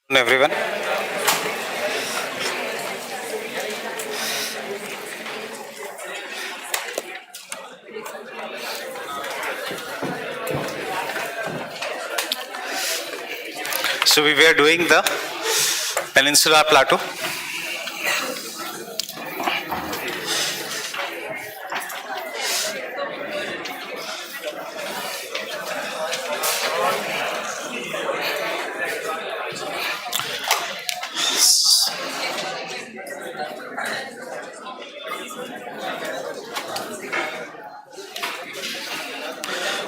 Everyone. So we were doing the Peninsular Plateau.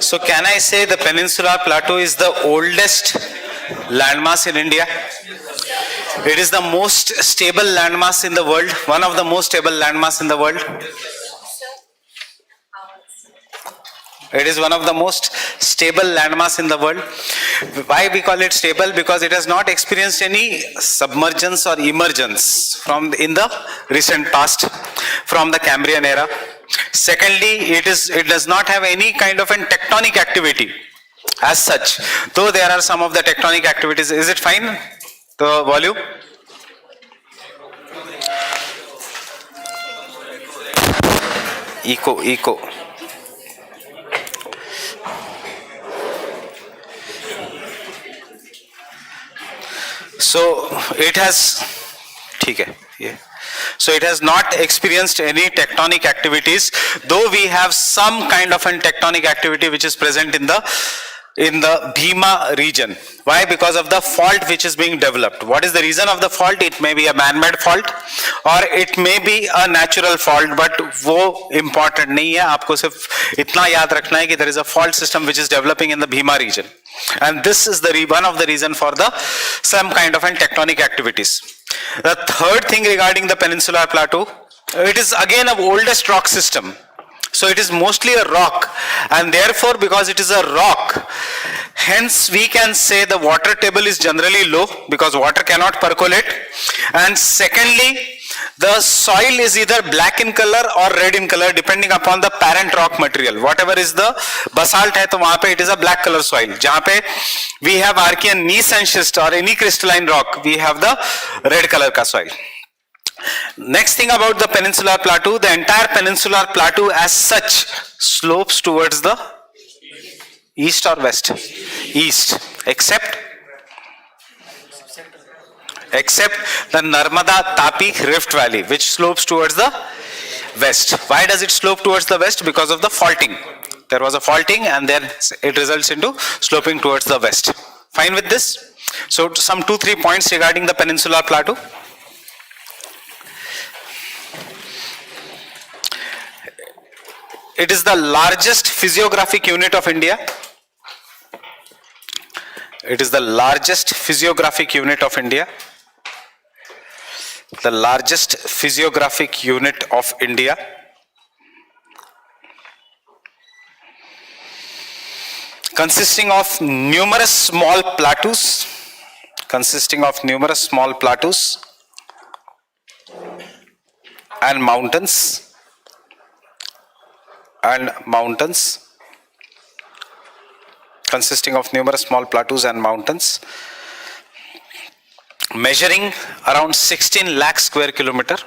So can I say the Peninsular Plateau is the oldest landmass in India? It is the most stable landmass in the world, one of the most stable landmass in the world. It is one of the most stable landmass in the world. Why we call it stable? Because it has not experienced any submergence or emergence in the recent past, from the Cambrian era. Secondly, it does not have any kind of a tectonic activity as such, though there are some of the tectonic activities. Is it fine, the volume? Echo. So it has, so it has not experienced any tectonic activities, though we have some kind of a tectonic activity which is present in the Bhima region. Why? Because of the fault which is being developed. What is the reason of the fault? It may be a man-made fault or it may be a natural fault, but वो important नहीं है. आपको सिर्फ इतना याद रखना है कि there is a fault system which is developing in the Bhima region, and this is the one of the reason for the some kind of tectonic activities. The third thing regarding the Peninsular Plateau, it is again an oldest rock system. So it is mostly a rock, and therefore because it is a rock, hence we can say the water table is generally low because water cannot percolate. And secondly, the soil is either black in color or red in color depending upon the parent rock material. Whatever is the basalt hai, to wahan pe it is a black color soil. Jahan pe we have Archean gneiss and schist or any crystalline rock, we have the red color ka soil. Next thing about the Peninsular Plateau, the entire Peninsular Plateau as such slopes towards the east or west? East, except the Narmada Tapi Rift Valley, which slopes towards the west. Why does it slope towards the west? Because of the faulting. There was a faulting and then it results into sloping towards the west. Fine with this? So some 2-3 points regarding the Peninsular Plateau. It is the largest physiographic unit of India. It is the largest physiographic unit of India. The largest physiographic unit of India. Consisting of numerous small plateaus. And mountains. Consisting of numerous small plateaus and mountains, measuring around 16 lakh square kilometer.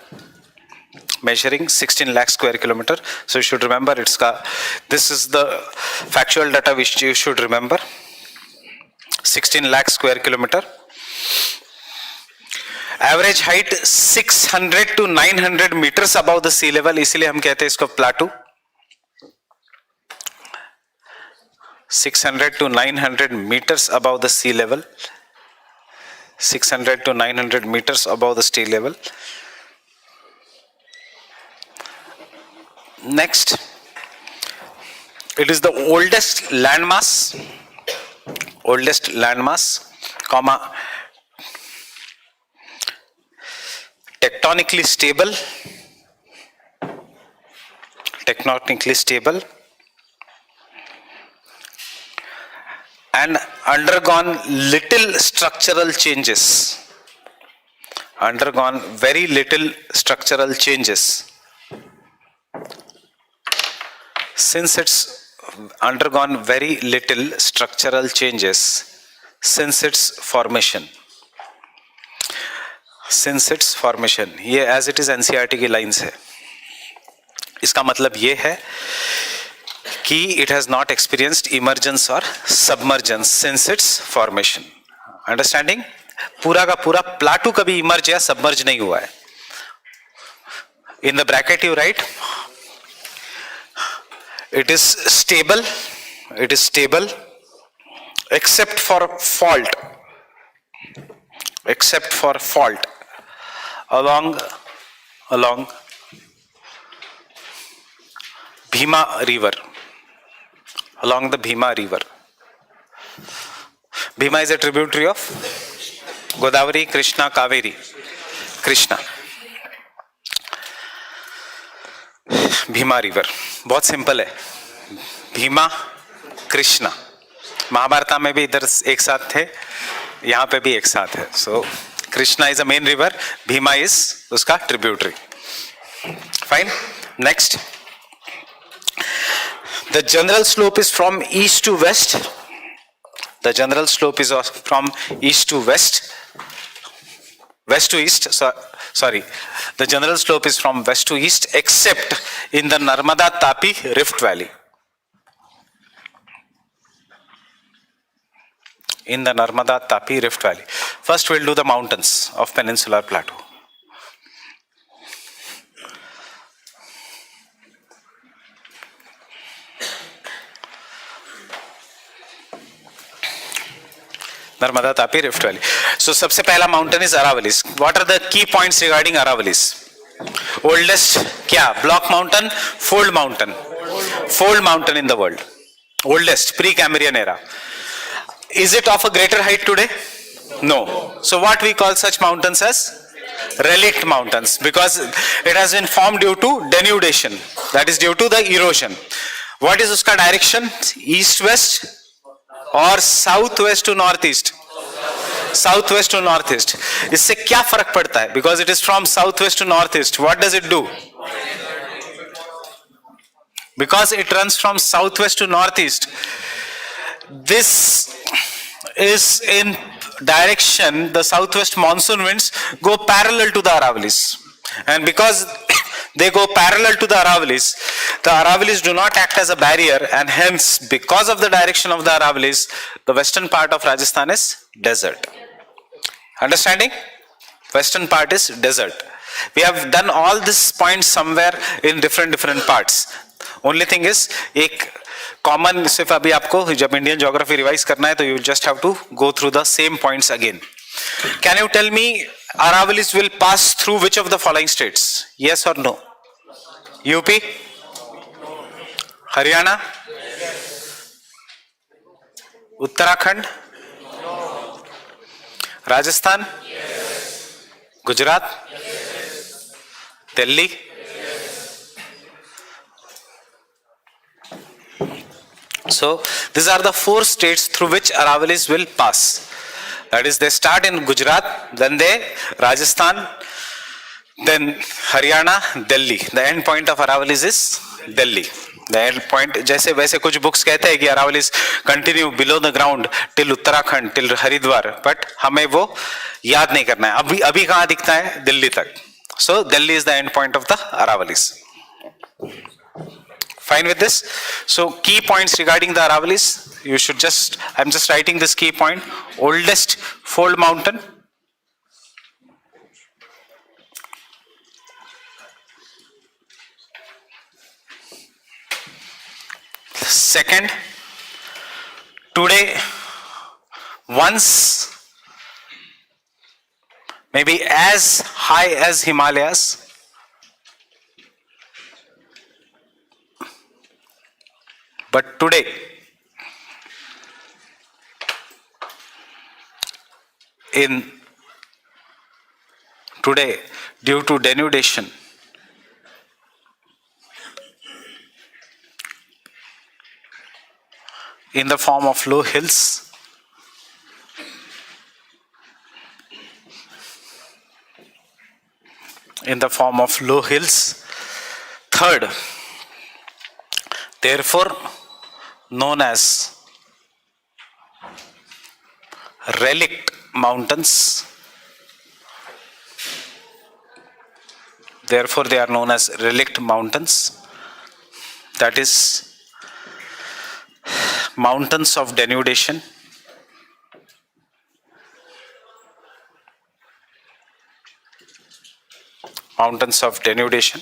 So you should remember this is the factual data which you should remember. 16 lakh square kilometer. Average height 600 to 900 meters above the sea level, इसलिए हम कहते हैं इसको plateau. 600 to 900 meters above the sea level. 600 to 900 meters above the sea level. Next, it is the oldest landmass, tectonically stable, and undergone little structural changes. Very little structural changes. Since it's undergone very little structural changes since its formation. since its formation. ये as it is NCERT की lines है. इसका मतलब ये है कि it has not experienced emergence or submergence since its formation. Understanding? पूरा का पूरा प्लाटू कभी इमर्ज या सबमर्ज नहीं हुआ है. In the bracket you write, it is stable except for fault along Bhima river, along the Bhima river. Bhima is a tributary of Godavari, Krishna, Kaveri. Krishna, Bhima river. बहुत simple है. भीमा, कृष्णा. महाभारत में भी इधर एक साथ थे, यहाँ पे भी एक साथ है. So Krishna is a main river, Bhima is उसका tributary. Fine. Next, the general slope is from east to west. The general slope is from east to west, west to east, sorry, the general slope is from west to east except in the Narmada Tapi Rift Valley. In the Narmada Tapi Rift Valley. First we'll do the mountains of Peninsular Plateau. Narmada Tapi Rift Valley. So सबसे पहला mountain is Aravallis. What are the key points regarding Aravallis? Oldest क्या? Block mountain, fold mountain. Fold mountain in the world. Oldest, pre-Cambrian era. Is it of a greater height today? No. So what we call such mountains as relict mountains, because it has been formed due to denudation. That is due to the erosion. What is उसका direction? East-west और south west to north east. South west to north east. इससे क्या फर्क पड़ता है? Because it is from south west to north east. What does it do? Because it runs from south west to north east. This is in direction the south west monsoon winds go parallel to the Aravallis, and because they go parallel to the Aravallis do not act as a barrier, and hence because of the direction of the Aravallis, the western part of Rajasthan is desert. Understanding? Western part is desert. We have done all these points somewhere in different parts. Only thing is एक common, सिर्फ अभी आपको जब Indian geography revise करना है तो you just have to go through the same points again. Can you tell me Aravallis will pass through which of the following states? Yes or no? UP? Haryana? Uttarakhand? Rajasthan? Gujarat? Delhi? So these are the 4 states through which Aravallis will pass. That is, they start in Gujarat, then they Rajasthan, then Haryana, Delhi. The end point of Aravallis is Delhi. The end point, जैसे वैसे कुछ books कहते हैं कि Aravallis continue below the ground till Uttarakhand, till Haridwar, but हमें वो याद नहीं करना है. अभी कहाँ दिखता है? दिल्ली तक. So Delhi is the end point of the Aravallis. Fine with this? So key points regarding the Aravallis, you should just, I'm just writing this key point. Oldest fold mountain. Second, today, once maybe as high as Himalayas, but today due to denudation, in the form of low hills, third, therefore known as relict mountains, Therefore, they are known as relict mountains. That is mountains of denudation. Mountains of denudation.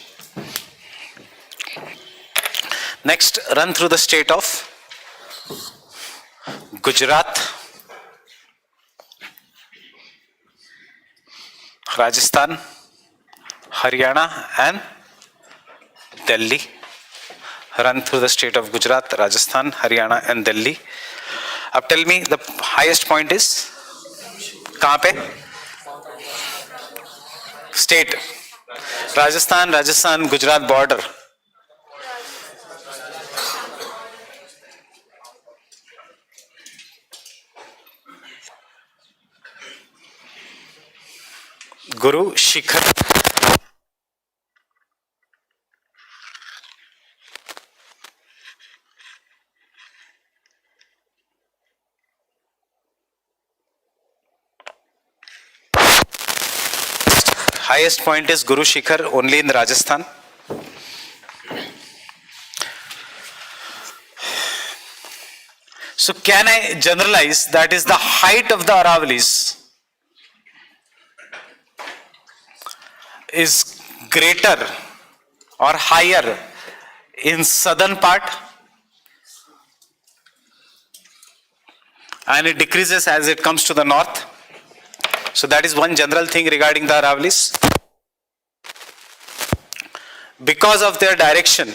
Next, run through the state of Gujarat, Rajasthan, Haryana and Delhi. Run through the state of Gujarat, Rajasthan, Haryana and Delhi. अब tell me the highest point is कहाँ पे? State. Rajasthan, Gujarat border. Guru Shikhar. Highest point is Guru Shikhar, only in Rajasthan. So can I generalize that is the height of the Aravallis is greater or higher in southern part and it decreases as it comes to the north. So that is one general thing regarding the Aravallis. Because of their direction,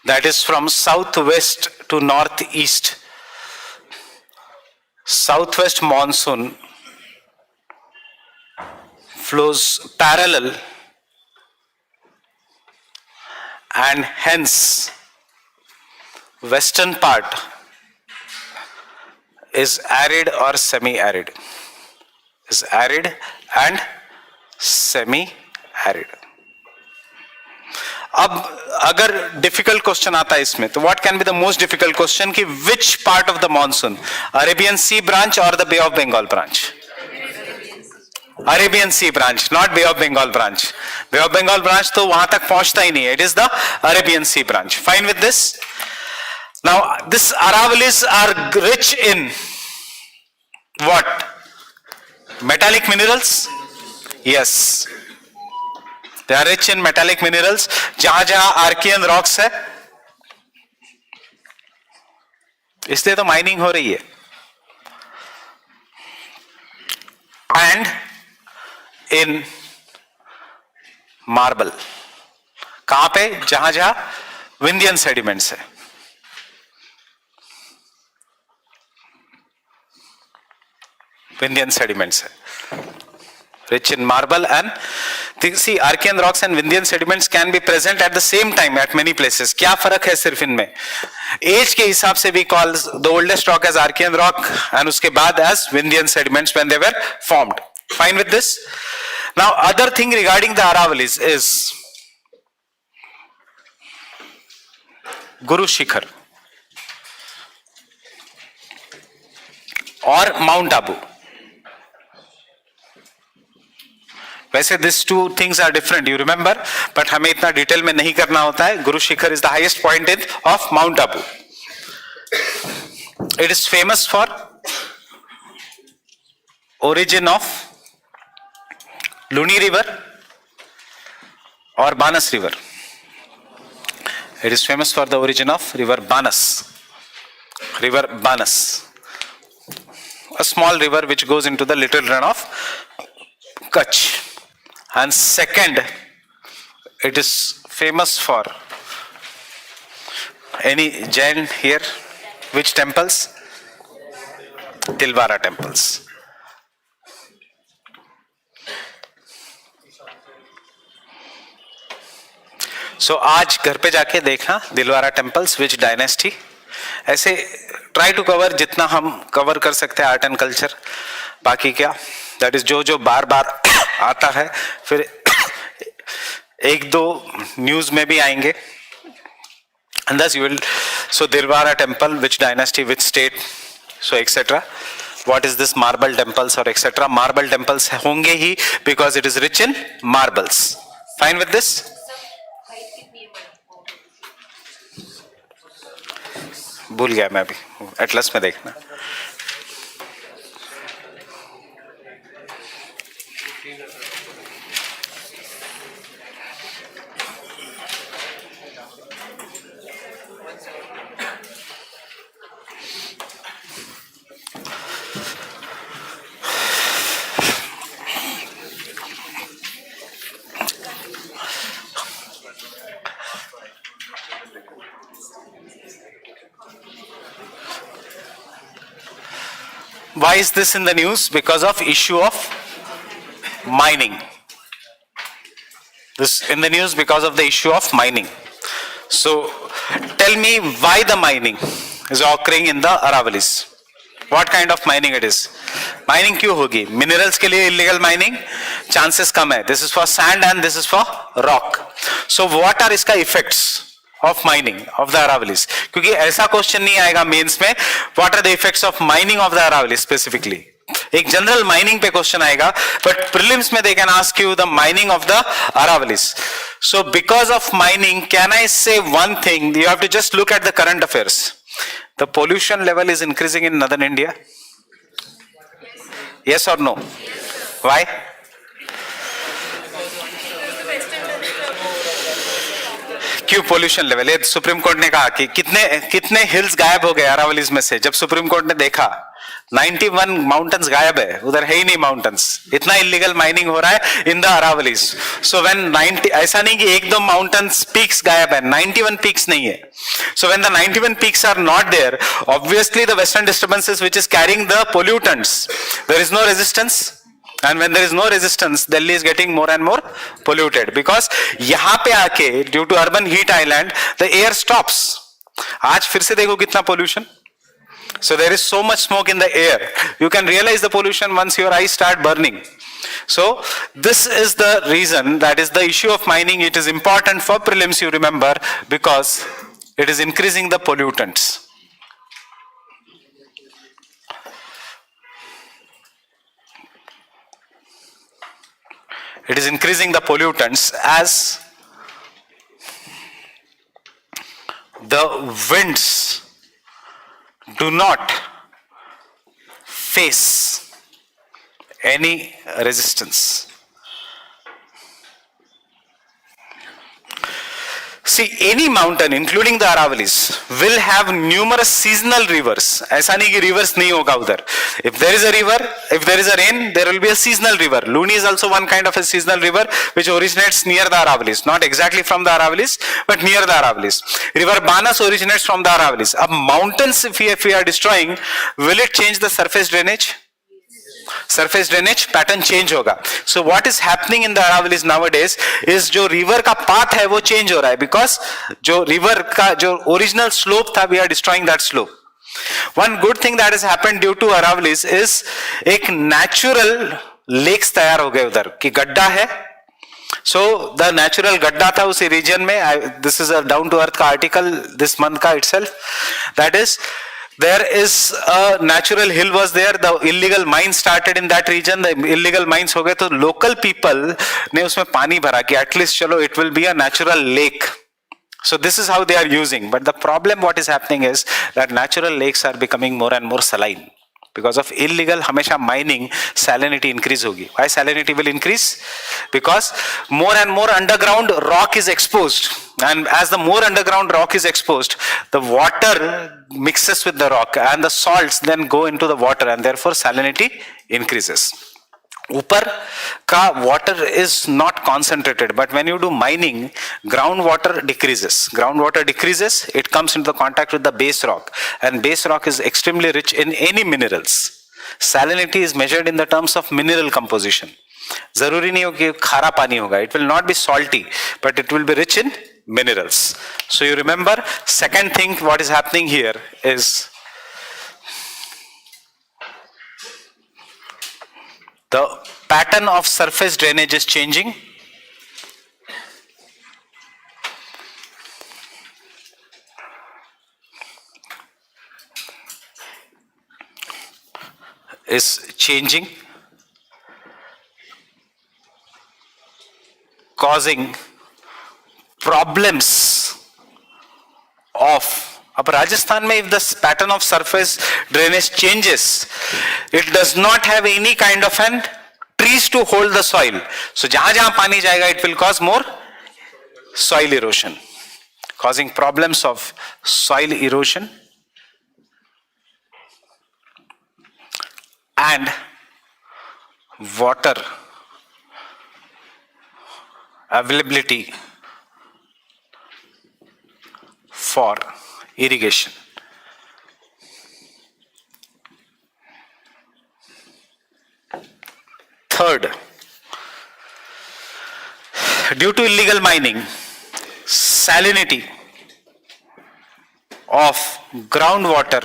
that is from southwest to northeast, southwest monsoon flows parallel and hence western part is arid or semi-arid. Is arid and semi-arid. अब अगर difficult question आता है इसमें तो what can be the most difficult question कि which part of the monsoon, Arabian Sea branch और the Bay of Bengal branch? Arabian Sea branch, not Bay of Bengal branch. Bay of Bengal branch तो वहां तक पहुंचता ही नहीं है. It is the Arabian Sea branch. Fine with this. Now this Aravallis are rich in what? Metallic minerals. Yes, they are rich in metallic minerals. जहां जहां Archaean rocks है इसलिए तो माइनिंग हो रही है. And in marble. कहां पे? जहां जहां विंडियन सेडिमेंट्स है. विंडियन सेडिमेंट्स है. Rich in marble and see Archean rocks and Vindhyan sediments can be present at the same time at many places. क्या फर्क है सिर्फ इनमें? एज के हिसाब से we call the oldest rock as Archean rock and उसके बाद as Vindhyan sediments when they were formed. Fine with this? Now other thing regarding the Aravallis is Guru Shikhar or Mount Abu. वैसे this two things are different, you remember, but हमें इतना detail में नहीं करना होता है. Guru Shikhar is the highest point in of Mount Abu. It is famous for origin of Luni river और Banas river. It is famous for the origin of river Banas. River Banas, a small river which goes into the little run of Kutch. And second, it is famous for any Jain here? Which temples? Tilwara temples. सो आज घर पे जाके देखना Dilwara temples विच dynasty, ऐसे try to cover जितना हम cover कर सकते हैं आर्ट एंड कल्चर. बाकी क्या दैट इज जो बार बार आता है, फिर एक दो न्यूज में भी आएंगे. And thus you will, so Dilwara temple, which dynasty, which state, so etc. What is this marble temples or etc. Marble temples होंगे ही because it is rich in marbles. Fine with this? भूल गया मैं अभी, Atlas में देखना. Why is this in the news? Because of issue of mining. This in the news because of the issue of mining. So tell me why the mining is occurring in the Aravalis. What kind of mining it is? Mining क्यों होगी? Minerals के लिए illegal mining chances कम है. This is for sand and this is for rock. So what are इसका effects of mining of the Aravalis? क्योंकि ऐसा question नहीं आएगा मेंस में. What are the effects of mining of the Aravalis specifically? एक general mining पे question आएगा, but prelims में they can ask you the mining of the Aravalis. So because of mining, can I say one thing? You have to just look at the current affairs. The pollution level is increasing in northern India. Yes or no? Why? क्यों pollution level? ये supreme court ने कहा कि कितने hills गायब हो गए अरावलीज में से. जब सुप्रीम कोर्ट ने देखा 91 माउंटेन्स गायब है, उधर है ही नहीं माउंटेन्स. इतना इलीगल माइनिंग हो रहा है इन द अरावलीज. सो व्हेन 90, ऐसा नहीं कि एक दो माउंटेन्स पीक्स गायब है, 91 पीक्स नहीं है. So when the 91 peaks are not there, obviously the western disturbances which is carrying the pollutants, there is no resistance. And when there is no resistance, Delhi is getting more and more polluted because यहाँ पे आके due to urban heat island, the air stops. आज फिर से देखो कितना pollution. So there is so much smoke in the air. You can realize the pollution once your eyes start burning. So this is the reason, that is the issue of mining. It is important for prelims, you remember, because it is increasing the pollutants. It is increasing the pollutants as the winds do not face any resistance. See, any mountain, including the Aravalis, will have numerous seasonal rivers. ऐसा नहीं कि rivers नहीं होगा उधर. If there is a river, if there is a rain, there will be a seasonal river. Luni is also one kind of a seasonal river which originates near the Aravalis, not exactly from the Aravalis, but near the Aravalis. River Banas originates from the Aravalis. अब mountains, if we are destroying, will it change the surface drainage? Surface drainage pattern change होगा. So what is happening in the Aravallis nowadays is जो river का path है वो change हो रहा है because जो रिवर का जो ओरिजिनल स्लोप था we are destroying that slope. One good thing that is happened due to Aravallis is एक नेचुरल लेक्स तैयार हो गए उधर कि गड्ढा है. So the natural गड्ढा था उसी रीजन में. This is a down to earth का article this month का itself. That is, there is a natural hill was there. The illegal mines started in that region. The illegal mines हो गए तो local people ने उसमें पानी भरा कि at least चलो it will be a natural lake. So this is how they are using. But the problem what is happening is that natural lakes are becoming more and more saline. Because of illegal हमेशा mining, salinity increase होगी. Why salinity will increase? Because more and more underground rock is exposed, and as the more underground rock is exposed, the water mixes with the rock, and the salts then go into the water, and therefore salinity increases. ऊपर का water is not concentrated, but when you do mining, groundwater decreases. Groundwater decreases, it comes into the contact with the base rock, and base rock is extremely rich in any minerals. Salinity is measured in the terms of mineral composition. जरूरी नहीं हो कि खारा पानी होगा. It will not be salty, but it will be rich in minerals. So you remember, second thing what is happening here is the pattern of surface drainage is changing. Causing problems of, अब राजस्थान में if the pattern of surface drainage changes, it does not have any kind of an trees to hold the soil. So जहां जहां पानी जाएगा, it will cause more soil erosion, causing problems of soil erosion and water availability for irrigation. Third, due to illegal mining, salinity of groundwater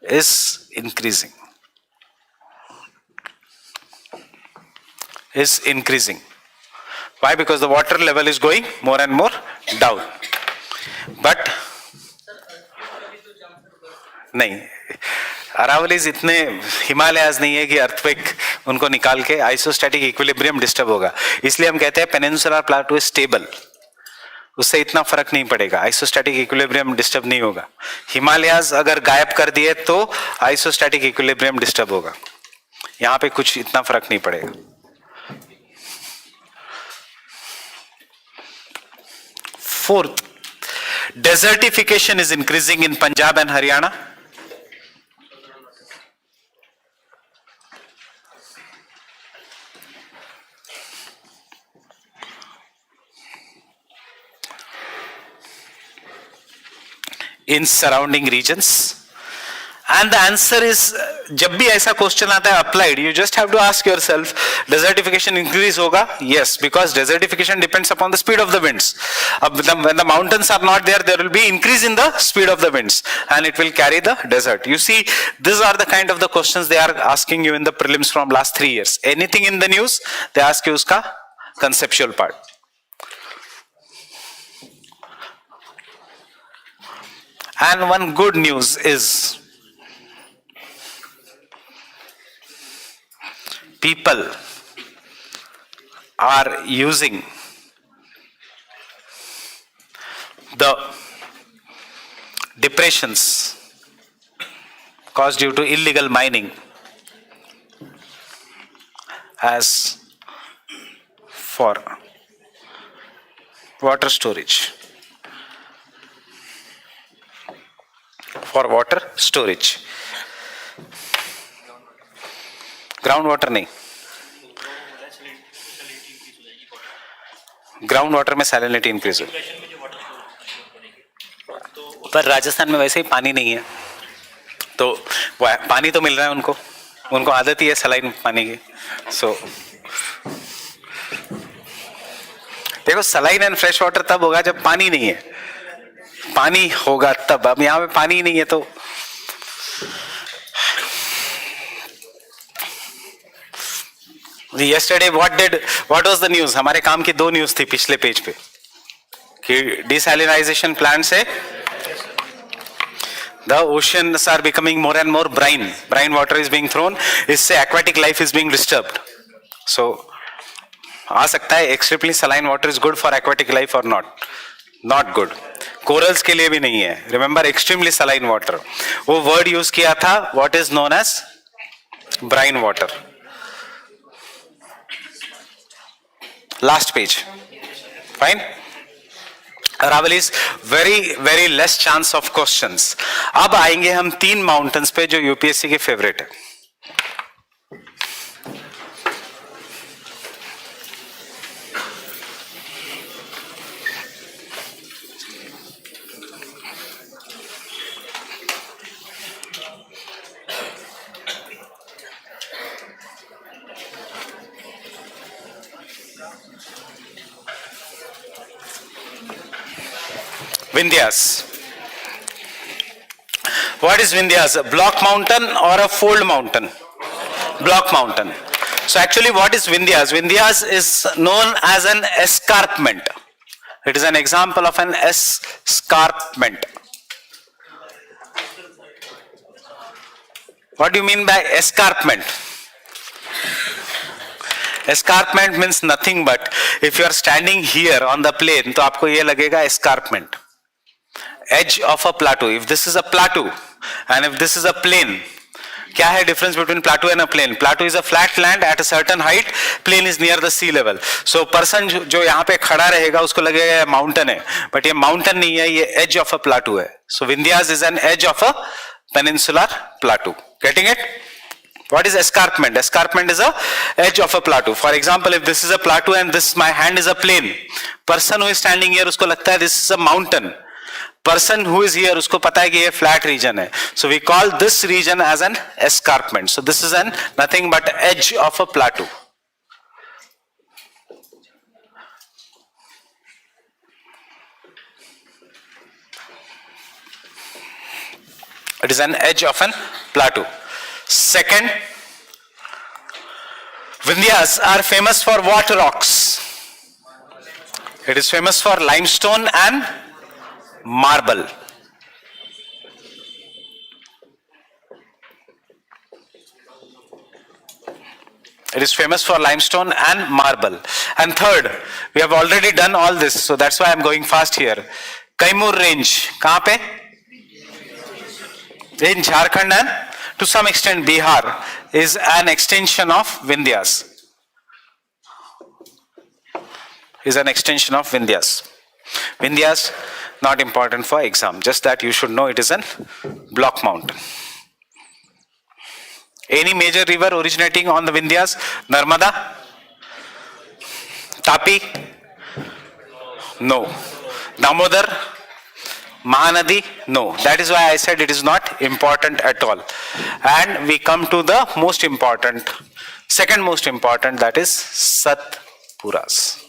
is increasing. Why? Because the water level is going more and more down. But नहीं, अरावलीज इतने हिमालयाज नहीं है कि earthquake उनको निकाल के isostatic equilibrium disturb होगा. इसलिए हम कहते हैं पेनिनसुलर प्लेटो इज स्टेबल, उससे इतना फर्क नहीं पड़ेगा, आइसोस्टैटिक इक्विलिब्रियम डिस्टर्ब नहीं होगा. हिमालयाज अगर गायब कर दिए तो आइसोस्टैटिक इक्विलिब्रियम डिस्टर्ब होगा. यहां पे कुछ इतना फर्क नहीं पड़ेगा. Fourth, desertification is increasing in Punjab and Haryana. In surrounding regions. And the answer is, जब भी ऐसा क्वेश्चन आता है applied, you just have to ask yourself, desertification increase होगा? Yes, because desertification depends upon the speed of the winds. When the mountains are not there, there will be increase in the speed of the winds, and it will carry the desert. You see, these are the kind of the questions they are asking you in the prelims from last 3 years. Anything in the news, they ask you uska conceptual part. And one good news is, people are using the depressions caused due to illegal mining as for water storage. For water storage. Ground water नहीं, ground water में salinity increase हो. पर राजस्थान में वैसे ही पानी नहीं है, तो पानी तो मिल रहा है उनको, उनको आदत ही है सलाइन पानी की. सो देखो, सलाइन एंड फ्रेश वाटर तब होगा जब पानी नहीं है, पानी होगा तब. अब यहाँ पे पानी नहीं है तो yesterday what was the news? हमारे काम की 2 न्यूज थी पिछले पेज पे कि डिसैलिनाइजेशन प्लांट से the oceans are becoming more and more brine water is being thrown, इससे aquatic life is being disturbed. So आ सकता है extremely saline water is good for aquatic life or not good. Corals के लिए भी नहीं है. Remember, extremely saline water, वो word use किया था what is known as brine water. Last page. Fine. Aravallis, very less chance of questions. अब आएंगे हम 3 माउंटेन्स पे जो यूपीएससी के फेवरेट है. Vindhyas. What is Vindhyas? A block mountain or a fold mountain? Block mountain. So actually what is Vindhyas? Vindhyas is known as an escarpment. It is an example of an escarpment. What do you mean by escarpment? Escarpment means nothing but if you are standing here on the plane, तो आपको ये लगेगा escarpment. Edge of a plateau. If this is a plateau and if this is a plain, क्या है difference between plateau and a plain? Plateau is a flat land at a certain height. Plain is near the sea level. So person जो यहाँ पे खड़ा रहेगा उसको लगेगा mountain है, but ये mountain नहीं है, ये edge of a plateau है. So Vindhyas is an edge of a peninsular plateau. Getting it? What is escarpment? Escarpment is a edge of a plateau. For example, if this is a plateau and this my hand is a plain, person who is standing here उसको लगता है this is a mountain. Person who is here उसको पता है कि ये flat region है. So we call this region as an escarpment. So this is an nothing but edge of a plateau. It is an edge of an plateau. Second, Vindhyas are famous for what rocks? It is famous for limestone and marble. It is famous for limestone and marble. And third, we have already done all this, so that's why I am going fast here. Kaimur range, कहाँ पे? In Jharkhand and to some extent Bihar is an extension of Vindhyas. Is an extension of Vindhyas. Vindhyas not important for exam, just that you should know it is an block mountain. Any major river originating on the Vindhyas? Narmada? Tapi? No. Damodar? Mahanadi? No. That is why I said it is not important at all. And we come to the most important, second most important, that is Satpuras.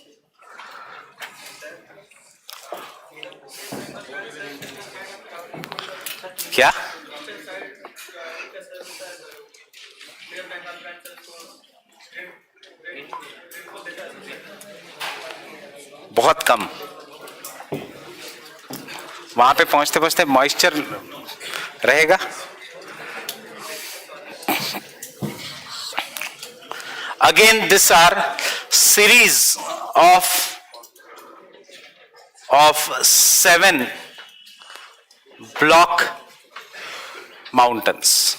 क्या? बहुत कम. वहां पे पहुंचते पहुंचते moisture रहेगा. Again, these are series of 7 block mountains.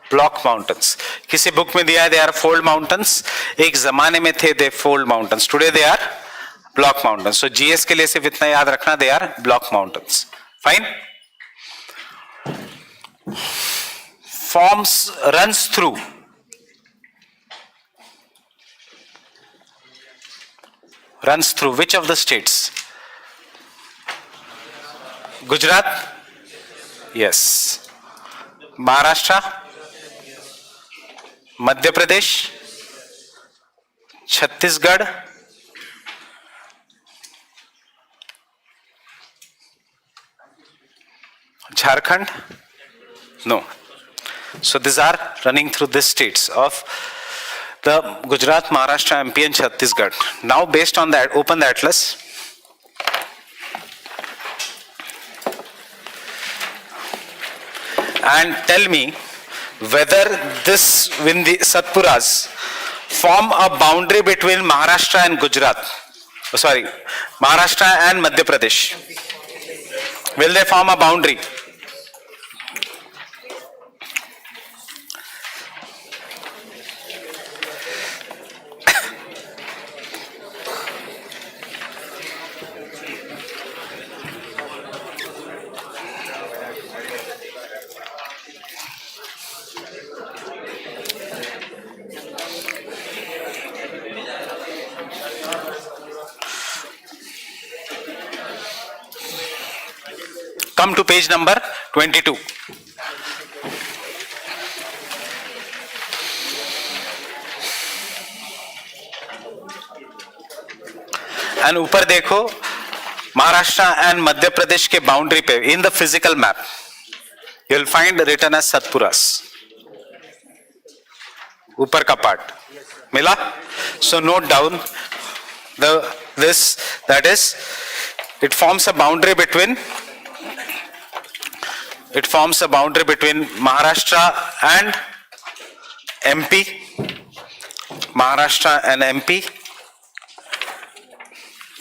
Block mountains. किसी book में दिया है they are fold mountains. एक जमाने में थे they fold mountains. Today they are block mountains. So GS के लिए सिर्फ इतना याद रखना they are block mountains. Fine. Forms runs through. Runs through which of the states? Gujarat? Yes. Maharashtra? Madhya Pradesh? Chhattisgarh? Jharkhand? No. So these are running through the states of the Gujarat, Maharashtra, MP and Chhattisgarh. Now based on that, open the atlas. And tell me whether this Satpuras form a boundary between Maharashtra and Gujarat. Oh, sorry, Maharashtra and Madhya Pradesh. Will they form a boundary? Come to page number 22. And ऊपर देखो Maharashtra and Madhya Pradesh के boundary पे in the physical map you will find written as Satpuras, ऊपर का part मिला. So note down this, that is it forms a boundary between Maharashtra and MP, Maharashtra and MP,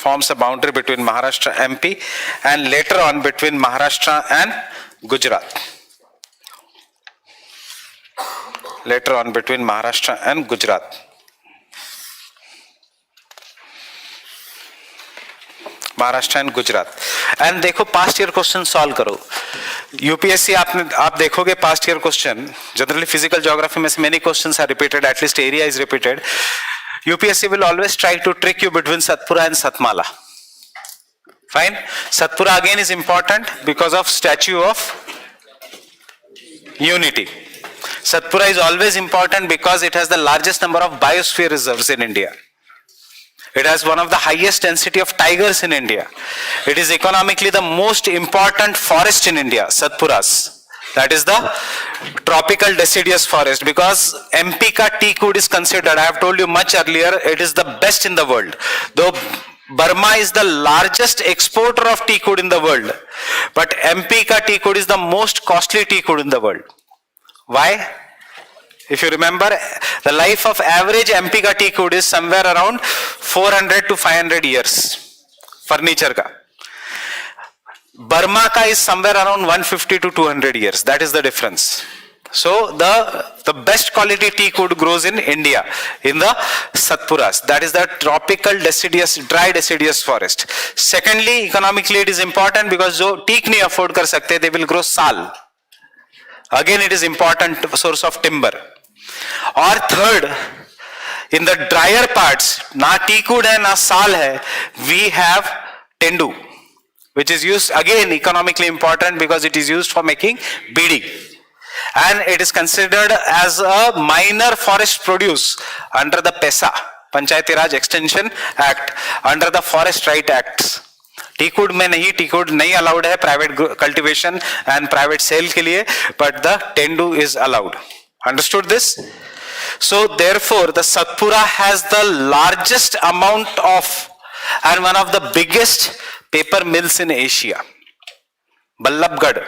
forms a boundary between Maharashtra MP and later on between Maharashtra and Gujarat, later on between Maharashtra and Gujarat. Maharashtra and Gujarat. And देखो past year question solve करो. UPSC आप देखोगे past year question, generally physical geography में से many questions are repeated, at least area is repeated. UPSC will always try to trick you between Satpura and Satmala. Fine. Satpura again is important because of Statue of Unity. Satpura is always important because it has the largest number of biosphere reserves in India. It has one of the highest density of tigers in India. It is economically the most important forest in India, Satpuras. That is the tropical deciduous forest, because MP ka teakwood is considered, I have told you much earlier, it is the best in the world. Though Burma is the largest exporter of teakwood in the world, but MP ka teakwood is the most costly teakwood in the world. Why? If you remember, the life of average MP ka teakwood is somewhere around 400 to 500 years. Furniture ka. Burma ka is somewhere around 150 to 200 years. That is the difference. So the best quality teakwood grows in India, in the Satpuras. That is the tropical deciduous, dry deciduous forest. Secondly, economically it is important because jo teak nahi afford kar sakte, they will grow sal. Again, it is important source of timber. Or third, in the drier parts, na teakwood hai na sal hai, we have tendu, which is used, again economically important because it is used for making beedi. And it is considered as a minor forest produce under the PESA, Panchayati Raj Extension Act, under the Forest Right Acts. Teakwood में नहीं, teakwood नहीं allowed है private cultivation and private sale के लिए, but the tendu is allowed. Understood this? So therefore, the Satpura has the largest amount of and one of the biggest paper mills in Asia. Ballabgarh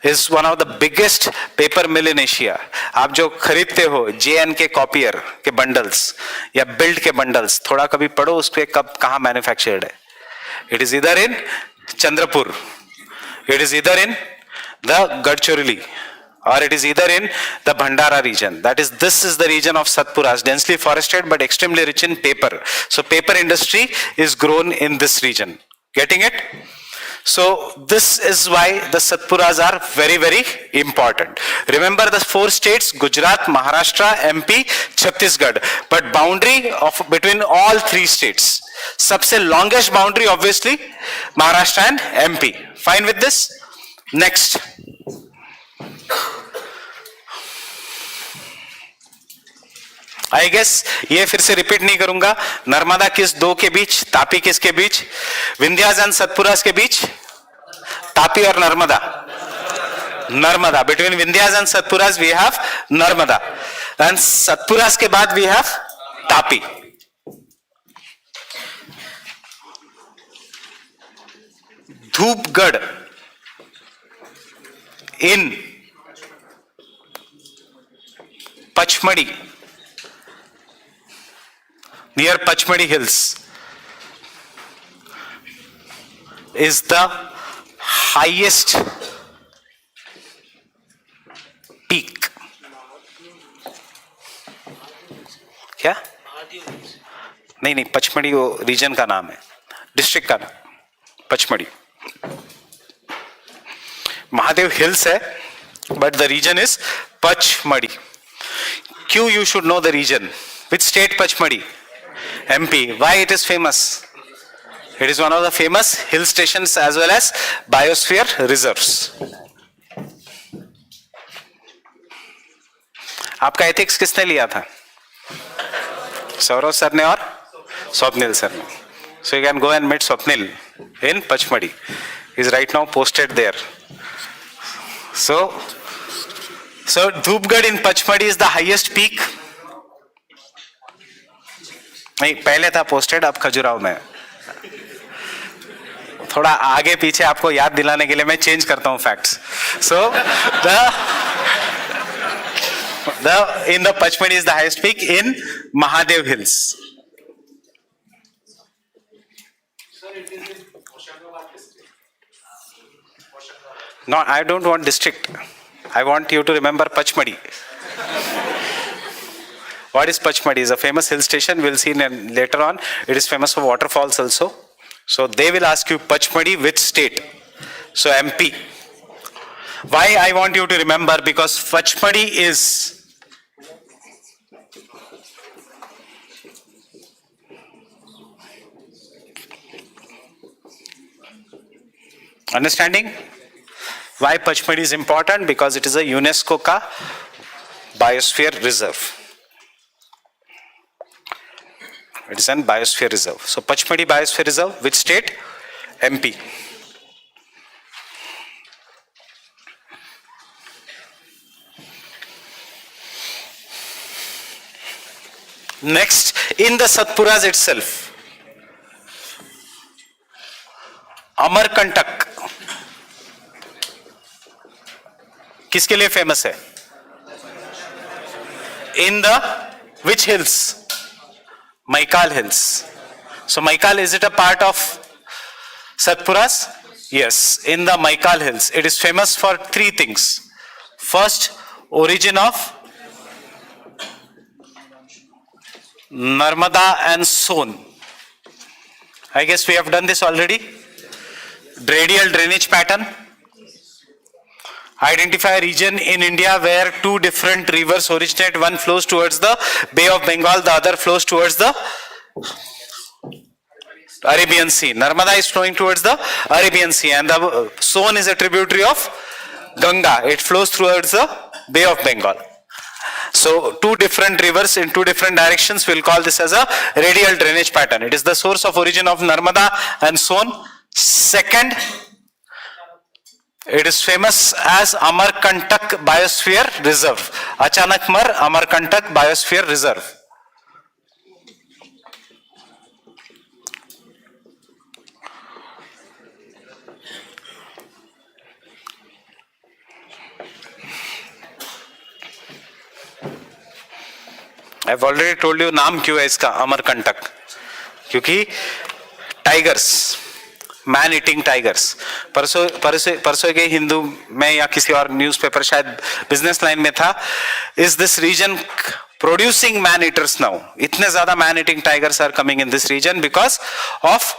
is one of the biggest paper mill in Asia. आप जो खरीदते हो J&K copier के bundles या build के bundles, थोड़ा कभी पढ़ो उसके कब कहाँ manufactured है. It is either in Chandrapur, it is either in the Gadchiroli, or it is either in the Bhandara region. That is, this is the region of Satpuras, densely forested but extremely rich in paper. So paper industry is grown in this region. Getting it? So this is why the Satpuras are very, very important. Remember the four states: Gujarat, Maharashtra, MP, Chhattisgarh. But boundary of between all three states. सबसे longest boundary obviously Maharashtra and MP. Fine with this? Next. I guess ये फिर से repeat नहीं करूंगा. नर्मदा किस दो के बीच, तापी किसके बीच, विंध्यास एंड सतपुरास के बीच, तापी और Narmada. Narmada. Between Vindhyas and Satpuras we have Narmada, and Satpuras के बाद we have Tapi. Dhupgarh in Pachmadi, near Pachmadi Hills, is the highest peak. क्या? नहीं, पचमढ़ी वो रीजन का नाम है, डिस्ट्रिक्ट का नाम पचमढ़ी. महादेव हिल्स है, but the region is Pachmadi. Q, you should know the region. Which state Pachmadi? MP. Why it is famous? It is one of the famous hill stations as well as biosphere reserves. आपका ethics किसने लिया था? Saurav sir ने और Swapnil sir ने. So you can go and meet Swapnil in Pachmadi. He's right now posted there. So Dhupgarh in Pachmadi is the highest peak. नहीं, पहले था पोस्टेड, अब खजुराहो में. थोड़ा आगे पीछे आपको याद दिलाने के लिए मैं चेंज करता हूं facts. So in the Pachmadi is the highest peak in Mahadev Hills. No, I don't want district. I want you to remember Pachmadi. What is Pachmadi? It's a famous hill station. We'll see later on. It is famous for waterfalls also. So they will ask you Pachmadi which state? So MP. Why I want you to remember? Because Pachmadi is understanding? Why Pachmadi is important? Because it is a UNESCO ka biosphere reserve. It is an biosphere reserve. So Pachmadi biosphere reserve, which state? MP. Next, in the Satpuras itself, Amarkantak किसके लिए famous है? In the which hills? Maikal Hills. So Maikal, is it a part of Satpuras? Yes, in the Maikal Hills. It is famous for three things. First, origin of Narmada and Son. I guess we have done this already. Radial drainage pattern. Identify a region in India where two different rivers originate. One flows towards the Bay of Bengal, the other flows towards the Arabian Sea. Narmada is flowing towards the Arabian Sea, and the Son is a tributary of Ganga. It flows towards the Bay of Bengal. So two different rivers in two different directions, we'll call this as a radial drainage pattern. It is the source of origin of Narmada and Son. Second, it is famous as Amarkantak Biosphere Reserve. Achanakmar Amarkantak Biosphere Reserve. I've already told you नाम क्यों है इसका अमरकंटक, क्योंकि tigers, man eating tigers. परसों के हिंदू में या किसी और न्यूज़पेपर शायद बिजनेस लाइन में था, is this region producing man eaters now. इतने ज्यादा man eating tigers are coming in this region because of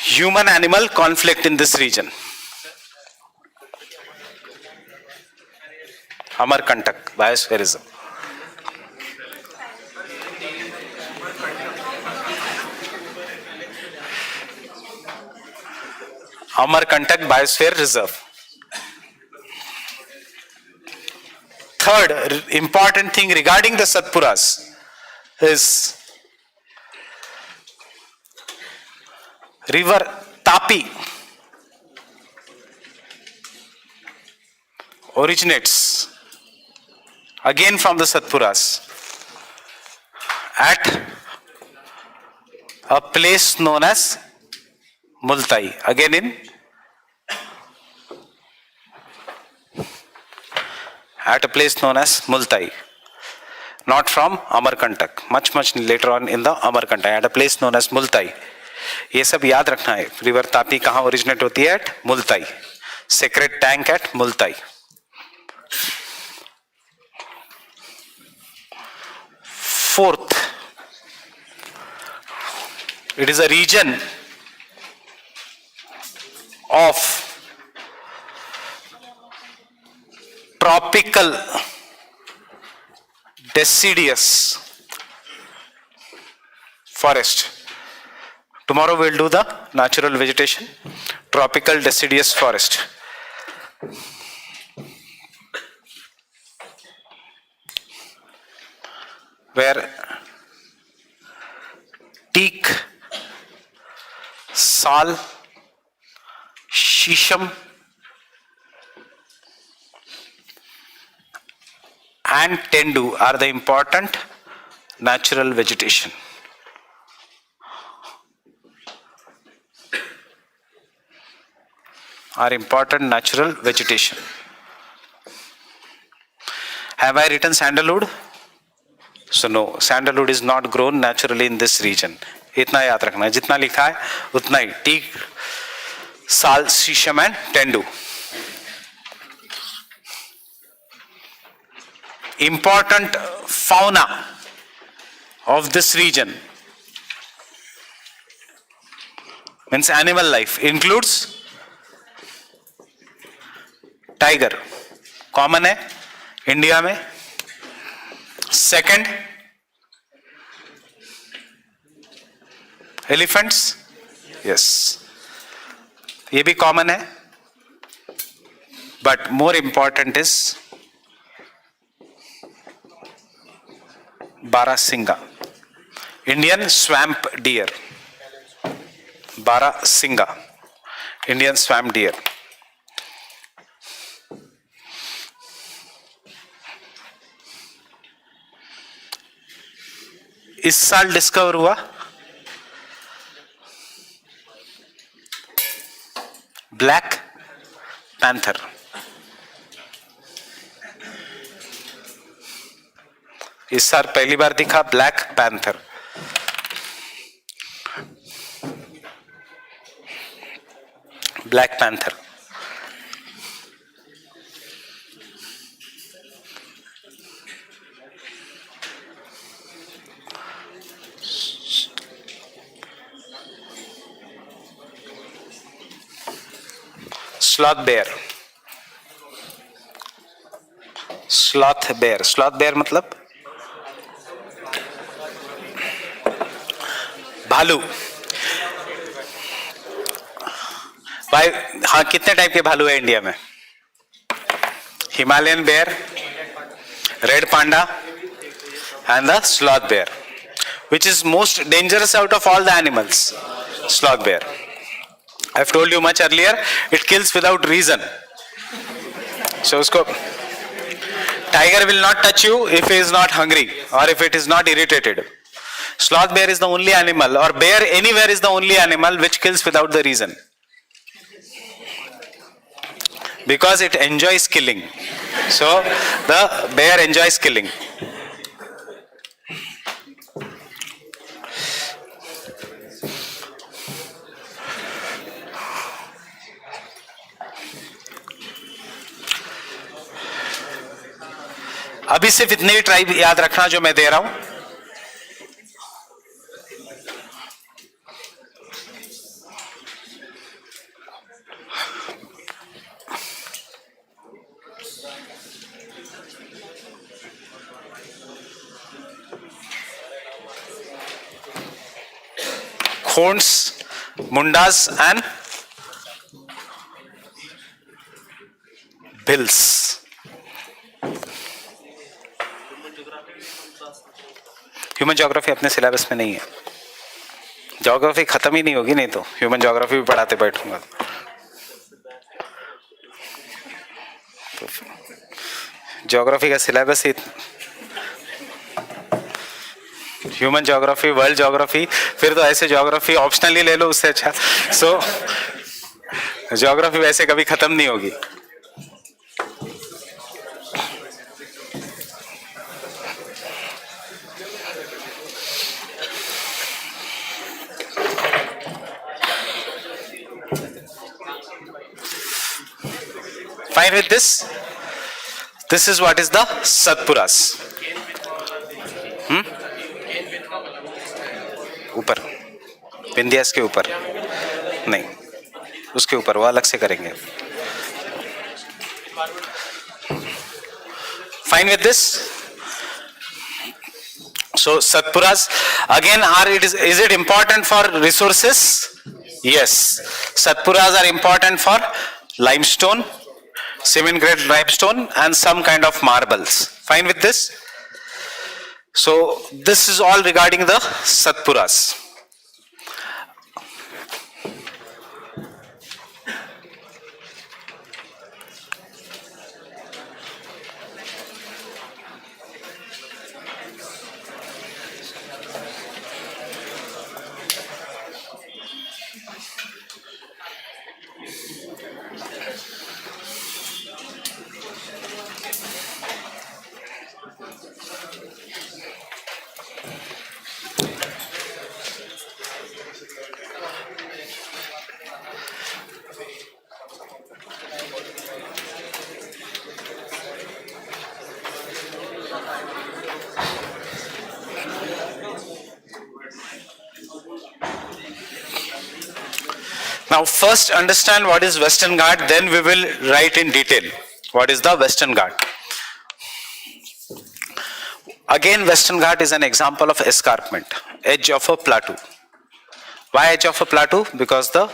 human animal conflict in this region. Amarkantak biosphere reserve. Amarkantak Biosphere Reserve. Third important thing regarding the Satpuras is river Tapi originates again from the Satpuras at a place known as Multai, again in at a place known as Multai, not from Amarkantak, much later on in the Amarkantak, at a place known as Multai. ये सब याद रखना है. River Tapi कहाँ originate होती है? At Multai. Sacred tank at Multai. Fourth, it is a region of tropical deciduous forest. Tomorrow we'll do the natural vegetation. Tropical deciduous forest. Where teak, sal, shisham, and tendu are the important natural vegetation. Are important natural vegetation. Have I written sandalwood? So no, sandalwood is not grown naturally in this region. इतना याद रखना है, जितना लिखा है उतना ही. Teak, sal, shisham and tendu. Important fauna of this region means animal life includes tiger, common है India में. सेकंड, एलिफेंट्स, यस, ये भी कॉमन है. But more important is barasingha, Indian swamp dear. Barasingha, Indian swamp dear. इस साल discover हुआ black panther. इस साल पहली बार दिखा black panther. Black panther. Sloth bear. Sloth bear, sloth bear मतलब भालू. भाई हाँ, कितने टाइप के भालू है इंडिया में? Himalayan bear, red panda and the sloth bear. Which is most dangerous out of all the animals? Sloth bear. I've told you much earlier, it kills without reason. So usko, tiger will not touch you if he is not hungry or if it is not irritated. Sloth bear is the only animal, or bear anywhere is the only animal which kills without the reason. Because it enjoys killing. So the bear enjoys killing. अभी सिर्फ इतने ही tribe याद रखना जो मैं दे रहा हूं. Khonds, Mundas and Bhils. Human geography अपने सिलेबस में नहीं है. ज्योग्राफी खत्म ही नहीं होगी, नहीं तो ह्यूमन ज्योग्राफी भी पढ़ाते बैठूंगा. तो ज्योग्राफी का सिलेबस ही ह्यूमन ज्योग्राफी, वर्ल्ड ज्योग्राफी, फिर तो ऐसे ज्योग्राफी ऑप्शनली ले लो उससे अच्छा. सो ज्योग्राफी वैसे कभी खत्म नहीं होगी. Fine with this? This is what is the Satpuras. ऊपर विंध्यास के ऊपर नहीं, उसके ऊपर वो अलग से करेंगे. Fine with this? So Satpuras again is it important for resources? Yes, Satpuras are important for limestone, cement grade limestone and some kind of marbles. Fine with this? So this is all regarding the Satpuras. Now first understand what is Western Ghat, then we will write in detail what is the Western Ghat. Again, Western Ghat is an example of escarpment, edge of a plateau. Why edge of a plateau? Because the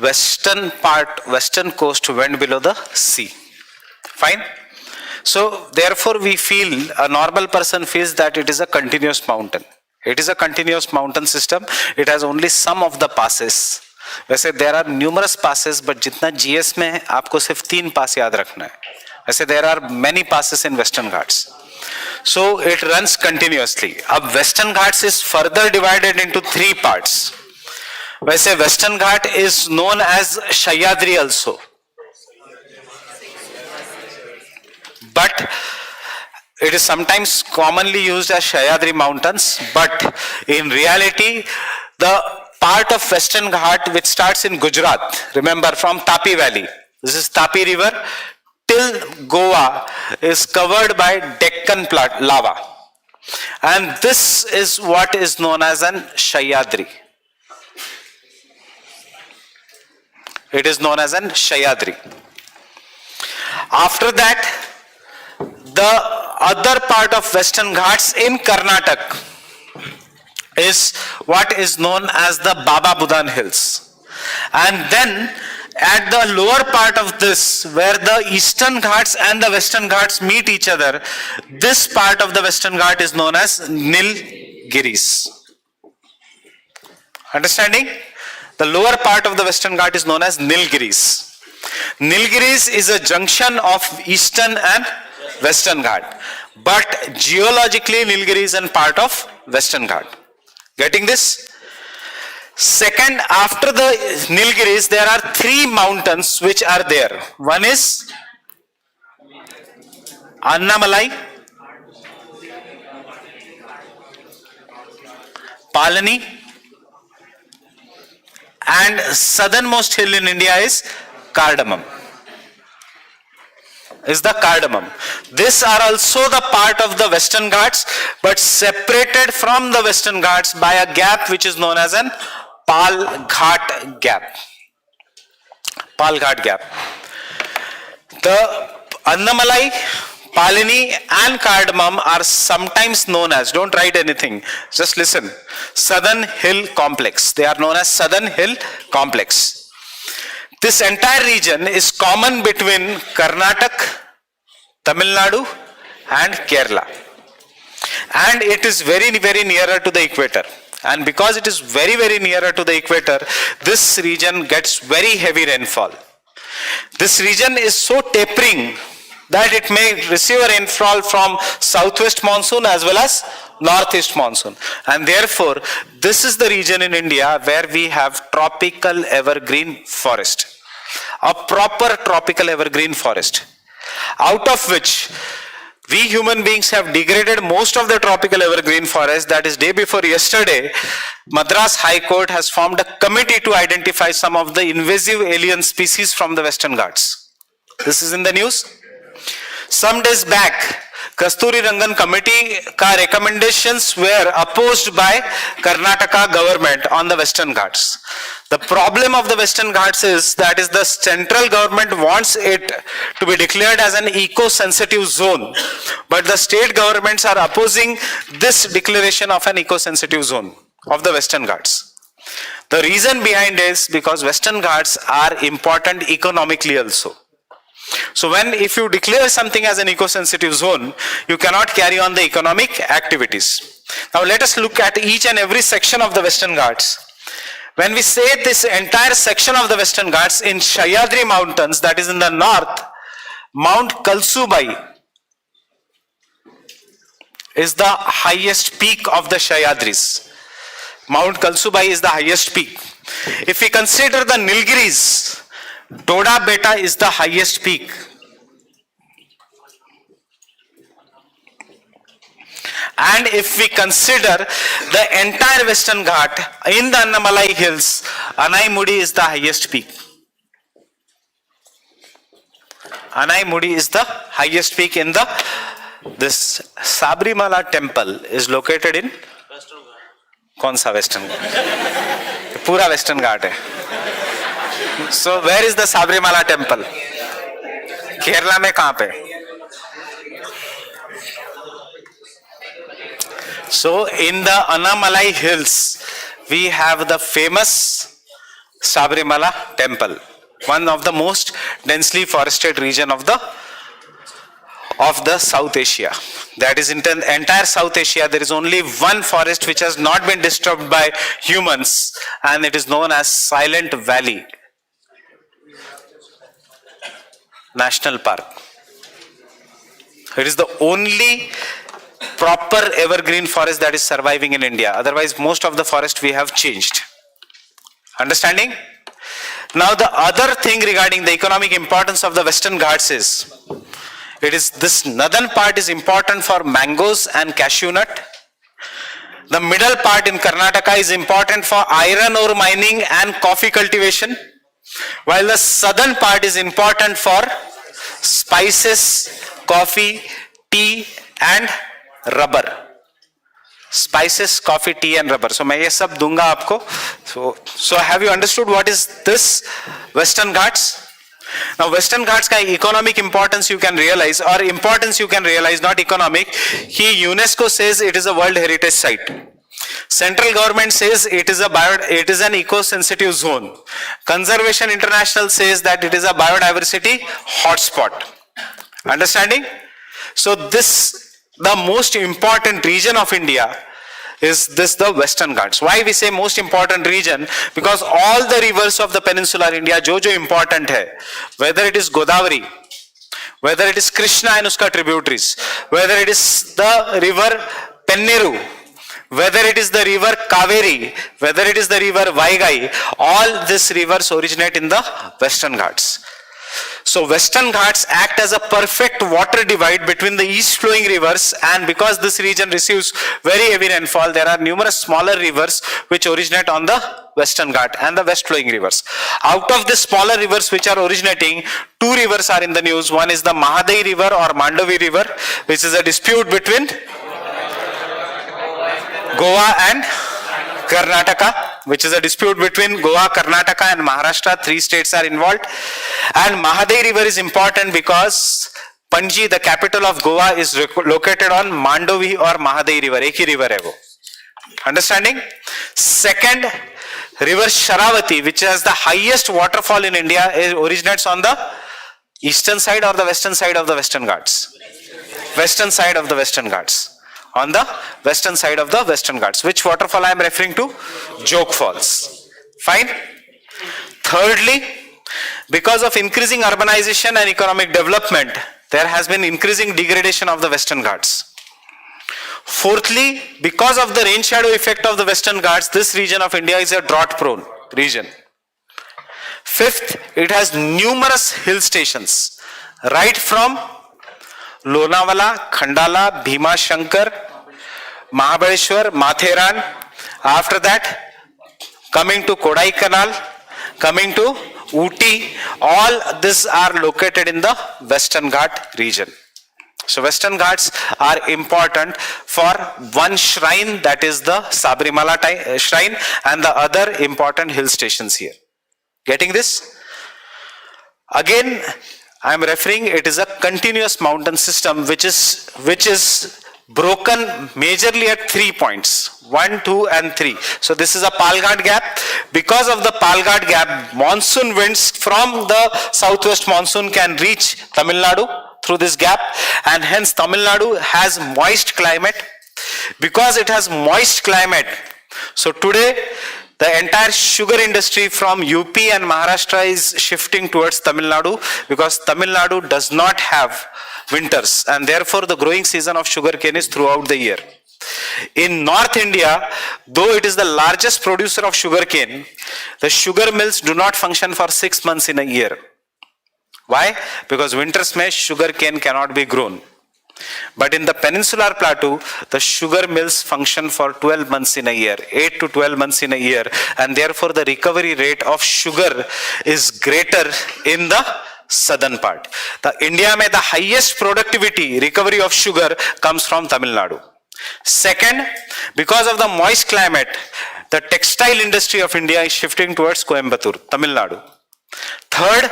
western part, western coast went below the sea. Fine? So therefore we feel, a normal person feels that it is a continuous mountain. It is a continuous mountain system. It has only some of the passes. वैसे there are numerous passes, but जितना GS में है आपको सिर्फ 3 पास याद रखना है. वैसे there are many passes in Western Ghats. So it runs continuously. अब Western Ghats is further divided into 3 parts. वैसे Western Ghat is known as Sahyadri also. But it is sometimes commonly used as Sahyadri mountains, but in reality, the part of Western Ghat which starts in Gujarat, remember from Tapi Valley, this is Tapi river, till Goa is covered by Deccan lava. And this is what is known as an Sahyadri. It is known as an Sahyadri. After that, the other part of Western Ghats in Karnataka is what is known as the Baba Budan Hills. And then at the lower part of this, where the Eastern Ghats and the Western Ghats meet each other, this part of the Western Ghat is known as Nilgiris. Understanding? The lower part of the Western Ghat is known as Nilgiris. Nilgiris is a junction of Eastern and Western Ghat. But geologically, Nilgiris is a part of Western Ghat. Getting this? Second, after the Nilgiris, there are 3 mountains which are there. One is Annamalai, Palani, and southernmost hill in India is Cardamom. Is the Cardamom. These are also the part of the Western Ghats, but separated from the Western Ghats by a gap which is known as an Pal Ghat gap. Pal Ghat gap. The Annamalai, Palani and Cardamom are sometimes known as, don't write anything, just listen, Southern Hill Complex. They are known as Southern Hill Complex. This entire region is common between Karnataka, Tamil Nadu and Kerala. And it is very, very nearer to the equator. And because it is very, very nearer to the equator, this region gets very heavy rainfall. This region is so tapering that it may receive a rainfall from southwest monsoon as well as northeast monsoon. And therefore, this is the region in India where we have tropical evergreen forest. A proper tropical evergreen forest. Out of which, we human beings have degraded most of the tropical evergreen forest. That is, day before yesterday, Madras High Court has formed a committee to identify some of the invasive alien species from the Western Ghats. This is in the news. Some days back, Kasturi Rangan committee ka recommendations were opposed by Karnataka government on the Western Ghats. The problem of the Western Ghats is that is the central government wants it to be declared as an eco-sensitive zone, but the state governments are opposing this declaration of an eco-sensitive zone of the Western Ghats. The reason behind is because Western Ghats are important economically also. So if you declare something as an eco-sensitive zone, you cannot carry on the economic activities. Now let us look at each and every section of the Western Ghats. When we say this entire section of the Western Ghats in Sahyadri mountains, that is in the north, Mount Kalsubai is the highest peak of the Sahyadris. Mount Kalsubai is the highest peak. If we consider the Nilgiris, Doda Beta is the highest peak. And if we consider the entire Western Ghat in the Annamalai hills, Anaimudi is the highest peak. Anaimudi is the highest peak in the this Sabrimala temple is located in कौन सा western पूरा western घाट है. So where is the Sabrimala temple? Kerala में कहाँ पे? So in the Annamalai hills we have the famous Sabrimala temple, one of the most densely forested region of the South Asia. That is in the entire South Asia there is only one forest which has not been disturbed by humans, and it is known as Silent Valley National Park. It is the only proper evergreen forest that is surviving in India. Otherwise most of the forest we have changed. Understanding? Now the other thing regarding the economic importance of the Western Ghats is, it is this northern part is important for mangoes and cashew nut. The middle part in Karnataka is important for iron ore mining and coffee cultivation, while the southern part is important for spices, coffee, tea and rubber. Spices, coffee, tea and rubber. So मैं ये सब दूंगा आपको. So have you understood what is this Western Ghats? Now Western Ghats का economic importance you can realize, or importance you can realize, not economic. UNESCO says it is a World Heritage Site. Central government says it is an eco-sensitive zone. Conservation International says that it is a biodiversity hotspot. Understanding? So this, the most important region of India is this, the Western Ghats. Why we say most important region? Because all the rivers of the peninsular India जो important है, whether it is Godavari, whether it is Krishna and uska tributaries, whether it is the river Penneru, whether it is the river Kaveri, whether it is the river Vaigai, all these rivers originate in the Western Ghats. So Western Ghats act as a perfect water divide between the east flowing rivers, and because this region receives very heavy rainfall, there are numerous smaller rivers which originate on the Western Ghat and the west flowing rivers. Out of the smaller rivers which are originating, two rivers are in the news. One is the Mahadai river or Mandovi river, which is a dispute between Goa and Karnataka, which is a dispute between Goa, Karnataka and Maharashtra. 3 states are involved. And Mahadai river is important because Panji, the capital of Goa, is located on Mandovi or Mahadai river. Ek hi river hai wo. Understanding? Second, river Sharavati, which has the highest waterfall in India, originates on the eastern side or the western side of the Western Ghats? Western side of the Western Ghats. On the western side of the Western Ghats. Which waterfall I am referring to? Jog Falls. Fine. Thirdly, because of increasing urbanization and economic development, there has been increasing degradation of the Western Ghats. Fourthly, because of the rain shadow effect of the Western Ghats, this region of India is a drought prone region. Fifth, it has numerous hill stations, right from Lonavala, Khandala, Bhima Shankar, Mahabaleshwar, Matheran. After that, coming to Kodaikanal, coming to Ooty, all these are located in the Western Ghat region. So Western Ghats are important for one shrine, that is the Sabrimala shrine, and the other important hill stations here. Getting this? Again, I am referring, it is a continuous mountain system which is broken majorly at 3 points, 1, 2 and 3. So this is a Palghat gap. Because of the Palghat gap, monsoon winds from the southwest monsoon can reach Tamil Nadu through this gap, and hence Tamil Nadu has moist climate. Because it has moist climate, so today the entire sugar industry from UP and Maharashtra is shifting towards Tamil Nadu, because Tamil Nadu does not have winters, and therefore the growing season of sugarcane is throughout the year. In North India, though it is the largest producer of sugarcane, the sugar mills do not function for 6 months in a year. Why? Because winters mein sugarcane cannot be grown. But in the peninsular plateau, the sugar mills function for 12 months in a year, 8 to 12 months in a year, and therefore the recovery rate of sugar is greater in the southern part. The India में the highest productivity recovery of sugar comes from Tamil Nadu. Second, because of the moist climate, the textile industry of India is shifting towards Coimbatore, Tamil Nadu. Third,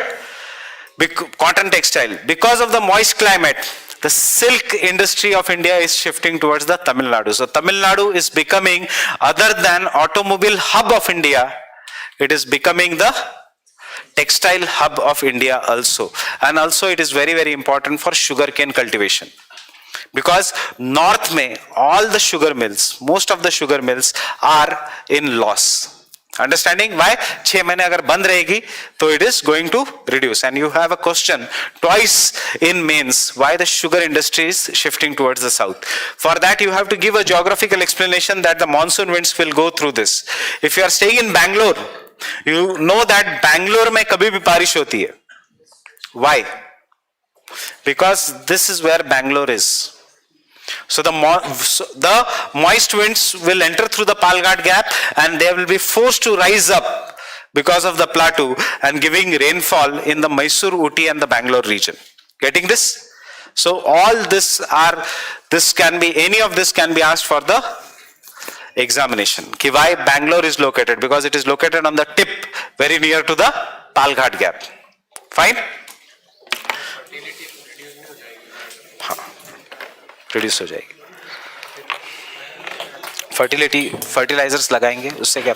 cotton textile. Because of the moist climate, the silk industry of India is shifting towards the Tamil Nadu. So Tamil Nadu is becoming, other than automobile hub of India, it is becoming the textile hub of India also. And also it is very, very important for sugarcane cultivation. Because north में all the sugar mills, most of the sugar mills are in loss. Understanding why? 6 महीने अगर बंद रहेगी तो it is going to reduce. And you have a question twice in mains why the sugar industry is shifting towards the south. For that you have to give a geographical explanation that the monsoon winds will go through this. If you are staying in Bangalore, you know that Bangalore में कभी भी बारिश होती है. Why? Because this is where Bangalore is. So the moist winds will enter through the Palghat gap and they will be forced to rise up because of the plateau and giving rainfall in the Mysore, Ooty and the Bangalore region. Getting this? So all this can be, any of this can be asked for the examination. Ki why Bangalore is located? Because it is located on the tip, very near to the Palghat gap. Fine? Reduce हो जाएगी. Fertilisers लगाएंगे उससे क्या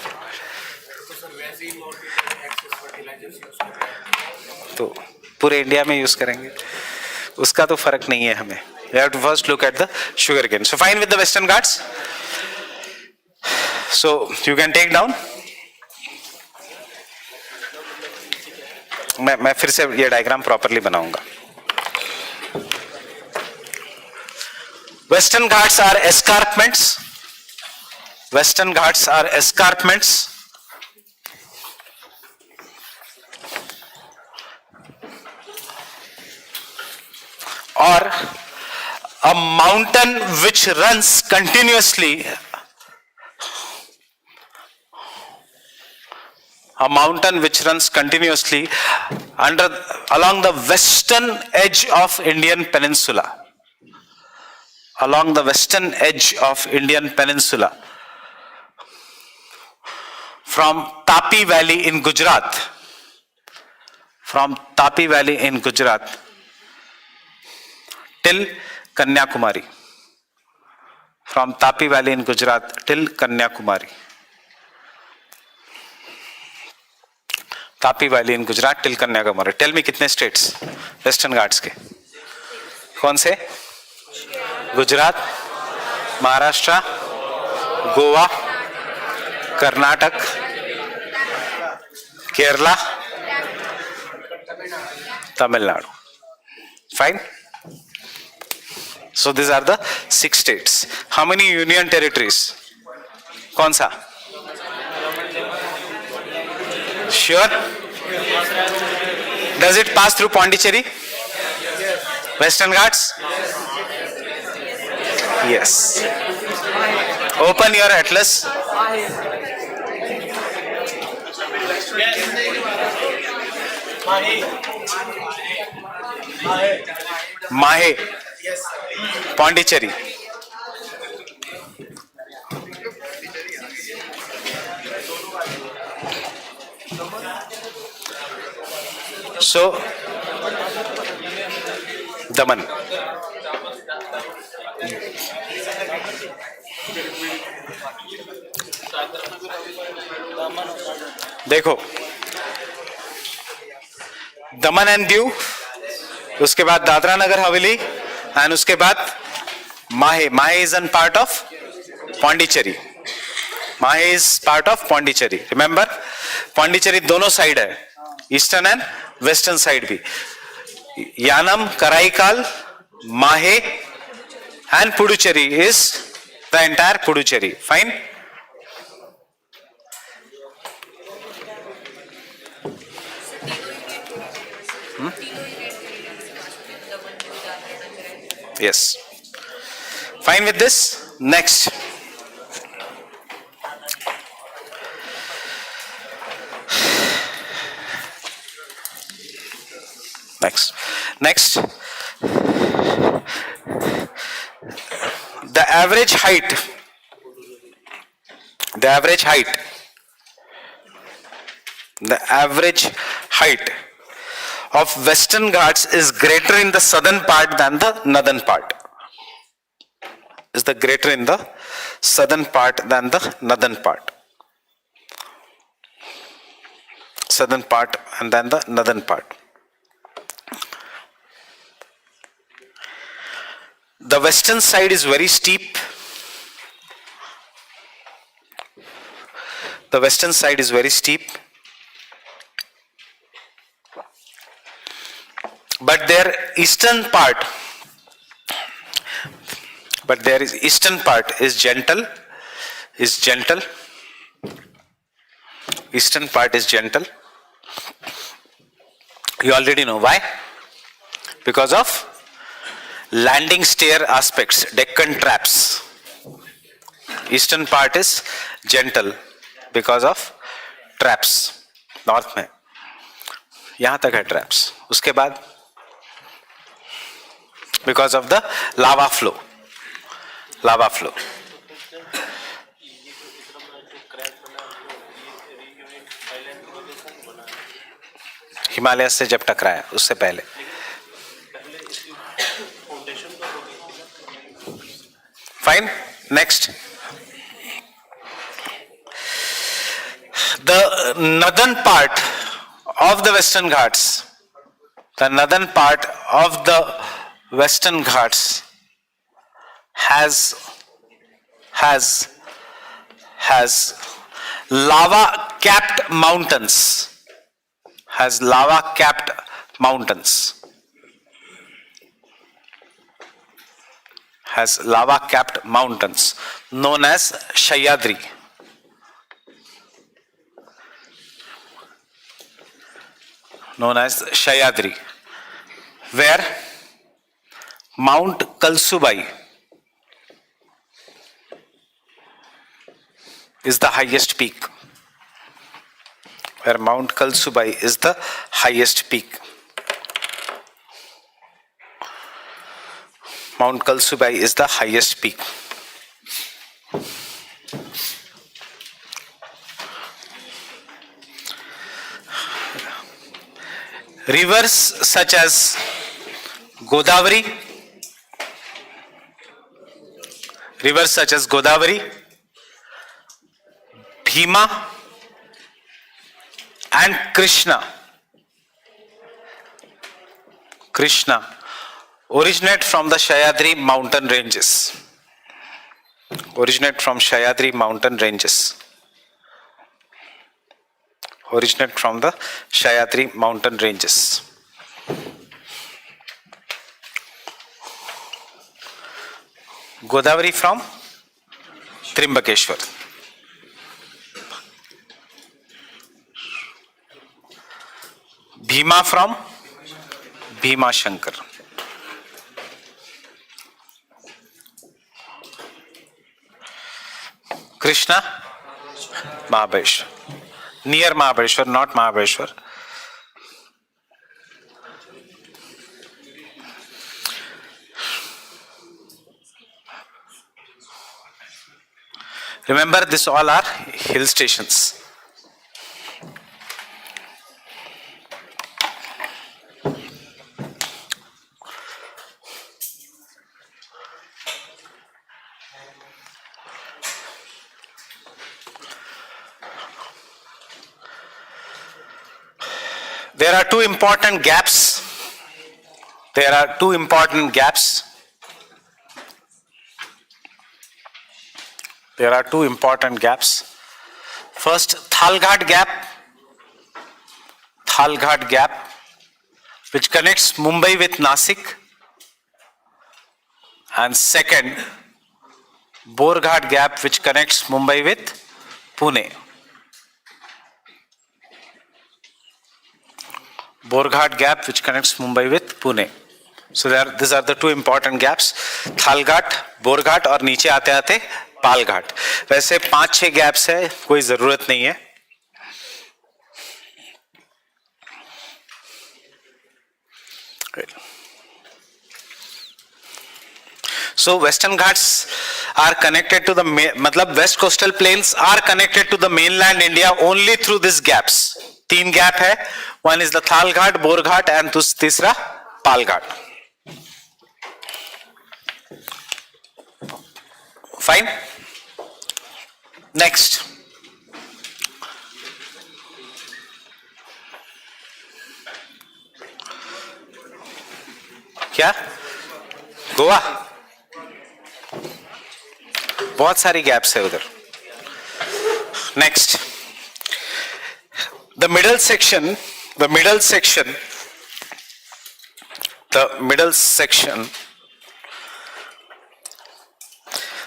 तो पूरे India में use करेंगे उसका तो फर्क नहीं है हमें. We have to first look at the sugarcane. So fine with the Western Ghats. So you can take down. मैं फिर से ये डायग्राम प्रॉपरली बनाऊंगा. Western Ghats are escarpments. Western Ghats are escarpments. Or a mountain which runs continuously. A mountain which runs continuously along the western edge of Indian peninsula. Along the western edge of Indian peninsula. From Tapi Valley in Gujarat. From Tapi Valley in Gujarat till Kanyakumari. From Tapi Valley in Gujarat till Kanyakumari. Tapi Valley in Gujarat till Kanyakumari. Tell me कितने states Western Ghats के? कौन से? Gujarat, Maharashtra, Goa, Karnataka, Kerala, Tamil Nadu. Fine? So these are the 6 states. How many union territories? कौन सा? Sure? Does it pass through Pondicherry? Western Ghats? Yes. Open your atlas. Mahe. Pondicherry. So, Daman. देखो दमन and Diu, उसके बाद Dadra Nagar Haveli and उसके बाद Mahe. Mahe is an part of Pondicherry. Mahe is part of Pondicherry. Remember Pondicherry दोनों side है, eastern and western side भी. यानम, कराईकाल, माहे and Puducherry is the entire Puducherry. Fine. Yes. Fine with this? Next. Next, the average height, the average height, the average height of Western Ghats is greater in the southern part than the northern part. Is the greater in the southern part than the northern part. Southern part and then the northern part. The western side is very steep. The western side is very steep. But their eastern part, eastern part is gentle, Eastern part is gentle. You already know why. Because of landing stair aspects, Deccan traps. Eastern part is gentle because of traps. North में यहाँ तक है traps. उसके बाद because of the lava flow. Himalaya से जब टकराया उससे पहले. Fine. Next. The northern part of the Western Ghats, has lava-capped mountains. Has lava-capped mountains. Has lava-capped mountains known as Sahyadri. Where Mount Kalsubai is the highest peak. Where Mount Kalsubai is the highest peak. Mount Kalsubai is the highest peak. Rivers such as Godavari, Bhima and Krishna originate from the Sahyadri mountain ranges. Godavari from Trimbakeshwar. Bhima from Bhima Shankar. Krishna, Mahabaleshwar. Near Mahabaleshwar, not Mahabaleshwar. Remember, this all are hill stations. There are two important gaps. First, Thalghat Gap, which connects Mumbai with Nasik, and second, Borghat Gap, which connects Mumbai with Pune. Borghat Gap, which connects Mumbai with Pune. So these are the two important gaps. Thalghat, Borghat और नीचे आते आते पालघाट. वैसे 5-6 gaps है, कोई जरूरत नहीं है. Good. So Western Ghats are connected to the, matlab West coastal plains are connected to the mainland India only through these gaps. तीन gap है, one is the Thal Ghat, Bor Ghat and तीसरा Pal Ghat. Fine. Next. क्या? गोवा? बहुत सारी gaps है उधर. Next. The middle section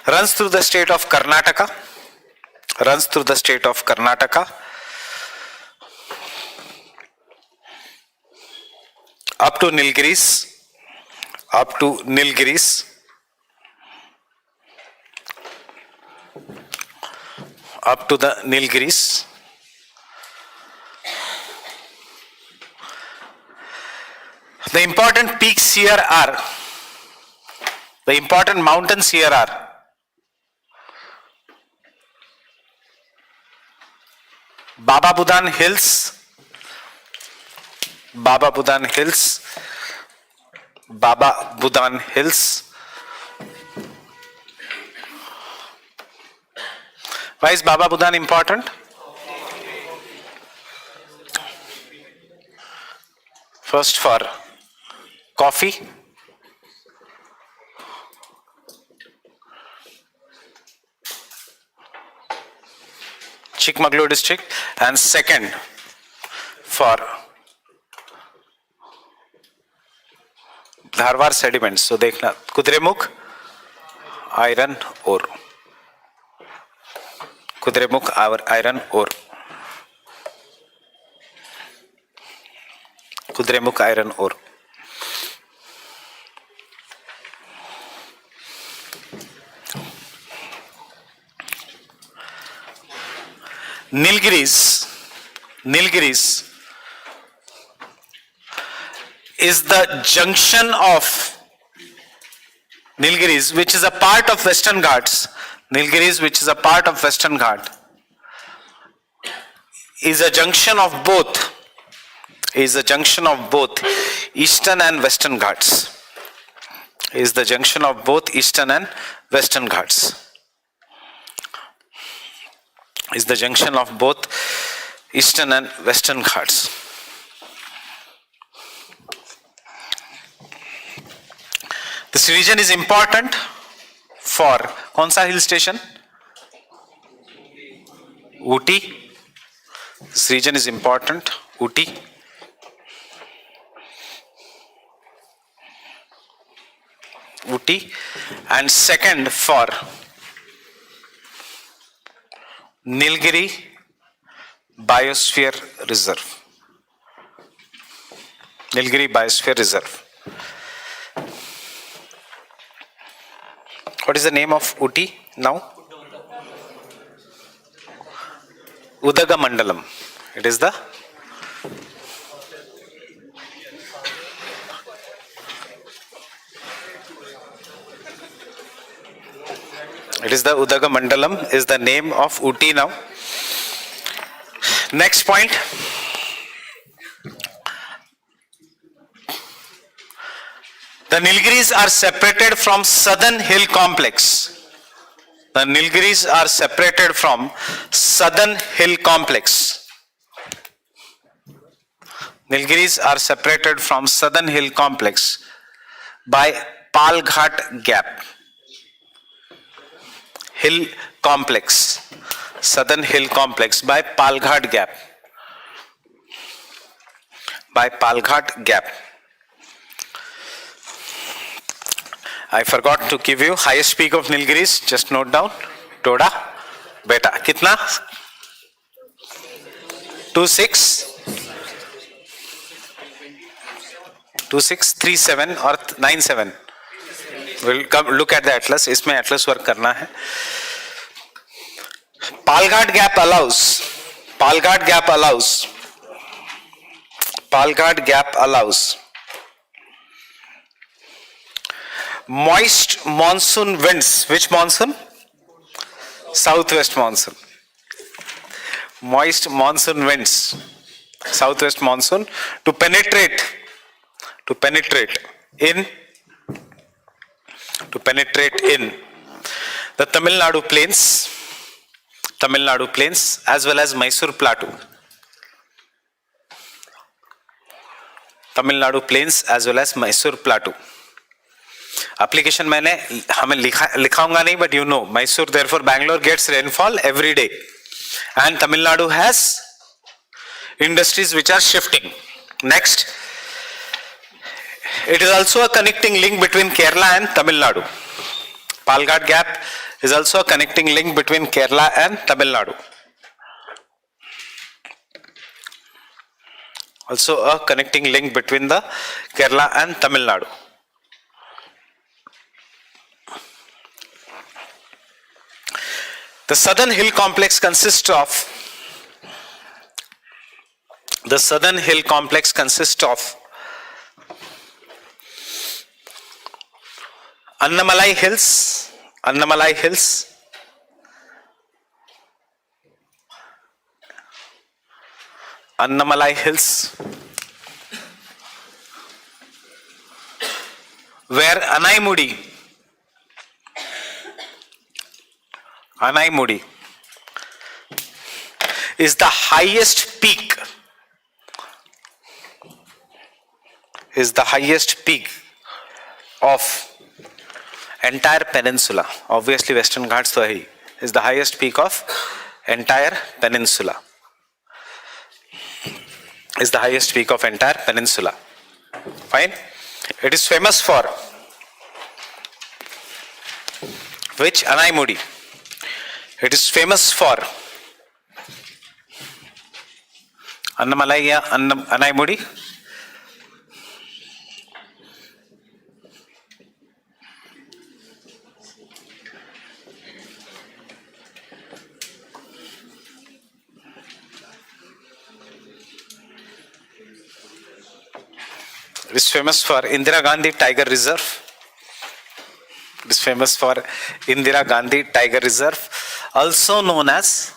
runs through the state of Karnataka, up to Nilgiris, up to the Nilgiris. The important peaks here are, the important mountains here are Baba Budan Hills, Why is Baba Budan important? First for coffee, Chikmagalur district, and second for Dharwar sediments. So देखना Kudremukh iron ore, iron ore. Nilgiris is the junction of Nilgiris, which is a part of Western Ghats. Is a junction of both. Eastern and Western Ghats. This region is important for कौन सा hill station? Ooty. This region is important. Ooty. And second for Nilgiri Biosphere Reserve. What is the name of Ooty now? Udagamandalam. It is the Udagamandalam is the name of Ooty now. Next point. The Nilgiris are separated from southern hill complex. Nilgiris are separated from southern hill complex by Palghat Gap. Southern hill complex by Palghat Gap. I forgot to give you highest peak of Nilgiris. Just note down. Toda Beta. Kitna? 2637 or 97. We'll come look at the atlas. इसमें atlas work करना है. Palghat Gap allows moist monsoon winds. Which monsoon? Southwest monsoon. Moist monsoon winds, southwest monsoon, to penetrate in the Tamil Nadu plains as well as Mysore plateau. Tamil Nadu plains as well as Mysore plateau. Application मैंने हमें लिखाऊंगा नहीं, but you know Mysore, therefore Bangalore gets rainfall every day, and Tamil Nadu has industries which are shifting. Next, it is also a connecting link between Kerala and Tamil Nadu. Palghat Gap is also a connecting link between Kerala and Tamil Nadu. Also a connecting link between the Kerala and Tamil Nadu. The southern hill complex consists of Annamalai Hills, where Anaimudi is the highest peak of entire peninsula. Obviously Western Ghats to hai, is the highest peak of entire peninsula. Fine. It is famous for which? Anaimudi. It is famous for Annamalai ya Anaimudi. It is famous for Indira Gandhi Tiger Reserve. Also known as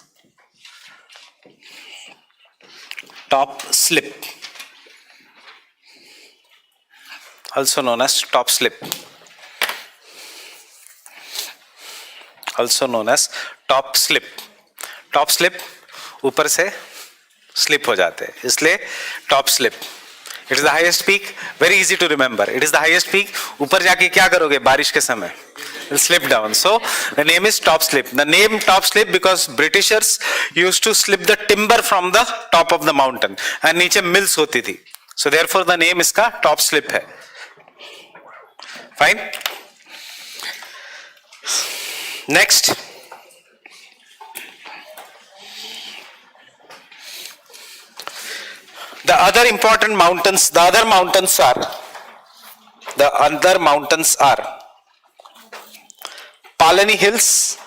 top slip. Top slip ऊपर से slip हो जाते हैं, इसलिए top slip. It is the highest peak, very easy to remember. It is the highest peak. ऊपर जाके क्या करोगे बारिश के समय? Will slip down. So the name is top slip. The name top slip because Britishers used to slip the timber from the top of the mountain and नीचे mills होती थी. So therefore the name इसका top slip है. Fine. Next. The other important mountains, the other mountains are Palani Hills.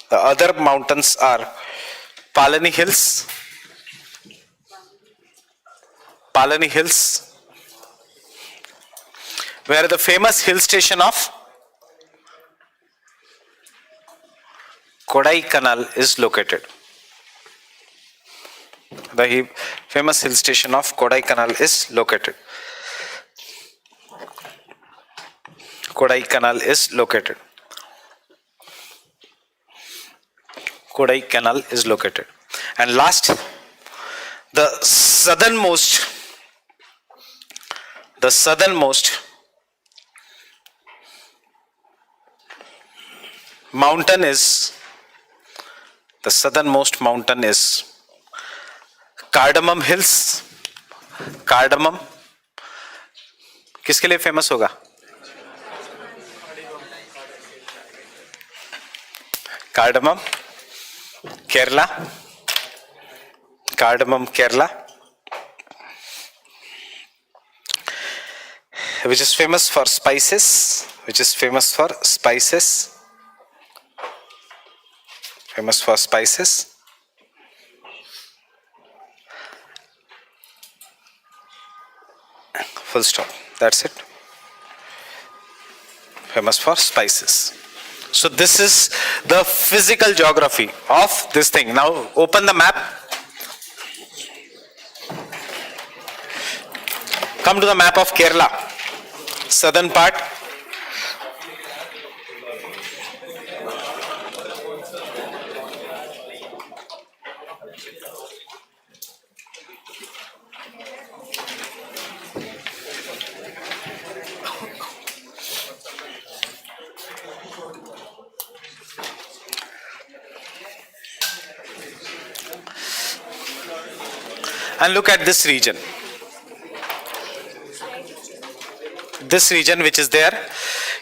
The other mountains are Palani Hills, where the famous hill station of Kodaikanal is located. The famous hill station of Kodaikanal is located. Kodaikanal is located. And last, the southernmost mountain is Cardamom Hills. Cardamom किसके लिए famous होगा? Cardamom Kerala, which is famous for spices. Full stop. That's it. famous for spices. So this is the physical geography of this thing. Now open the map. Come to the map of Kerala, southern part. And look at this region. This region which is there,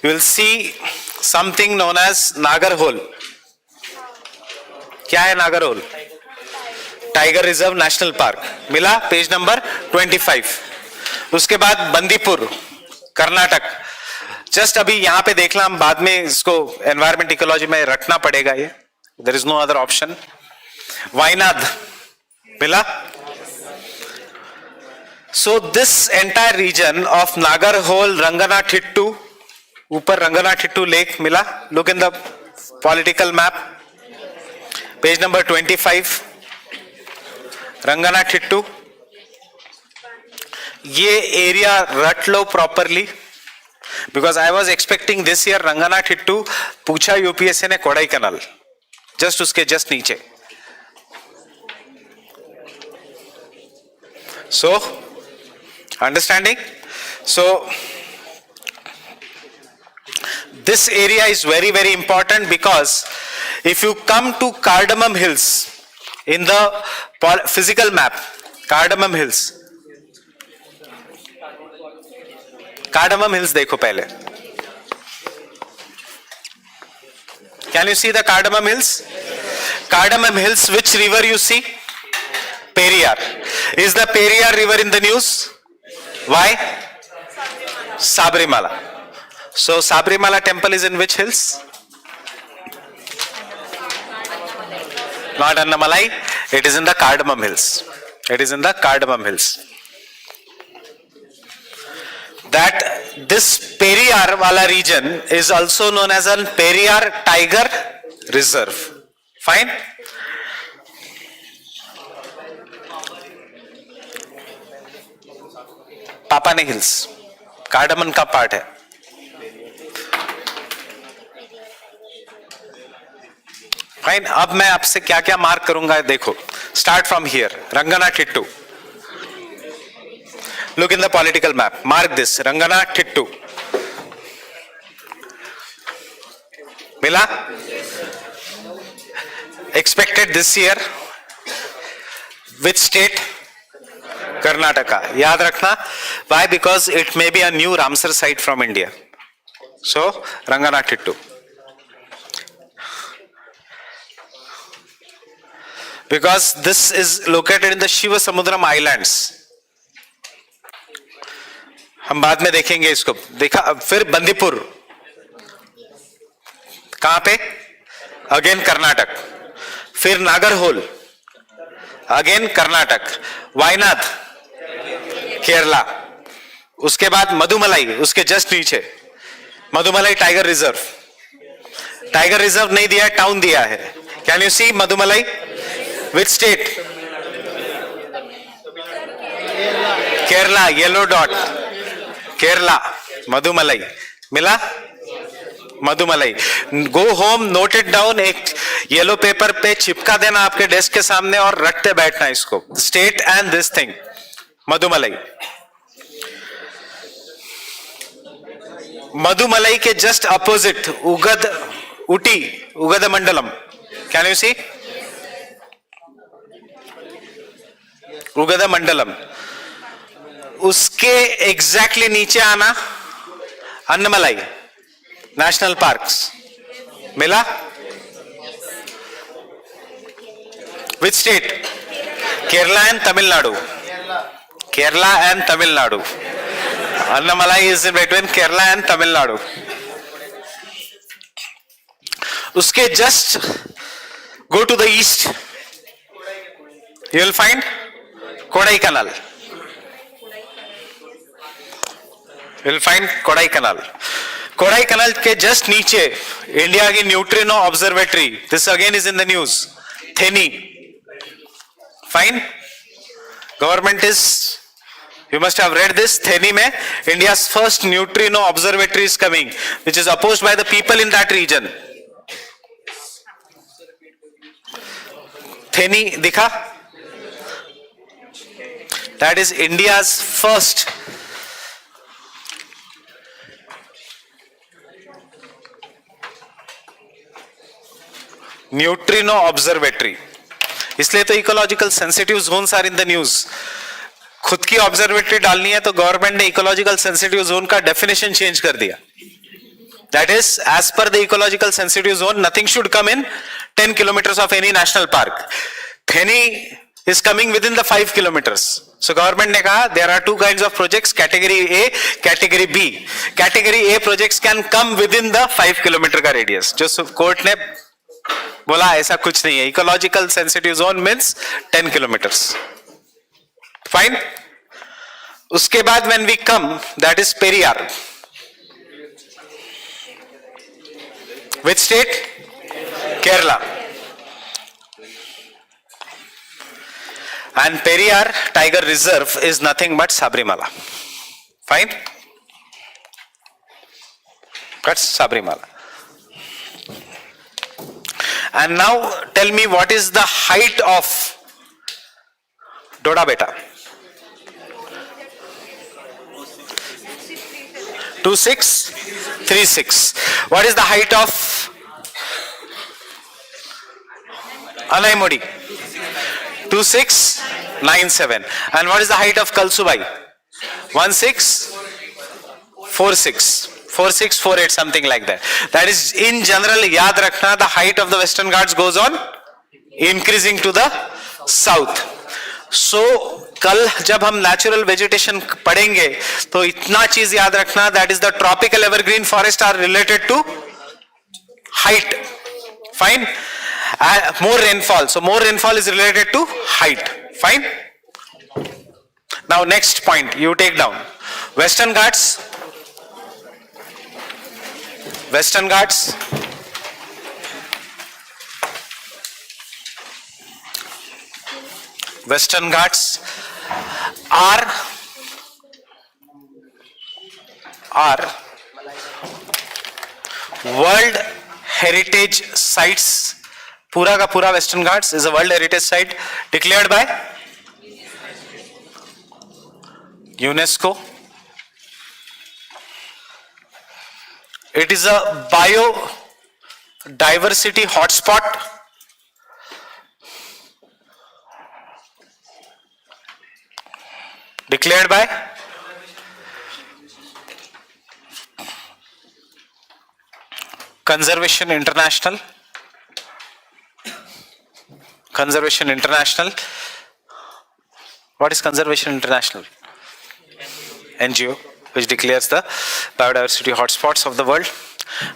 you will see something known as Nagarhole. क्या है Nagarhole? Tiger reserve national park. मिला page number 25. उसके बाद Bandipur, Karnataka. Just अभी यहाँ पे देखना, हम बाद में इसको एनवायरमेंट इकोलॉजी में रखना पड़ेगा ये. There is no other option. Wayanad मिला. So this entire region of Nagarhole, Ranganathitu, ऊपर Ranganathitu lake मिला. Look in the political map, page number 25. Ranganathitu. ये area रट लो properly, because I was expecting this year Ranganathitu. पूछा UPSC ने Kodaikanal, just उसके just नीचे. So understanding? So this area is very, very important, because if you come to Cardamom Hills in the physical map, Cardamom Hills, Cardamom Hills देखो पहले. Can you see the Cardamom Hills? Cardamom Hills, which river you see? Periyar. Is the Periyar river in the news? Why? Sabrimala. So Sabrimala temple is in which hills? Not Annamalai. It is in the Cardamom Hills. It is in the Cardamom Hills. That this Periyar wala region is also known as an Periyar Tiger Reserve. Fine? पापाने hills cardamom का part है. Fine. अब मैं आपसे क्या क्या mark करूंगा देखो. Start from here, Ranganathittu. Look in the political map, mark this Ranganathittu. मिला? Expected this year. Which state? Karnataka. याद रखना. Why? Because it may be a new Ramsar site from India. So Ranganathitu. Because this is located in the Shivasamudram Islands. हम बाद में देखेंगे इसको. देखा. फिर बंदीपुर. कहां पे? अगेन कर्नाटक. फिर नागरहोल, अगेन कर्नाटक. वायनाड, केरला. उसके बाद मधुमलाई, उसके जस्ट नीचे Mudumalai tiger reserve. Tiger reserve नहीं दिया है, टाउन दिया है. Can you see Mudumalai? Which state? Kerala. Yellow dot, Kerala. Mudumalai मिला? Mudumalai. Go home, note it down. एक येलो पेपर पे चिपका देना आपके डेस्क के सामने और रटते बैठना इसको. State and this thing, Mudumalai. Mudumalai के just opposite Ugad, Ooty, Ugad Mandalam. Can you सी? उगद मंडलम. उसके एग्जैक्टली नीचे आना अन्नमलाई नेशनल पार्क्स. मिला? Which state? Kerala and Tamil Nadu. Kerala and Tamil Nadu. Annamalai is in between Kerala and Tamil Nadu. उसके just go to the east, you will find Kodaikanal. You will find Kodaikanal. Kodaikanal के just नीचे India की neutrino observatory, this again is in the news, Theni. Fine. Government is, you must have read this, Theni mein India's first neutrino observatory is coming, which is opposed by the people in that region. Theni dikha, that is India's first neutrino observatory. इसलिए तो ecological sensitive zones are in the news. खुद की observatory डालनी है तो government ने ecological sensitive zone का definition change कर दिया. That is as per the ecological sensitive zone nothing should come in 10 kilometers of any national park. Theni is coming within the 5 kilometers. So government ने कहा there are two kinds of projects, category A, category B. Category A projects can come within the 5 kilometer का radius. जो court ने बोला ऐसा कुछ नहीं है. Ecological sensitive zone means 10 kilometers. Fine. उसके बाद when we come, that is Periyar. Which state? Kerala. And Periyar tiger reserve is nothing but Sabarimala. Fine. That's Sabrimala. And now tell me what is the height of Doda Beta? 2636. What is the height of Anaimodi? 2697. And what is the height of Kalsubai? 1646. 4648, something like that. That is in general, yaad rakhna, the height of the Western Ghats goes on increasing to the south. So कल जब हम natural vegetation पढ़ेंगे तो इतना चीज याद रखना, that is the tropical evergreen forest are related to height. Fine. More rainfall, so more rainfall is related to height. Fine. Now next point you take down. Western Ghats. Western Ghats, Western Ghats are World Heritage Sites. पूरा का पूरा Western Ghats is a World Heritage Site declared by UNESCO. It is a biodiversity hotspot. Declared by Conservation International. Conservation International. What is Conservation International? NGO. Which declares the biodiversity hotspots of the world.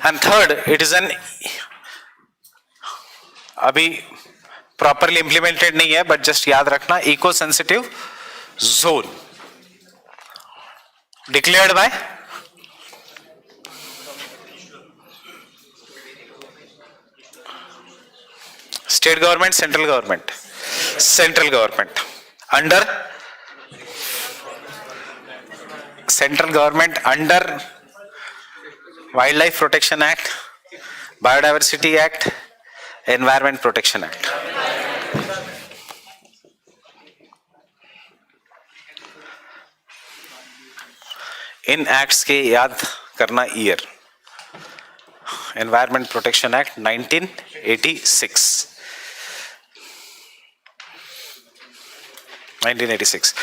And third, it is an अभी properly implemented नहीं है, but just याद रखना, eco-sensitive zone declared by state government, central government, central government under Central Government under Wildlife Protection Act, Biodiversity Act, Environment Protection Act. In acts के याद करना year. Environment Protection Act 1986. 1986.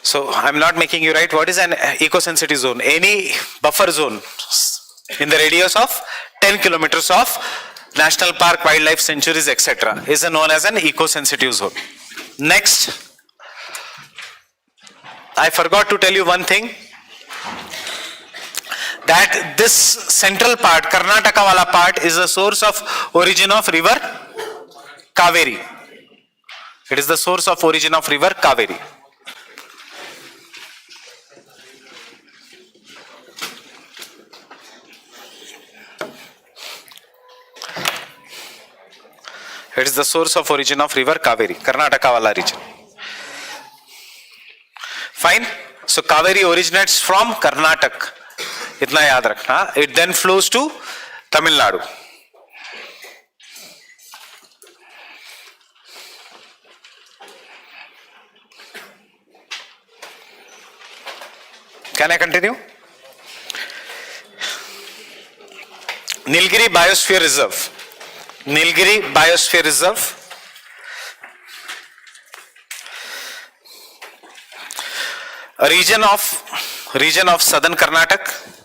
So I'm not making you write what is an eco-sensitive zone. Any buffer zone in the radius of 10 kilometers of national park, wildlife sanctuaries, etc. is known as an eco-sensitive zone. Next, I forgot to tell you one thing, that this central part, Karnataka wala part, is the source of origin of river Kaveri. It is the source of origin of river Kaveri. It is the source of origin of river Kaveri, Karnataka wala region. Fine. So Kaveri originates from Karnataka. इतना याद रखना. It then flows to Tamil Nadu. Can I continue? Nilgiri Biosphere Reserve. Nilgiri Biosphere Reserve. A region of southern Karnataka.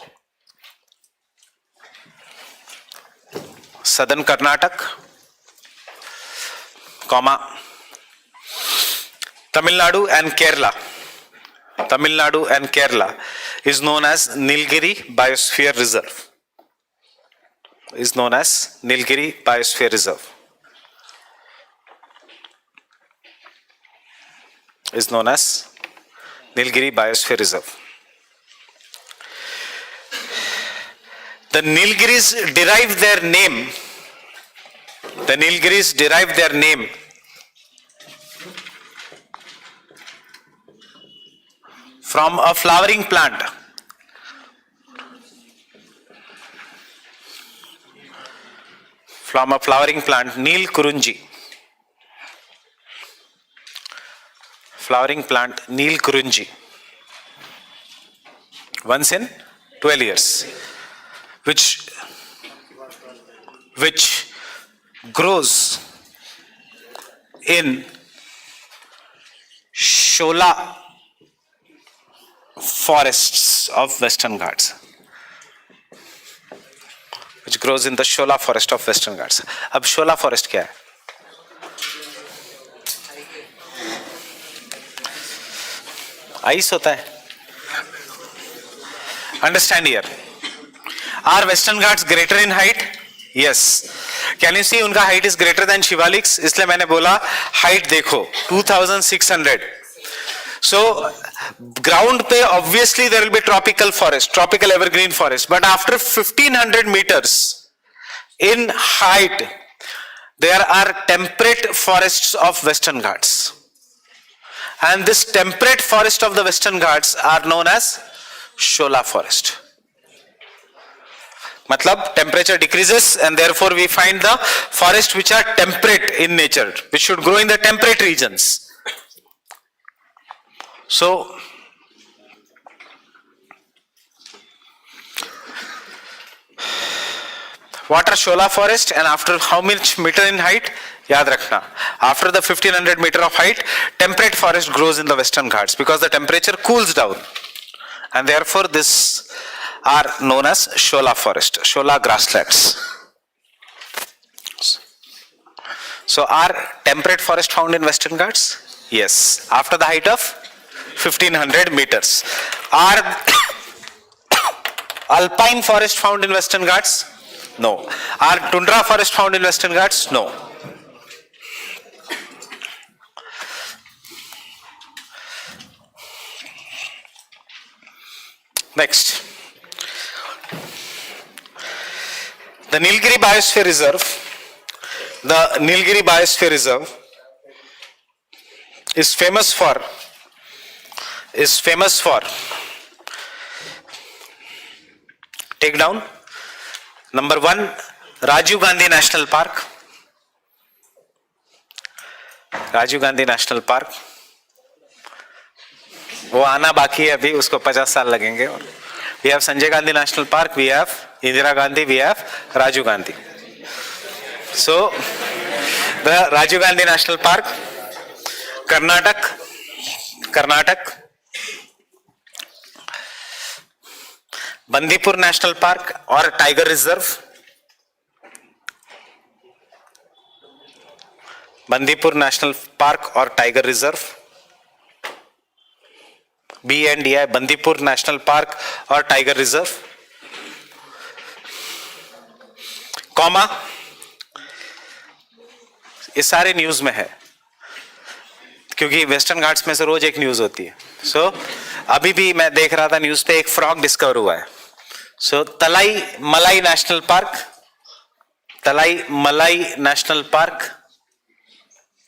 Southern Karnataka, comma, Tamil Nadu and Kerala. Tamil Nadu and Kerala is known as Nilgiri Biosphere Reserve. Is known as Nilgiri Biosphere Reserve. Is known as Nilgiri Biosphere Reserve. The Nilgiris derive their name. The Nilgiris derive their name from a flowering plant. From a flowering plant, Nil Kurunji. Flowering plant, Nil Kurunji. Once in 12 years. Which grows in Shola forests of Western Ghats. Which grows in the Shola forest of Western Ghats. अब Shola forest क्या है? Ice होता है. Understand here. Are Western Ghats greater in height? Yes. Can you see उनका height is greater than Shivaliks? इसलिए मैंने बोला height देखो 2600. So ground पे obviously there will be tropical forest, tropical evergreen forest. But after 1500 meters in height, there are temperate forests of Western Ghats. And this temperate forest of the Western Ghats are known as Shola forest. Matlab temperature decreases and therefore we find the forest which are temperate in nature, which should grow in the temperate regions. So what are Shola forest and after how much meter in height? Yaad rakhna. After the 1500 meter of height, temperate forest grows in the Western Ghats because the temperature cools down. And therefore this are known as Shola forest, Shola grasslands. So are temperate forest found in Western Ghats? Yes, after the height of 1500 meters. Are alpine forest found in Western Ghats? No. Are tundra forest found in Western Ghats? No. Next. The Nilgiri Biosphere Reserve, is famous for take down number 1 Rajiv Gandhi National Park. Rajiv Gandhi National Park वो आना बाकी है अभी, उसको 50 साल लगेंगे. We have Sanjay Gandhi National Park, we have Indira Gandhi, we have Rajiv Gandhi. So the Rajiv Gandhi National Park, Karnataka, Bandipur National Park or Tiger Reserve. Bandipur National Park or Tiger Reserve. BNDI, Bandipur National Park or Tiger Reserve. Comma, ये सारे news में है क्योंकि western Ghats में से रोज एक news होती है. सो अभी भी मैं देख रहा था न्यूज पे एक फ्रॉग डिस्कवर हुआ है. सो मलाई मलाई national park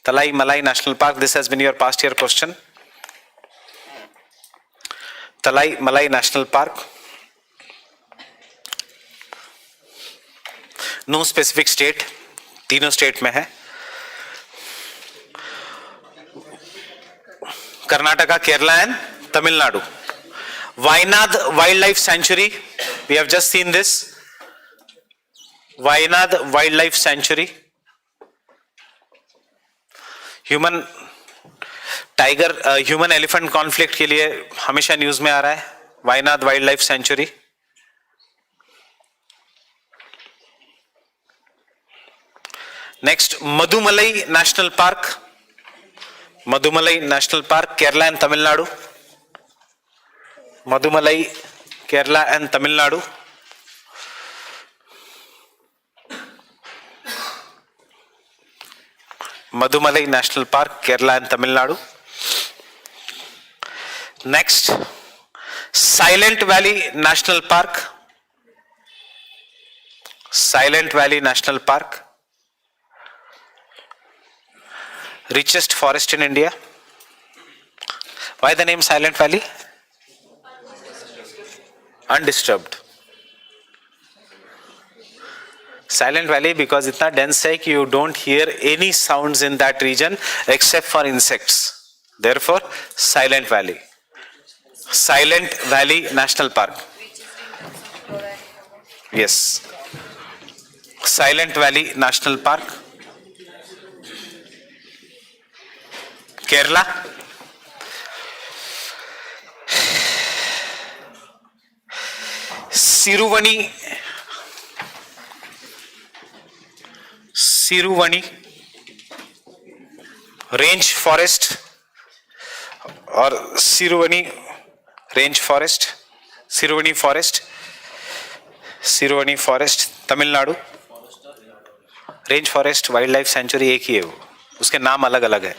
Talai Malai National Park. This has been your past year question. Talai Malai National Park. No specific state. तीनों स्टेट में है. Karnataka, Kerala and Tamil Nadu. Wayanad Wildlife Sanctuary. We have just seen this. Wayanad Wildlife Sanctuary. Human tiger human elephant conflict के लिए हमेशा news में आ रहा है. Wayanad wildlife sanctuary. Next Mudumalai national park. Mudumalai national park Kerala and Tamil Nadu. Mudumalai Kerala and Tamil Nadu. Madumalai National Park, Kerala and Tamil Nadu. Next, Silent Valley National Park. Silent Valley National Park. Richest forest in India. Why the name Silent Valley? Undisturbed. Silent Valley because इतना dense है कि you don't hear any sounds in that region except for insects. Therefore, Silent Valley. Silent Valley National Park. Yes. Silent Valley National Park. Kerala. Siruvani Range Forest or Siruvani Range Forest. Siruvani Forest. Siruvani Forest, Tamil Nadu. Range Forest Wildlife Sanctuary एक ही है वो, उसके नाम अलग अलग है.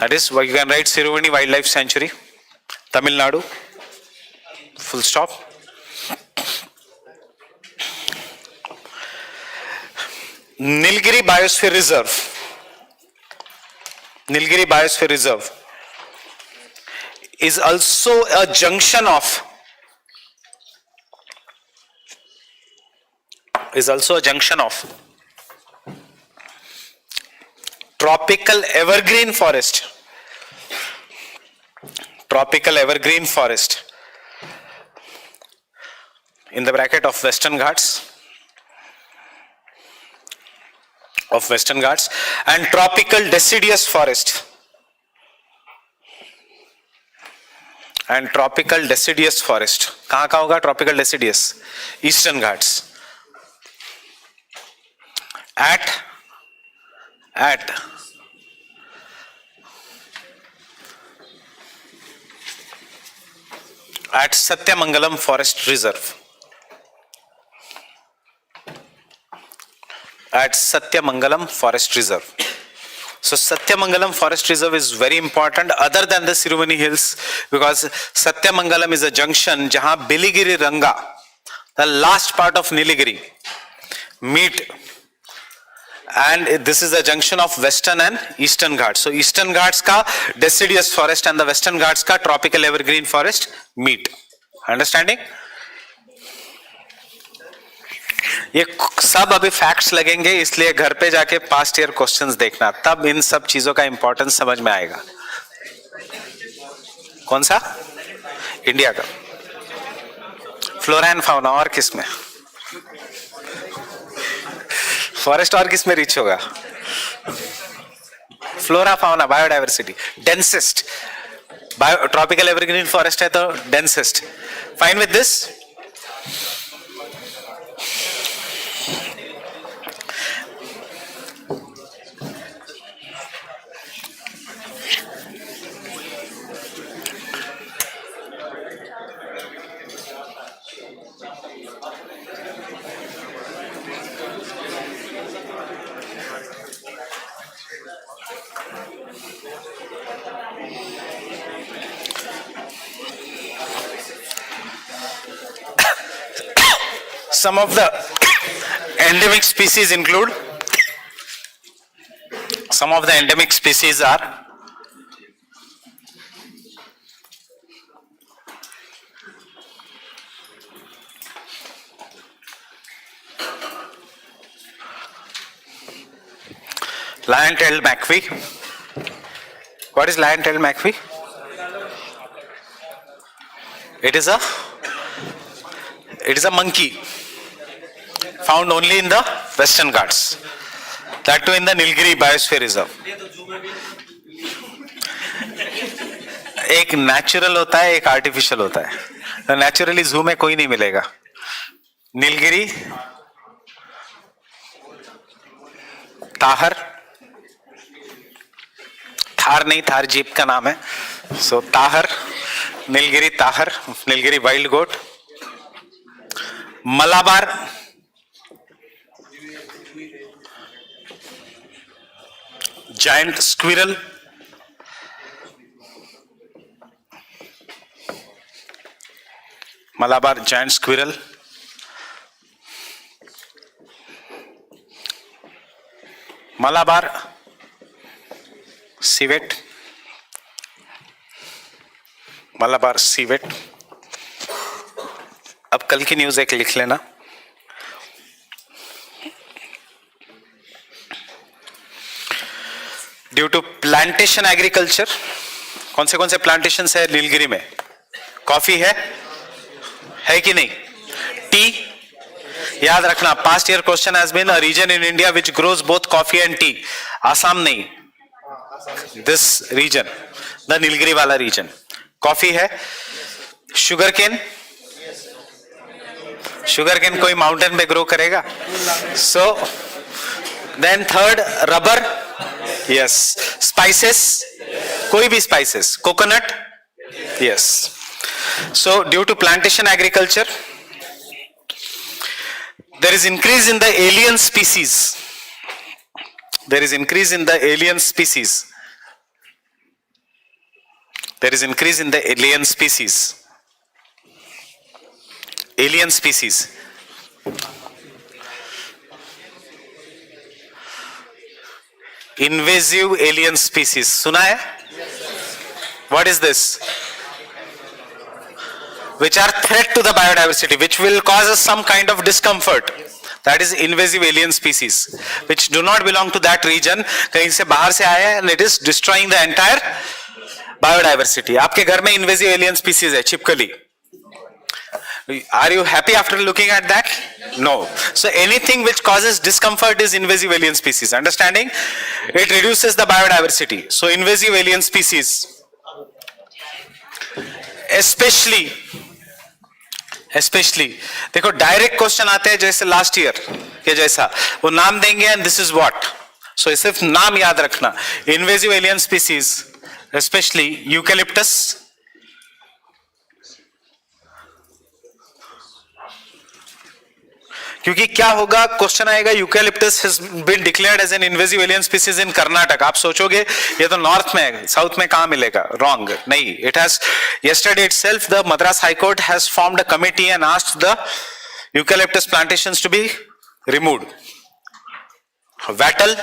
That is why you can write Siruvani Wildlife Sanctuary, Tamil Nadu. Full stop. Nilgiri Biosphere Reserve. Nilgiri Biosphere Reserve is also a junction of tropical evergreen forest. Tropical evergreen forest in the bracket of Western Ghats. And tropical deciduous forest. And tropical deciduous forest. कहाँ का होगा tropical deciduous? Eastern Ghats. At Satyamangalam Forest Reserve. At Satyamangalam Forest Reserve. So Satyamangalam Forest Reserve is very important other than the Siruvani Hills because Satyamangalam is a junction जहाँ Biligiri Ranga, the last part of Nilgiri, meet, and this is a junction of Western and Eastern Ghats. So Eastern Ghats का deciduous forest and the Western Ghats का tropical evergreen forest meet. Understanding? ये सब अभी facts लगेंगे, इसलिए घर पे जाके पास्ट ईयर क्वेश्चंस देखना, तब इन सब चीजों का इंपॉर्टेंस समझ में आएगा. कौन सा? इंडिया का फ्लोरा एंड फाउना. और किस में? फॉरेस्ट और किस में रीच होगा? Flora fauna, biodiversity. Densest tropical evergreen forest है तो densest. Fine with this? Some of the endemic species include Some of the endemic species are lion-tailed McVie. What is lion-tailed McVie? It is a monkey found only in the Western Ghats. That too in the Nilgiri Biosphere Reserve. एक natural होता है, एक artificial होता है. तो naturally जू में कोई नहीं मिलेगा. नीलगिरी, ताहर, थार नहीं, थार जीप का नाम है. So tahr, Nilgiri wild goat, Malabar, giant squirrel, Malabar giant squirrel, Malabar civet, Malabar civet. अब कल की न्यूज एक लिख लेना. ड्यू टू प्लांटेशन एग्रीकल्चर, कौन से प्लांटेशन है नीलगिरी में? कॉफी है कि नहीं? टी, याद रखना, past year question has been a region in India which grows both coffee and tea. Assam नहीं, दिस रीजन, द नीलगिरी वाला रीजन. कॉफी है. शुगर केन कोई माउंटेन पे ग्रो करेगा. So then third, rubber, yes. Spices, कोई भी spices, coconut, yes. So due to plantation agriculture there is increase in the alien species. There is increase in the alien species. There is increase in the alien species. Alien species. Invasive alien species. सुना है? What is this? Which are threat to the biodiversity, which will cause us some kind of discomfort. That is invasive alien species, which do not belong to that region. कहीं से बाहर से आया है and it is destroying the entire biodiversity. आपके घर में invasive alien species है, छिपकली. Are you happy after looking at that? No. So anything which causes discomfort is invasive alien species. Understanding? It reduces the biodiversity. So invasive alien species, especially देखो direct question आते हैं जैसे last year के जैसा, वो नाम देंगे and this is what. So सिर्फ नाम याद रखना. Invasive alien species, specially eucalyptus, क्योंकि क्या होगा, क्वेश्चन आएगा eucalyptus has been declared as an invasive alien species in Karnataka. आप सोचोगे ये तो नॉर्थ में है, साउथ में कहां मिलेगा? रॉन्ग. नहीं, it has yesterday itself the Madras High Court has formed a committee and asked the eucalyptus plantations to be removed. Wattle,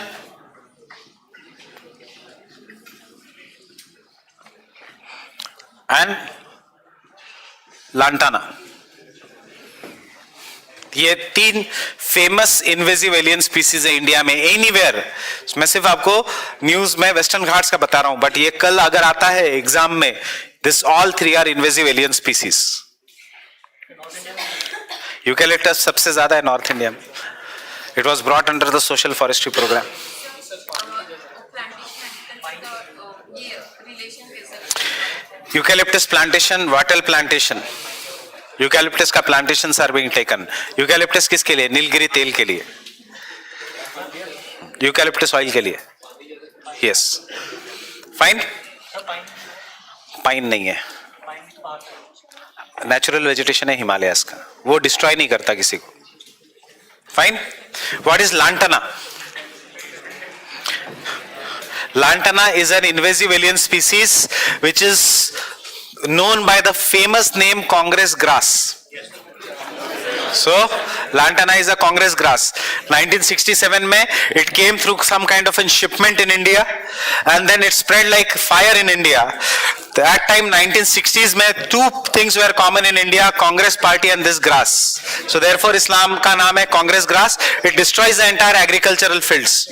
and lantana, ये तीन फेमस इन्वेजिव एलियन स्पीसीज है इंडिया में. एनीवेयर, मैं सिर्फ आपको न्यूज में western Ghats का बता रहा हूं, बट ये कल अगर आता है एग्जाम में, this all three are invasive alien species. Eucalyptus सबसे ज्यादा है नॉर्थ इंडिया में. It was brought under the social forestry programme. Eucalyptus plantation, wattle plantation, eucalyptus का plantations are being taken. Eucalyptus किसके लिए? नीलगिरी तेल के लिए, यूकेलिप्टस ऑयल के लिए. Yes, fine. पाइन नहीं है, नेचुरल वेजिटेशन है हिमालयस का, वो डिस्ट्रॉय नहीं करता किसी को. Fine. What is lantana? Lantana is an invasive alien species which is known by the famous name Congress grass. So Lantana is a Congress grass. 1967 में it came through some kind of a shipment in India and then it spread like fire in India. That time 1960s में two things were common in India, Congress party and this grass. So therefore Islam का नाम है Congress grass. It destroys the entire agricultural fields.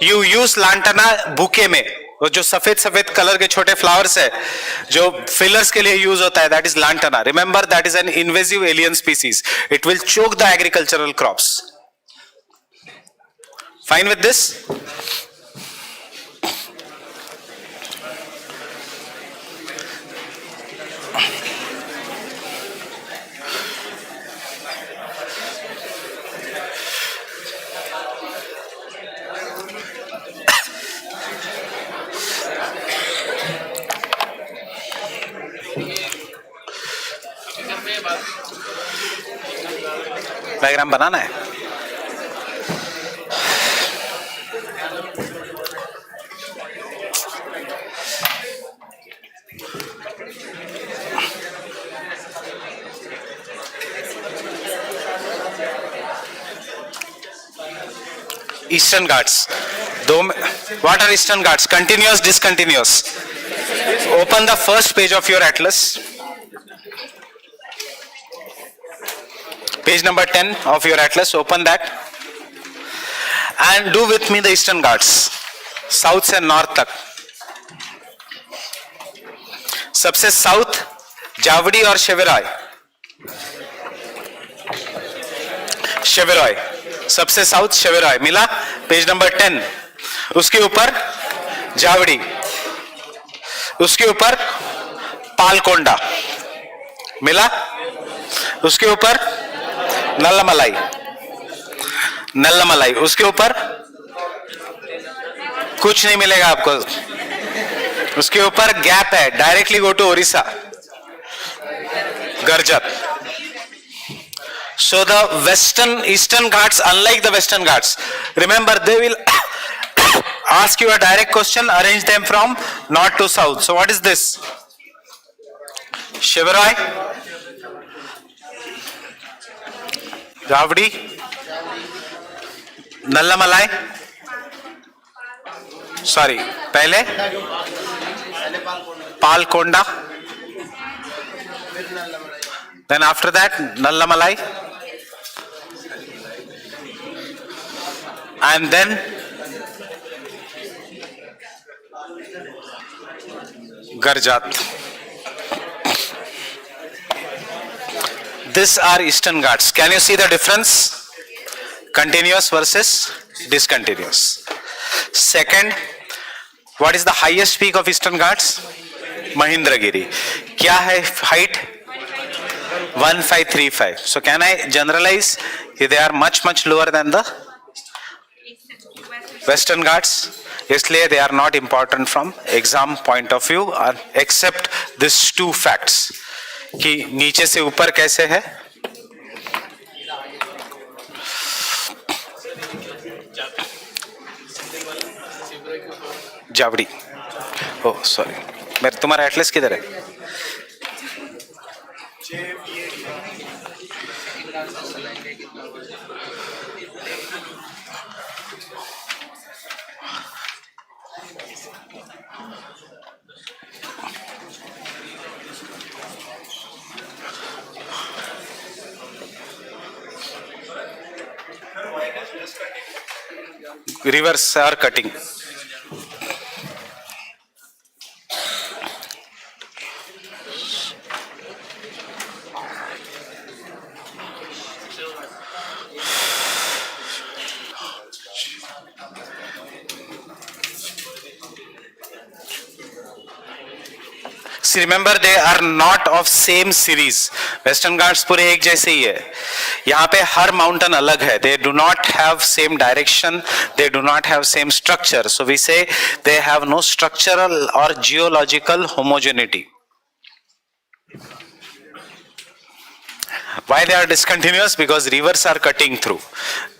You use lantana bouquet में, वो जो सफेद सफेद colour के छोटे फ्लावर्स है जो फिलर्स के लिए यूज होता है, that is lantana. Remember that is an invasive alien species. It will choke the agricultural crops. Fine with this? Diagram बनाना है. Eastern Ghats. What are Eastern Ghats? Continuous, discontinuous. Open the first page of your atlas. Page number 10 of your atlas, open that and do with me the Eastern Ghats, south से north तक. सबसे south Jawali और शेविरॉय. शेविरॉय सबसे south शेविरॉय मिला. Page number 10. उसके ऊपर जावड़ी, उसके ऊपर पालकोंडा मिला. उसके ऊपर नल्लामलाई, नल्लामलाई. उसके ऊपर कुछ नहीं मिलेगा आपको. उसके ऊपर गैप है, directly go to Odisha, Garjat. So the Eastern Ghats, unlike the Western Ghats, remember they will ask you a direct question, arrange them from north to south. So what is this? Shevaroy, Ravdi, Nallamalai, sorry, पहले Palkonda, then after that Nallamalai, and then Garjat. These are Eastern Ghats. Can you see the difference? Continuous versus discontinuous. Second, what is the highest peak of Eastern Ghats? Mahendragiri. क्या है height? 1535. So can I generalize? They are much lower than the Western Ghats. इसलिए they are not important from exam point of view, except these two facts. कि नीचे से ऊपर कैसे है. Jawali. Oh sorry, मेरा तुम्हारा एटलस किधर है? Rivers are cutting. See, remember they are not of same series. Western Ghats पूरे एक जैसे ही है. यहाँ पे हर mountain अलग है. They do not have same direction. They do not have same structure. So we say they have no structural or geological homogeneity. Why they are discontinuous? Because rivers are cutting through.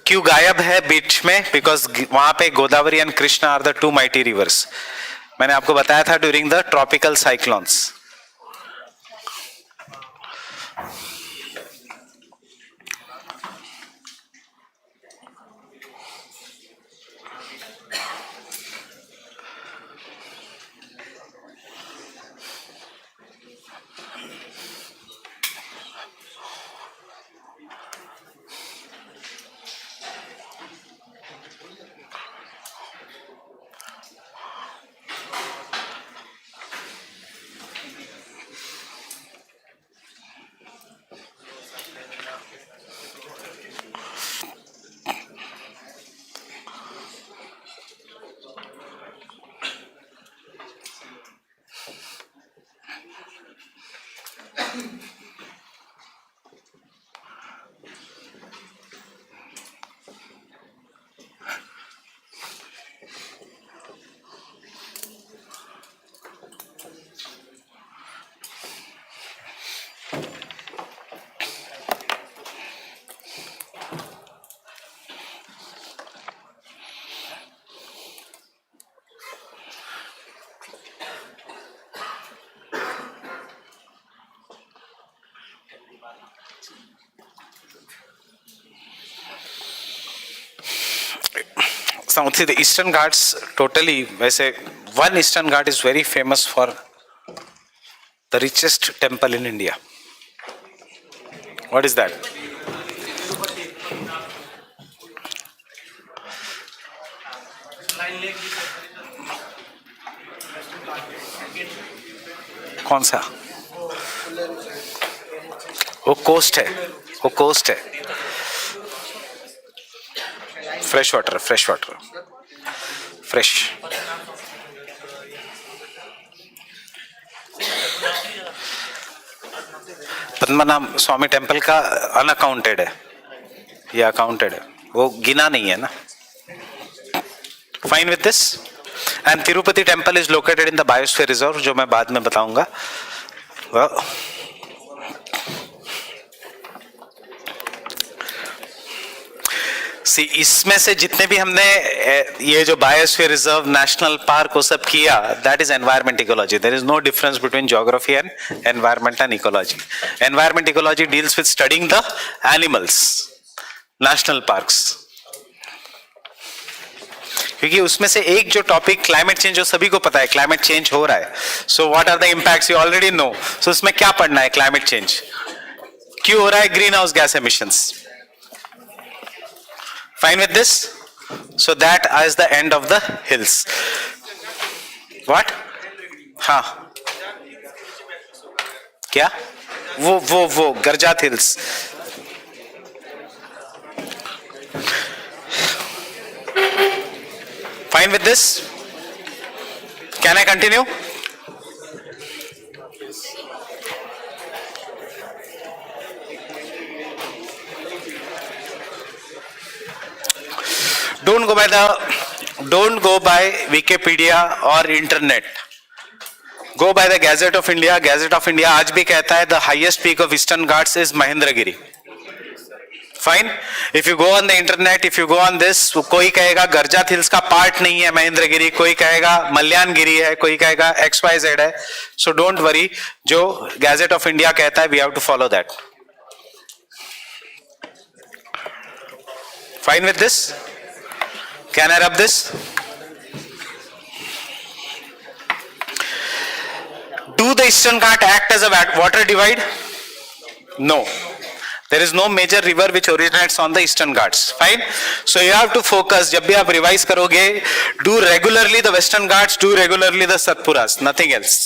क्यों गायब है बीच में? Because वहाँ पे Godavari and Krishna are the two mighty rivers. मैंने आपको बताया था during the tropical cyclones. South, the Eastern Ghats totally, वैसे one Eastern Ghat is very famous for the richest temple in India. What is that? कौन सा? वो coast है, वो कोस्ट है. Fresh water, fresh water, fresh. Padmanabha Swamy temple का unaccounted है, ये अकाउंटेड है, वो गिना नहीं है ना. Fine with this. And Tirupati temple is located in the biosphere reserve, जो मैं बाद में बताऊंगा. सी इसमें से जितने भी हमने ये जो बायोस्फीयर रिजर्व, नेशनल पार्क वो सब किया, that is environment ecology. There is no difference between geography and environment and ecology. Environment ecology deals with studying the animals, national parks. क्योंकि उसमें से एक जो टॉपिक क्लाइमेट चेंज, जो सभी को पता है क्लाइमेट चेंज हो रहा है. So what are the impacts, you already know. So उसमें क्या पढ़ना है? क्लाइमेट चेंज क्यों हो रहा है, green house gas emissions. Fine with this? So that is the end of the hills. What? हाँ. क्या? वो गर्जात hills. Fine with this? Can I continue? Don't go by Wikipedia or internet. Go by the Gazette of India. Gazette of India आज भी कहता है the highest peak of Eastern Ghats is Mahendragiri. Fine. If you go on the internet, if you go on this, कोई कहेगा गर्जात hills का part नहीं है महेंद्रगिरी, कोई कहेगा मल्यानगिरी है, कोई कहेगा XYZ है. So don't worry. जो Gazette of India कहता है, we have to follow that. Fine with this? Can I rub this? Do the Eastern Ghat act as a water divide? No. There is no major river which originates on the Eastern Ghats. Fine. So you have to focus. जब भी आप revise करोगे, do regularly the Western Ghats, do regularly the Satpuras. Nothing else.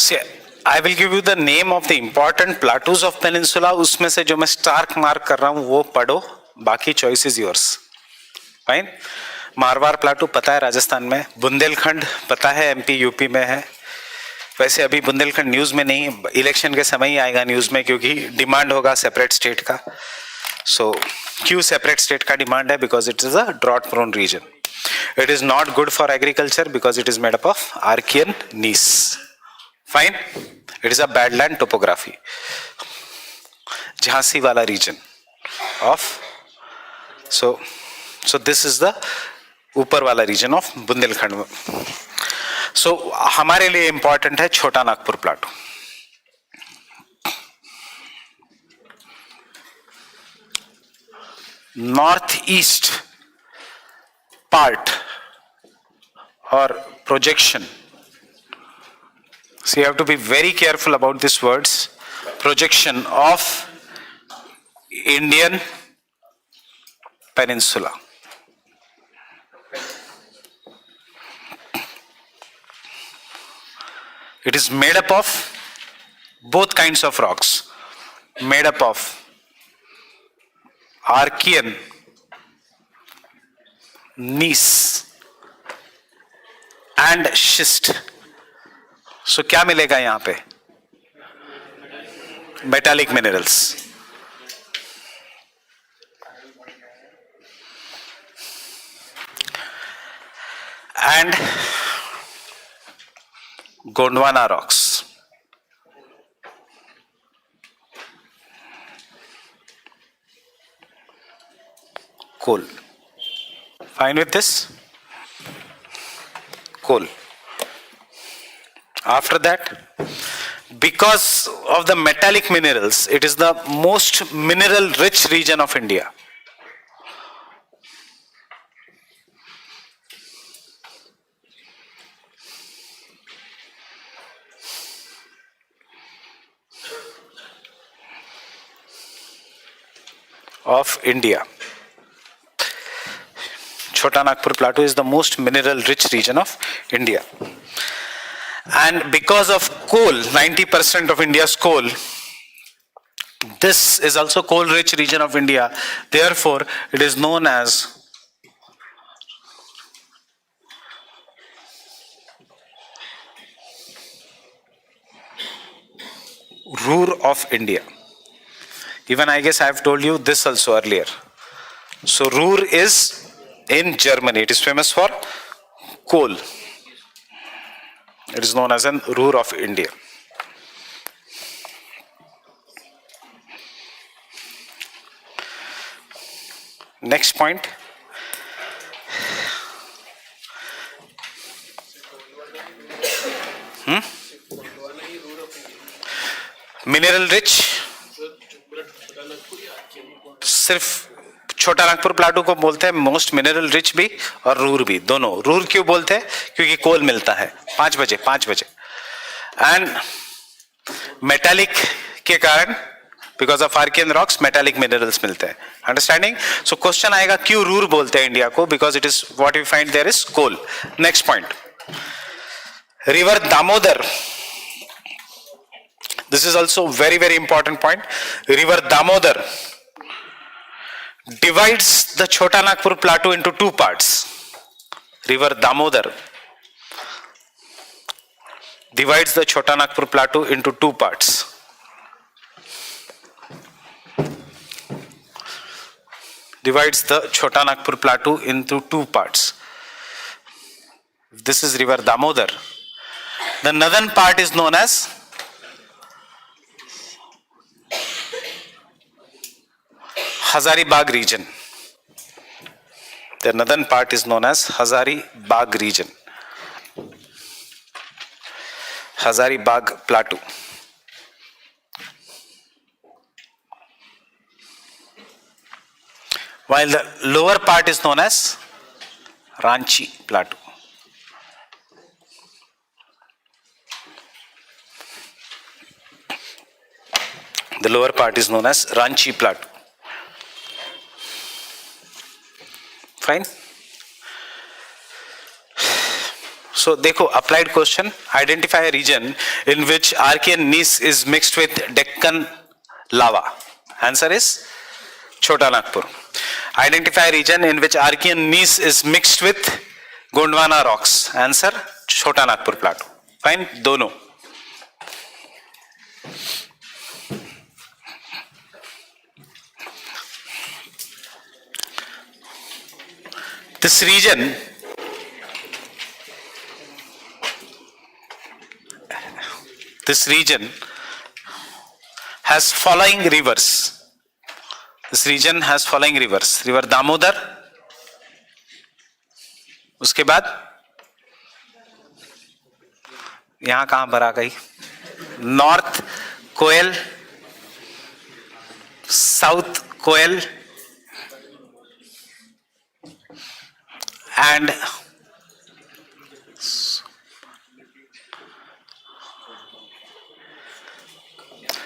See, I will give you the name of the important plateaus of peninsula. उसमें से जो मैं Stark mark कर रहा हूँ वो पढ़ो, बाकी choice is yours. Fine. Marwar plateau पता है राजस्थान में, बुंदेलखंड पता है MP UP में है. वैसे अभी बुंदेलखंड न्यूज में नहीं, इलेक्शन के समय ही आएगा न्यूज में, क्योंकि डिमांड होगा सेपरेट स्टेट का. So क्यों separate state का demand है? Because it is a drought prone region. It is not good for agriculture because it is made up of Archean gneiss. Fine. It is a badland topography. Jhansi wala region of, so this is the ऊपर वाला reason of Bundelkhand में. सो हमारे लिए important है छोटा Nagpur plateau. North east part और projection. So you have to be very careful about these words. Projection of Indian peninsula. It is made up of both kinds of rocks. Made up of Archean gneiss and schist. So क्या मिलेगा यहां पे? Metallic minerals. And Gondwana rocks. Coal. Fine with this? Coal. After that, because of the metallic minerals, it is the most mineral rich region of India. Of India. Chota Nagpur Plateau is the most mineral rich region of India. And because of coal, 90% of India's coal, this is also coal rich region of India. Therefore, it is known as Ruhr of India. Even I guess I have told you this also earlier. So Ruhr is in Germany. It is famous for coal. It is known as an Ruhr of India. Next point. Mineral rich. सिर्फ छोटा Nagpur plateau को बोलते हैं most mineral rich भी और Ruhr भी, दोनों. Ruhr क्यों बोलते हैं? क्योंकि कोल मिलता है 5 बजे. एंड मेटालिक के कारण, because of Archean rocks, metallic minerals मिलते हैं. अंडरस्टैंडिंग? सो क्वेश्चन आएगा क्यों रूर बोलते हैं इंडिया को? Because it is what we find there is coal. Next point, river Damodar. This is also very very important point. River Damodar divides the Chota Nagpur plateau into two parts. River Damodar divides the Chota Nagpur plateau into two parts. Divides the Chota Nagpur plateau into two parts. This is River Damodar. The northern part is known as Hazaribagh region. The northern part is known as Hazaribagh region. Hazaribagh plateau. While the lower part is known as Ranchi plateau. The lower part is known as Ranchi plateau. Fine. So देखो, applied question, identify a region in which Archean gneiss is mixed with Deccan lava. Answer is Chota Nagpur. Identify a region in which Archean gneiss is mixed with Gondwana rocks. Answer Chota Nagpur plateau. Fine, दोनों. This region has following rivers. This region has following rivers. River Damodar, उसके बाद यहां कहां पर आ गई? North Koel, south Koel and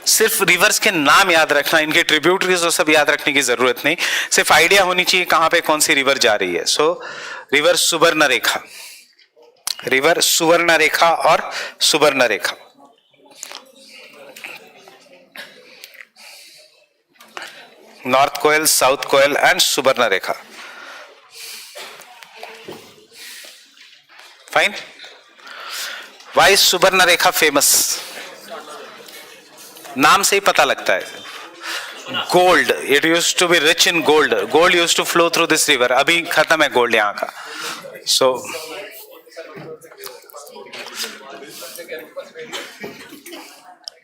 सिर्फ rivers के नाम याद रखना, इनके ट्रिब्यूटरीज और सब याद रखने की जरूरत नहीं, सिर्फ आइडिया होनी चाहिए कहां पे कौन सी रिवर जा रही है. So river Suvarnarekha, river Suvarnarekha और Suvarnarekha. North Koel, south Koel and Suvarnarekha. Fine. Why Suvarnarekha famous? नाम से ही पता लगता है. Gold, it used to be rich in gold. Gold used to flow through this river. अभी खत्म है गोल्ड यहाँ का. So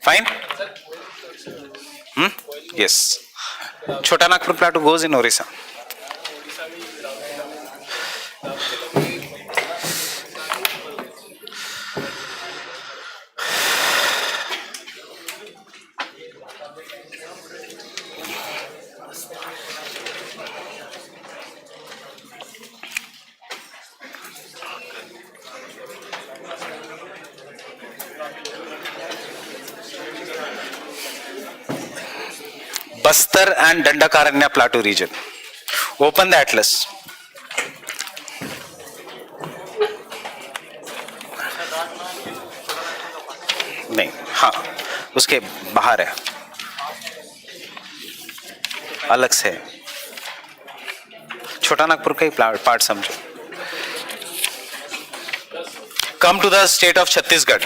fine. Yes. Chota Nagpur plateau goes in Odisha. Bastar and Dandakaranya Plateau region. Open the atlas. नहीं, हाँ उसके बाहर है, अलग से है. छोटा नागपुर का ही पार्ट समझो. Come to the state of Chhattisgarh.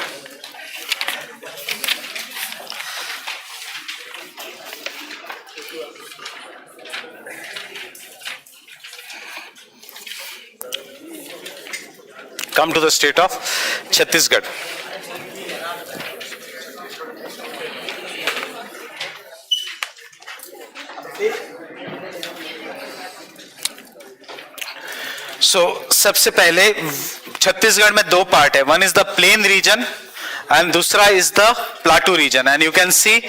Come to the state of Chhattisgarh. So सबसे पहले छत्तीसगढ़ में दो पार्ट है. One is the plain region and दूसरा is the plateau region. And you can see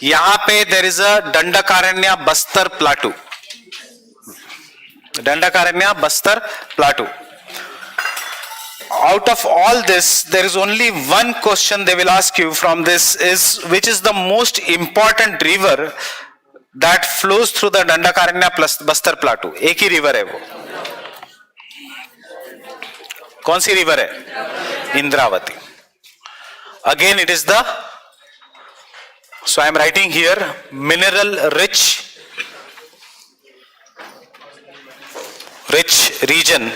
यहां पे there is a Dandakaranya Bastar plateau. Dandakaranya Bastar plateau. Out of all this, there is only one question they will ask you from this is which is the most important river that flows through the Dandakaranya plus Bastar Plateau. एक ही river है वो. कौन सी river है? Indravati. Again it is the, so I am writing here mineral rich region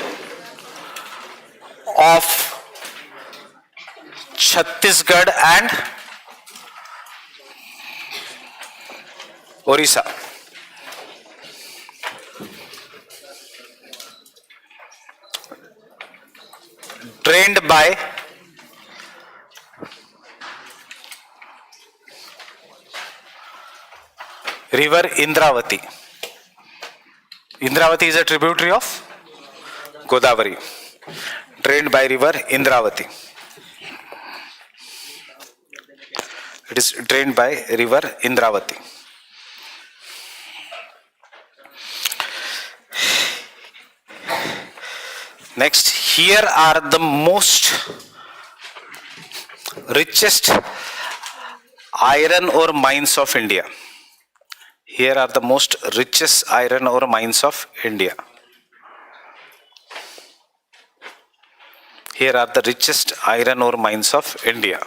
of Chhattisgarh and Orissa. Drained by river Indravati. Indravati is a tributary of Godavari. Drained by river Indravati. It is drained by river Indravati. Next, here are the most richest iron ore mines of India. Here are the most richest iron ore mines of India. Here are the richest iron ore mines of India.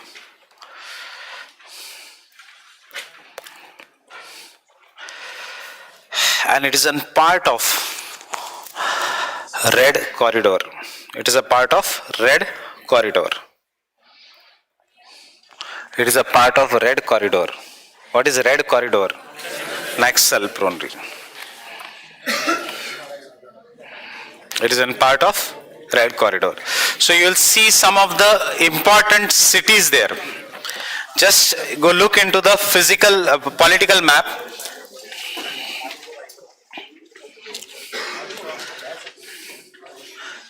And it is a part of Red Corridor. It is a part of Red Corridor. It is a part of Red Corridor. What is Red Corridor? Naxal prone region. It is in part of red corridor. So you will see some of the important cities there. Just go look into the physical political map.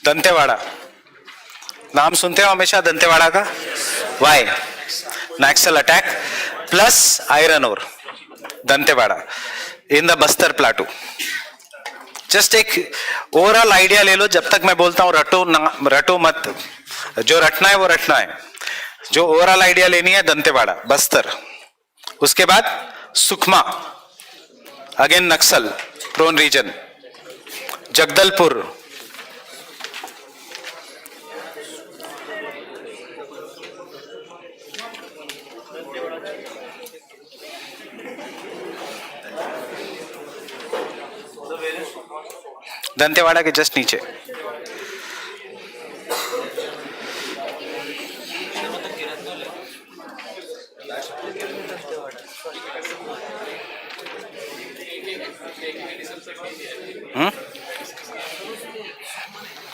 Dantewada, नाम सुनते हो हमेशा दंतेवाड़ा का? Why? Naxal attack plus iron ore, Dantewada in the Bastar plateau. Just एक overall idea ले लो. जब तक मैं बोलता हूं रटो मत, जो रटना है वो रटना है. जो ओवरऑल आइडिया लेनी है दंतेवाड़ा, बस्तर, उसके बाद सुकमा, अगेन नक्सल प्रोन रीजन, जगदलपुर, दंतेवाड़ा के जस्ट नीचे.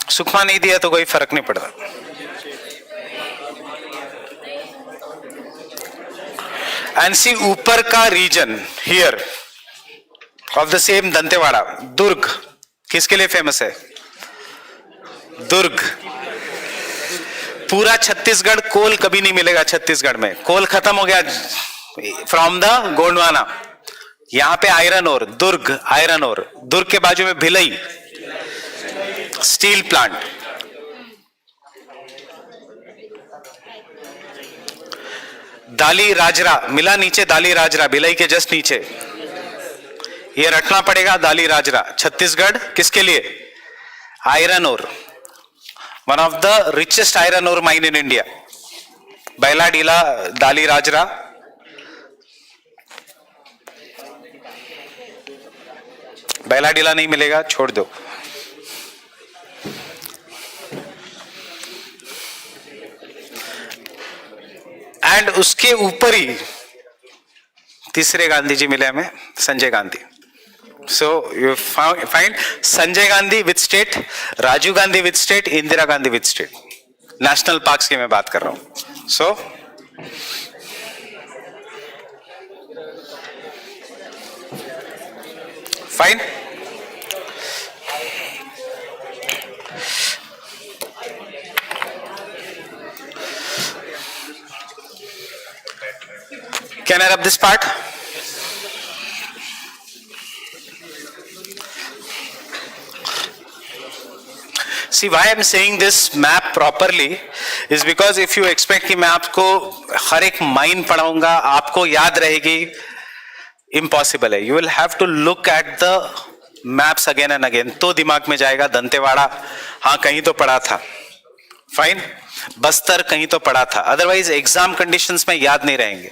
सुखमा नहीं दिया तो कोई फर्क नहीं पड़ता. एंड सी ऊपर का region here of the same Dantewada, Durg किसके लिए फेमस है? दुर्ग. पूरा छत्तीसगढ़ कोल कभी नहीं मिलेगा. छत्तीसगढ़ में कोल खत्म हो गया फ्रॉम द गोंडवाना. यहां पे आयरन ओर, दुर्ग आयरन ओर. दुर्ग के बाजू में भिलई स्टील प्लांट. दाली राजरा मिला नीचे, दाली राजरा भिलई के जस्ट नीचे. ये रटना पड़ेगा. दाली राजरा छत्तीसगढ़ किसके लिए? Iron ore. One of the richest iron ore mine in India. Bailadila, Dalli Rajhara. Bailadila नहीं मिलेगा, छोड़ दो. एंड उसके ऊपर ही तीसरे गांधी जी मिले हमें, Sanjay Gandhi. So you find Sanjay Gandhi with state, Rajiv Gandhi with state, Indira Gandhi with state. National parks की मैं बात कर रहा हूं. So fine. Can I rub this part? See, why I am saying this map properly is because if you expect कि मैं आपको हर एक माइन पढ़ाऊंगा, आपको याद रहेगी, impossible है. You will have to look at the maps again and again. तो दिमाग में जाएगा. दंतेवाड़ा हाँ कहीं तो पढ़ा था, फाइन. बस्तर कहीं तो पढ़ा था, अदरवाइज एग्जाम कंडीशंस में याद नहीं रहेंगे.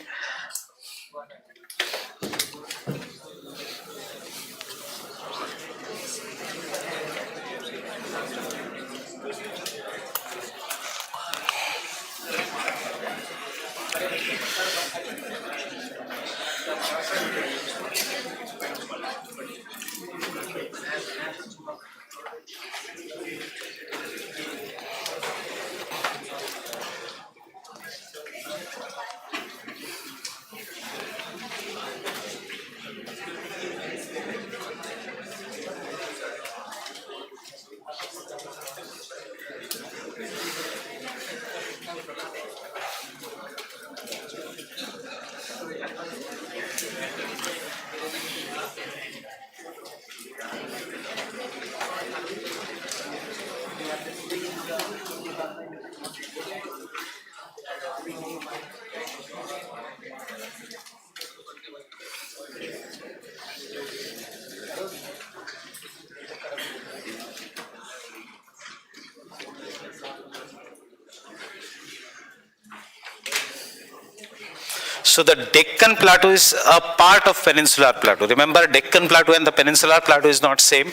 So the Deccan Plateau is a part of Peninsular Plateau. Remember, Deccan Plateau and the Peninsular Plateau is not same.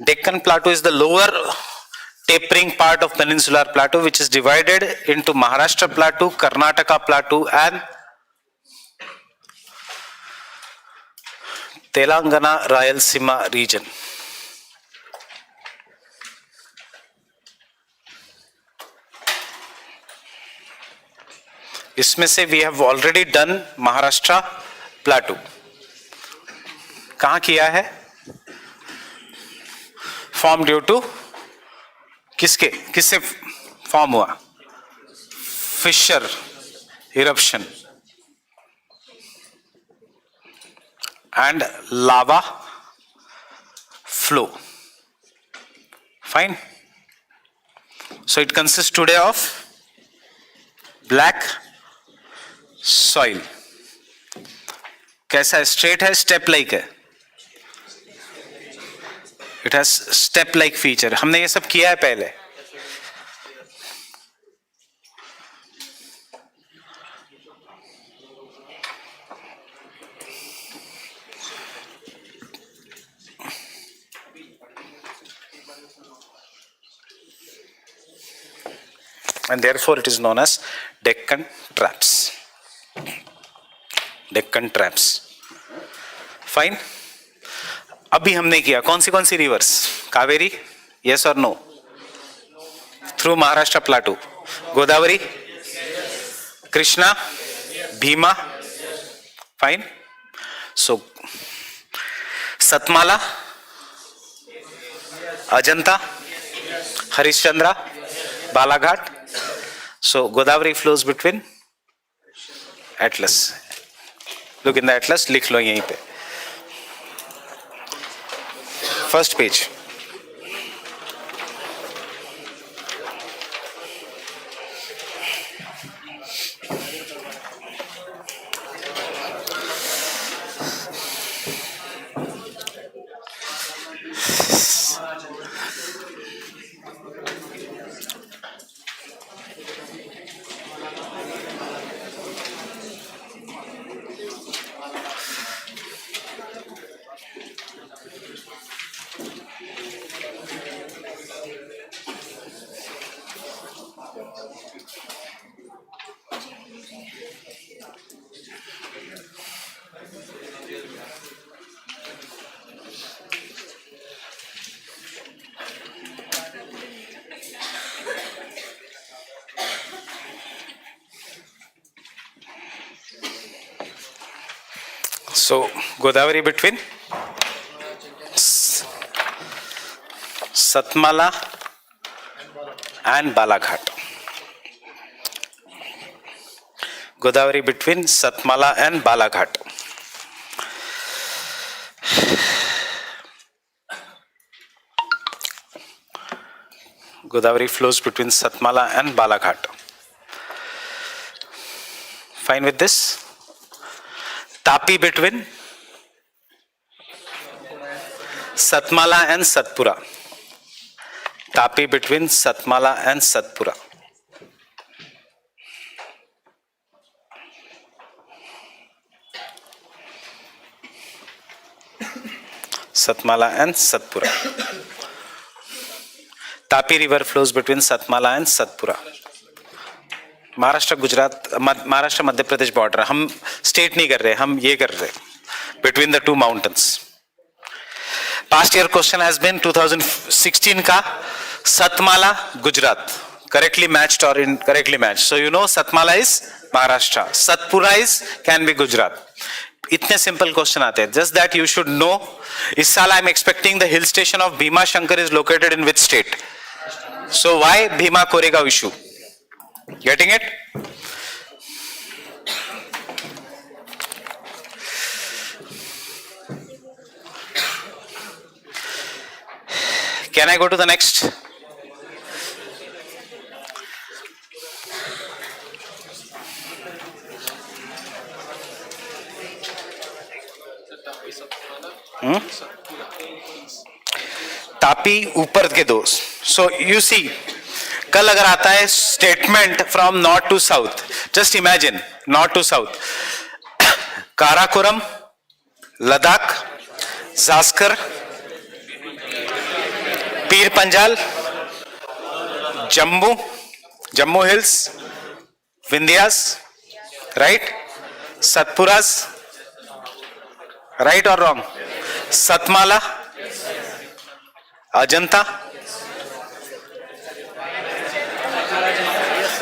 Deccan Plateau is the lower tapering part of Peninsular Plateau, which is divided into Maharashtra Plateau, Karnataka Plateau and Telangana Rayalaseema region. इसमें से we have already done Maharashtra plateau. कहां किया है? Form due to किससे form हुआ? Fissure eruption and lava flow. Fine. So it consists today of black soil. कैसा है? Straight है, स्टेप लाइक है? It has step like feature. हमने ये सब किया है पहले. And therefore it is known as Deccan traps. Deccan traps. Fine. अभी हमने किया कौन सी rivers? Kaveri, yes or no? Through Maharashtra Plateau. Godavari, Krishna, Bhima. Fine. So Satmala, Ajanta, Harishchandra, Balaghat. So Godavari flows between Atlas. Look in the Atlas, लिख लो यहीं पे. First page. So Godavari between Satmala and Balaghat. Godavari between Satmala and Balaghat. Godavari flows between Satmala and Balaghat. Fine with this? Tapi between Satmala and Satpura. Tapi between Satmala and Satpura. Satmala and Satpura. Tapi river flows between Satmala and Satpura. Maharashtra Gujarat, Maharashtra Madhya Pradesh border. हम state नहीं कर रहे, हम ये कर रहे between the two mountains. Past year question has been 2016 का Satmala Gujarat correctly matched और incorrectly matched. So you know Satmala is Maharashtra, Satpura is can be Gujarat. इतने सिंपल क्वेश्चन आते हैं. Just that you should know. इस साल I am expecting the hill station of Bhimashankar is located in which state. So why Bhima Koregaon issue? Getting it? Can I go to the next? Tapi ऊपर के दो. So you see, कल अगर आता है statement from north to south, just imagine north to south, Karakoram, Ladakh, Zanskar, Pir Panjal, Jammu hills, Vindhyas, right, Satpuras, right और wrong, Satmala, Ajanta,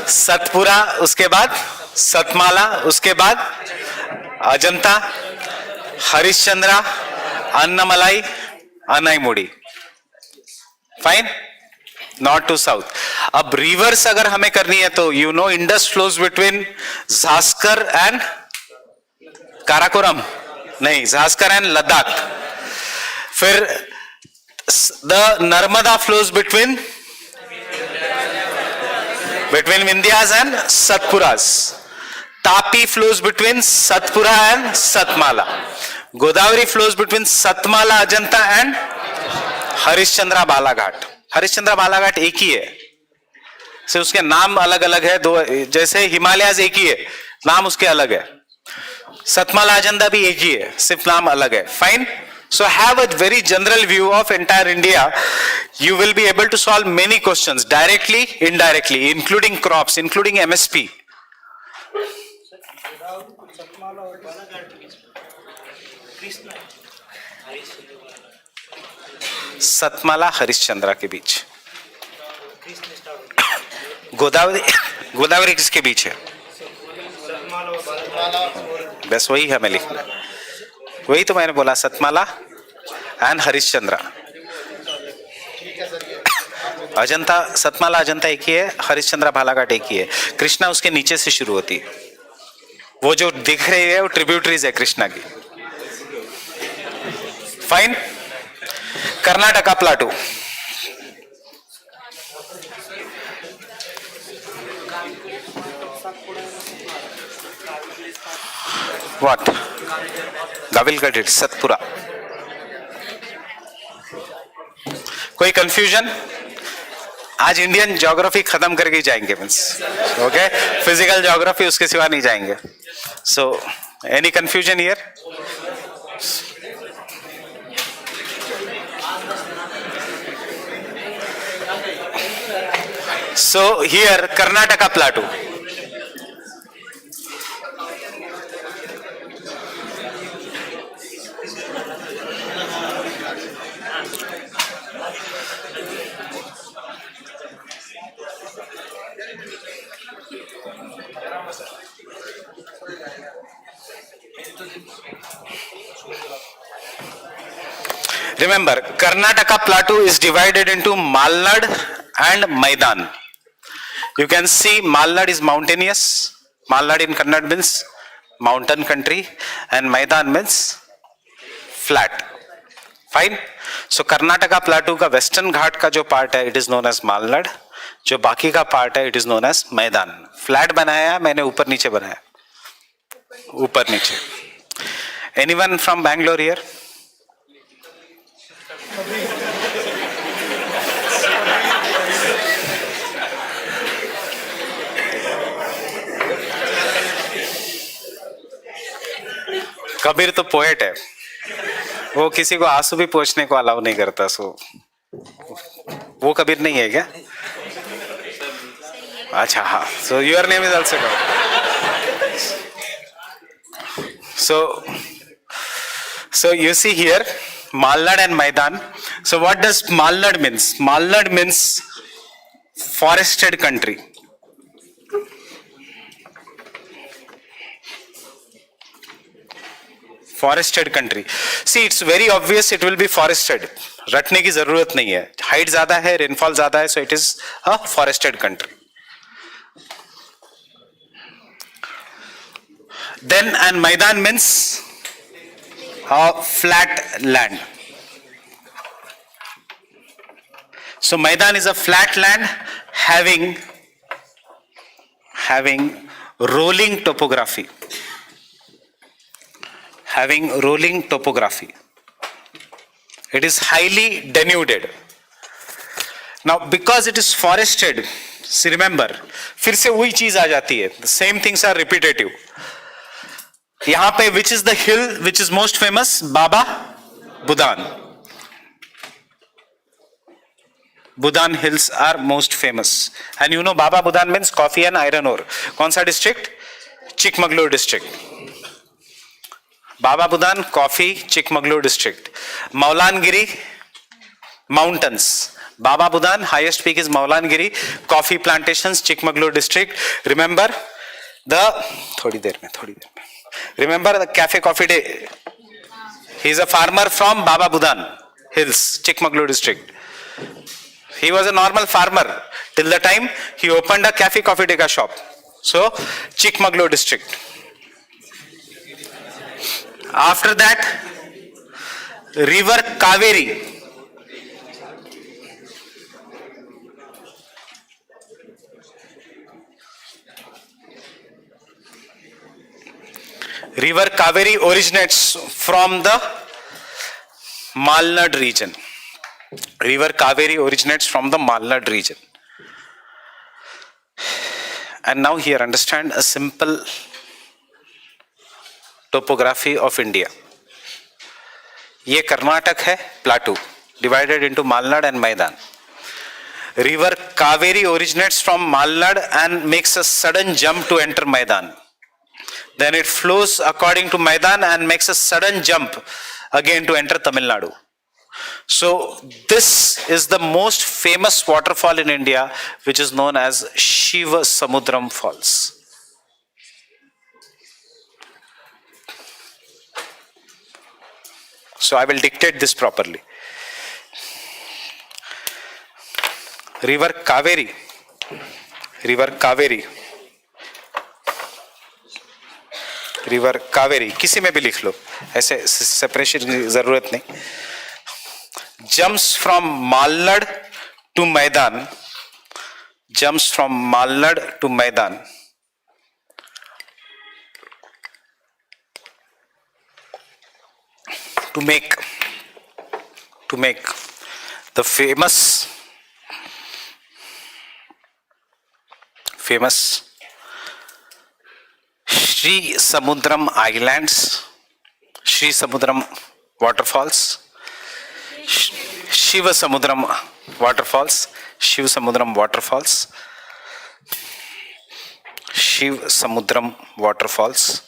Satpura, उसके बाद सतमाला, उसके बाद Ajanta, Harishchandra, Annamalai, Anaimudi. Fine, north to south. अब रिवर्स अगर हमें करनी है तो you know Indus flows between Zanskar and Karakoram, नहीं, झास्कर एंड लद्दाख. फिर the Narmada flows between Vindhyas and सतपुरास. Tapi flows between Satpura and Satmala. Godavari flows between Satmala, Ajanta and Harishchandra Balaghat. Harishchandra Balaghat एक ही है, सिर्फ उसके नाम अलग अलग है. दो, जैसे हिमालयाज एक ही है, नाम उसके अलग है. सतमाला अजंता भी एक ही है, सिर्फ नाम अलग है. Fine. So have a very general view of entire India. You will be able to solve many questions directly, indirectly, including crops, including MSP. Satmala Harishchandra के बीच. गोदावरी किसके बीच है? बस वही हमें लिखना, वही तो मैंने बोला, सतमाला एंड हरिश्चंद्रा. अजंता, सतमाला अजंता एक ही है, हरिश्चंद्रा बालाघाट एक ही है. कृष्णा उसके नीचे से शुरू होती है. वो जो दिख रही है वो ट्रिब्यूटरीज है कृष्णा की. Fine. Karnataka plateau. What? Gawilgarh, Satpura. कोई कंफ्यूजन? आज इंडियन ज्योग्राफी खत्म करके जाएंगे, मीन्स ओके, फिजिकल ज्योग्राफी उसके सिवा नहीं जाएंगे. So any confusion here? So here Karnataka plateau. Remember, Karnataka plateau is divided into Malnad and Maidan. You can see Malnad is mountainous. Malnad in Kannada means mountain country, and Maidan means flat. Fine. So Karnataka plateau का western घाट का जो part है, it is known as Malnad. जो बाकी का part है, it is known as Maidan. Flat बनाया है मैंने, ऊपर नीचे बनाया, ऊपर नीचे. Anyone from Bangalore here? Kabir तो पोएट है, वो किसी को आंसू भी पोंछने को अलाउ नहीं करता. सो वो कबीर नहीं है क्या? अच्छा, हाँ. So your name is also Kabir. So you see here Malnad and Maidan. So what does Malnad means? Malnad means forested country. Forested country. See, it's very obvious it will be forested. रटने की जरूरत नहीं है. Height ज्यादा है, rainfall ज्यादा है, so it is a forested country. Then and Maidan means a flat land. So Maidan is a flat land having rolling topography. Having rolling topography. It is highly denuded. Now because it is forested, see, remember, फिर से वही चीज आ जाती है. The same things are repetitive. यहाँ पे which is the hill which is most famous? Baba Budan. Budan hills are most famous. And you know Baba Budan means coffee and iron ore. कौन सा district? Chikmagalur district. Baba Budan, coffee, Chikmagalur district. Maulangiri, mountains. Baba Budan, highest peak is Maulangiri. Coffee plantations, Chikmagalur district. Remember, the थोड़ी देर में remember the cafe coffee day. He is a farmer from Baba Budan Hills, Chikmagalur district. He was a normal farmer till the time he opened a cafe coffee day ka shop. So Chikmagalur district. After that, river Kaveri. River Kaveri originates from the Malnad region. River Kaveri originates from the Malnad region. And now here understand a simple topography of India. ये कर्नाटक है, plateau, divided into Malnad and Maidan. River Kaveri originates from Malnad and makes a sudden jump to enter Maidan. Then it flows according to Maidan and makes a sudden jump again to enter Tamil Nadu. So this is the most famous waterfall in India, which is known as Shiva Samudram Falls. So I will dictate this properly. River Kaveri. River Kaveri. River Kaveri, किसी में भी लिख लो, ऐसे separation की जरूरत नहीं. Jumps from Malnad to Maidan, jumps from Malnad to Maidan. To make the famous Sri Samudram Islands, Sri Samudram waterfalls, Shiva Samudram waterfalls, Shiva Samudram waterfalls, Shiva Samudram waterfalls.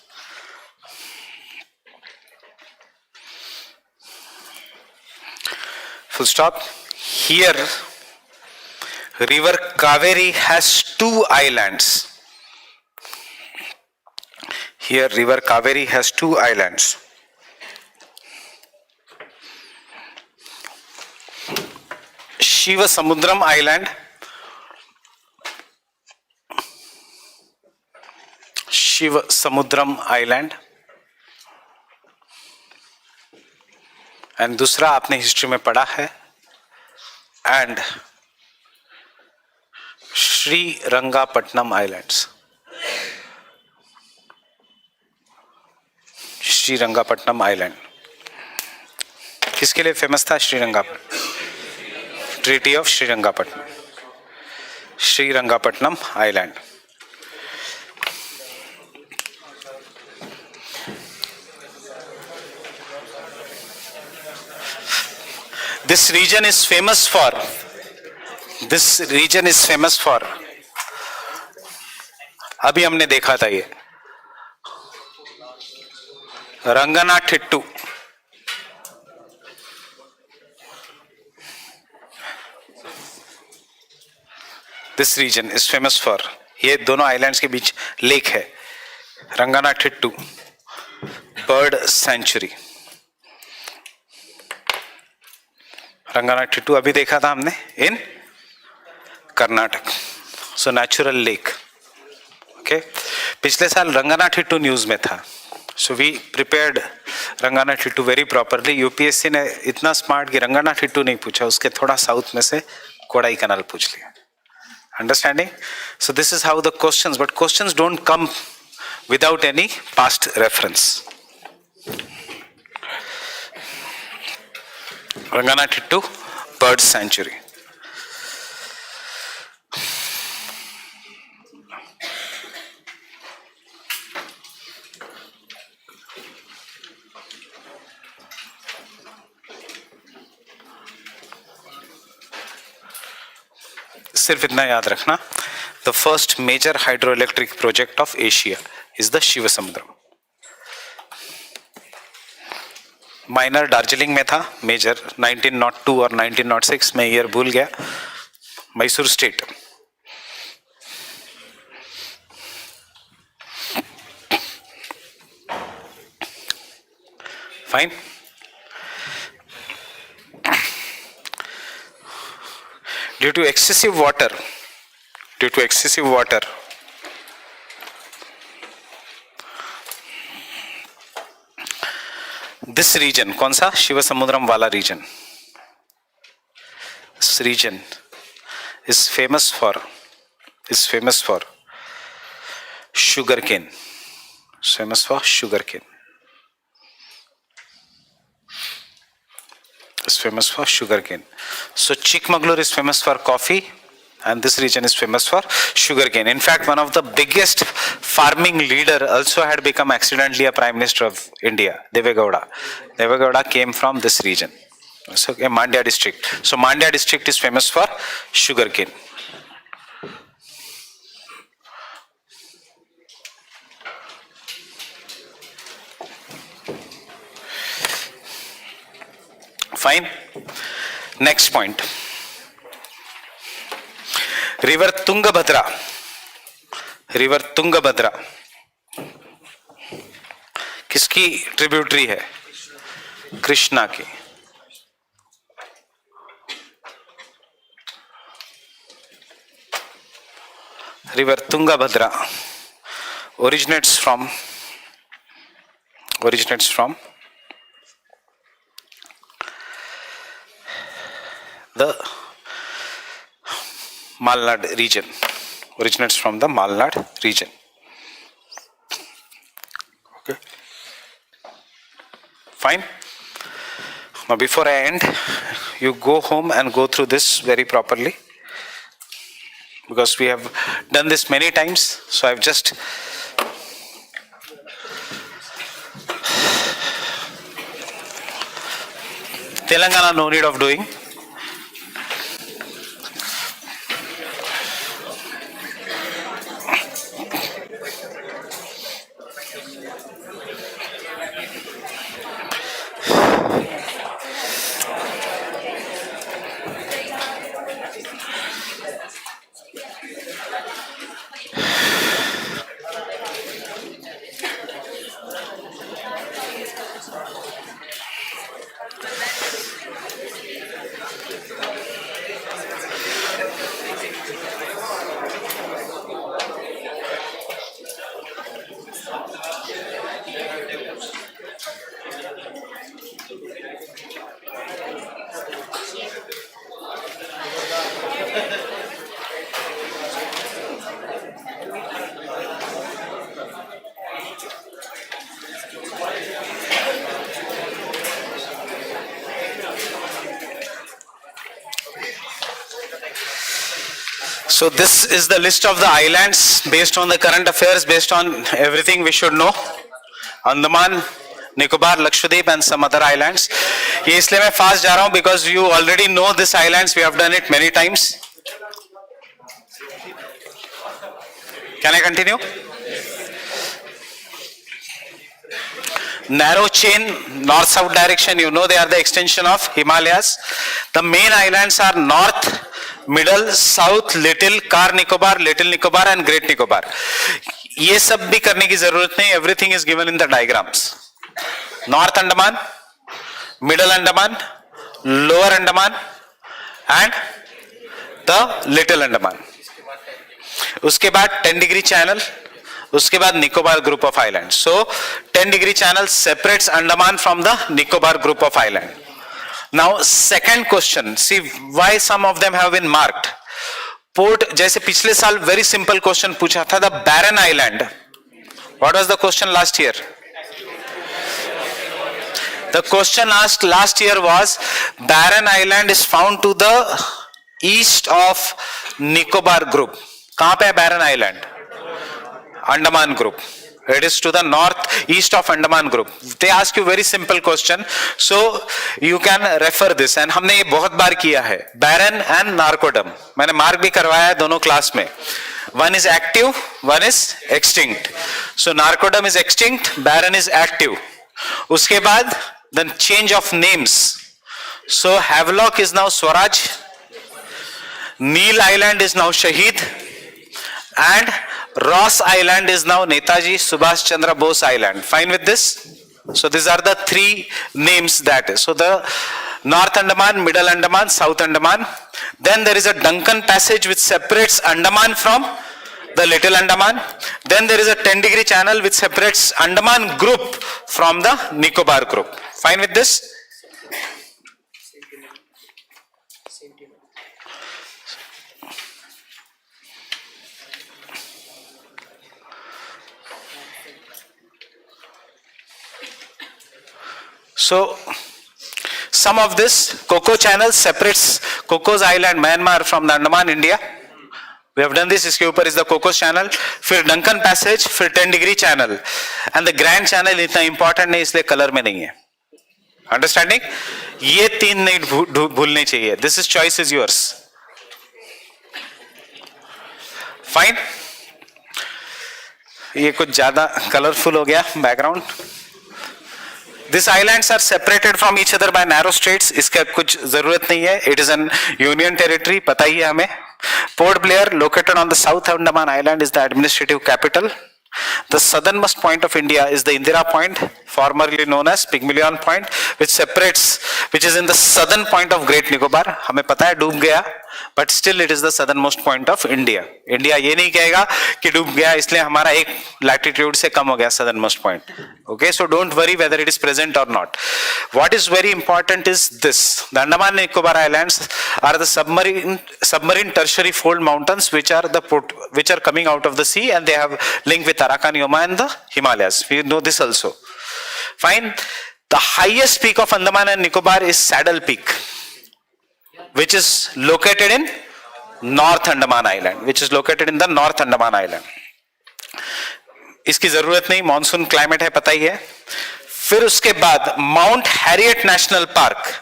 Full stop. Here, river Kaveri has two islands. Here, river Kaveri has two islands. Shiva Samudram Island, Shiva Samudram Island, and दूसरा आपने history में पढ़ा है, and Srirangapatnam Islands. Srirangapatnam island किसके लिए famous था? Srirangapatnam, treaty of Srirangapatnam, Srirangapatnam island. This region is famous for अभी हमने देखा था ये रंगनाथिट्टू. This region is famous for, ये दोनों आइलैंड्स के बीच लेक है, रंगनाथिट्टू बर्ड सेंचुरी. रंगनाथिट्टू अभी देखा था हमने in Karnataka. So natural lake. Okay, पिछले साल रंगनाथिट्टू न्यूज में था. So we prepared Ranganathittu very properly. UPSC ने इतना स्मार्ट कि रंगनाथिट्टू नहीं पूछा, उसके थोड़ा साउथ में से कोडाई कनाल पूछ लिया. Understanding? So this is how the questions, but questions don't come without any past reference. Ranganathittu Bird Sanctuary. सिर्फ इतना याद रखना, the first major hydroelectric project of Asia is the Shivasamudram. Minor Darjeeling में था, मेजर 1902 और 1906 में, ईयर भूल गया. Mysore state. Fine. Due to excessive water, this region, कौन सा? शिव समुद्रम वाला region. This region is famous for sugarcane. It's famous for sugarcane. Is famous for sugarcane. So Chikmagalur is famous for coffee, and this region is famous for sugarcane. In fact, one of the biggest farming leader also had become accidentally a Prime Minister of India, Devegowda. Devegowda came from this region. So Mandya district. So Mandya district is famous for sugarcane. Fine. Next point. River Tungabhadra. किसकी tributary है? कृष्णा की. River Tungabhadra originates from the Malnad region. Originates from the Malnad region. Okay. Fine. Now before I end, you go home and go through this very properly, because we have done this many times. So I've just Telangana, no need of doing. So this is the list of the islands based on the current affairs, based on everything we should know. Andaman, Nicobar, Lakshadweep and some other islands. ये इसलिए मैं fast जा रहा हूँ because you already know this islands. We have done it many times. Can I continue? Narrow chain, north-south direction. You know they are the extension of Himalayas. The main islands are north, middle, south, little, car Nicobar, little Nicobar and great Nicobar. ये सब भी करने की जरूरत नहीं. Everything is given in the diagrams. North Andaman, middle Andaman, lower Andaman and the little Andaman. उसके बाद 10 degree channel, उसके बाद Nicobar group of island. So 10 degree channel separates Andaman from the Nicobar group of island. Now second question, see why some of them have been marked. Port, जैसे पिछले साल very simple question पूछा था, the barren island. What was the question last year? The question asked last year was, barren island is found to the east of Nicobar group. कहाँ पे है barren island? Andaman group. It is to the north east of Andaman group. They ask you very simple question, so you can refer this. And हमने ये बहुत बार किया है. Barren and Narcodum. मैंने mark भी करवाया है दोनों क्लास में. One is active, one is extinct. So Narcodum is extinct, Barren is active. उसके बाद the change of names. So Havelock is now Swaraj. Neil Island is now Shahid. And Ross Island is now Netaji Subhash Chandra Bose Island. Fine with this? So these are the three names that is. So the North Andaman, Middle Andaman, South Andaman. Then there is a Duncan Passage which separates Andaman from the Little Andaman. Then there is a 10-degree channel which separates Andaman group from the Nicobar group. Fine with this? So some of this Coco channel separates Cocos Island, Myanmar from the Andaman, India. We have done this. इसके ऊपर is the Cocos channel, फिर Duncan Passage, फिर 10-degree channel, and the Grand Channel इतना important नहीं इसलिए colour में नहीं है. Understanding? ये तीन नहीं भूलने चाहिए. This is choice is yours. Fine? ये कुछ ज़्यादा कलरफुल हो गया background. These islands are separated from each other by narrow straits. इसका कुछ जरूरत नहीं है. It is an union territory. पता ही है हमें. Port Blair, located on the South Andaman Island, is the administrative capital. The southernmost point of India is the Indira Point, formerly known as Pygmalion Point, which is in the southern point of Great Nicobar. हमें पता है डूब गया, but still it is the southernmost point of India. India ये नहीं कहेगा कि डूब गया इसलिए हमारा एक latitude से कम हो गया southernmost point. Okay, so don't worry whether it is present or not. What is very important is this: the Andaman and Nicobar Islands are the submarine tertiary fold mountains which are coming out of the sea, and they have link with Arakan Yoma and the Himalayas. We know this also. Fine. The highest peak of Andaman and Nicobar is Saddle Peak, which is located in North Andaman Island, इसकी जरूरत नहीं, monsoon climate है पता ही है. फिर उसके बाद mount Harriet national park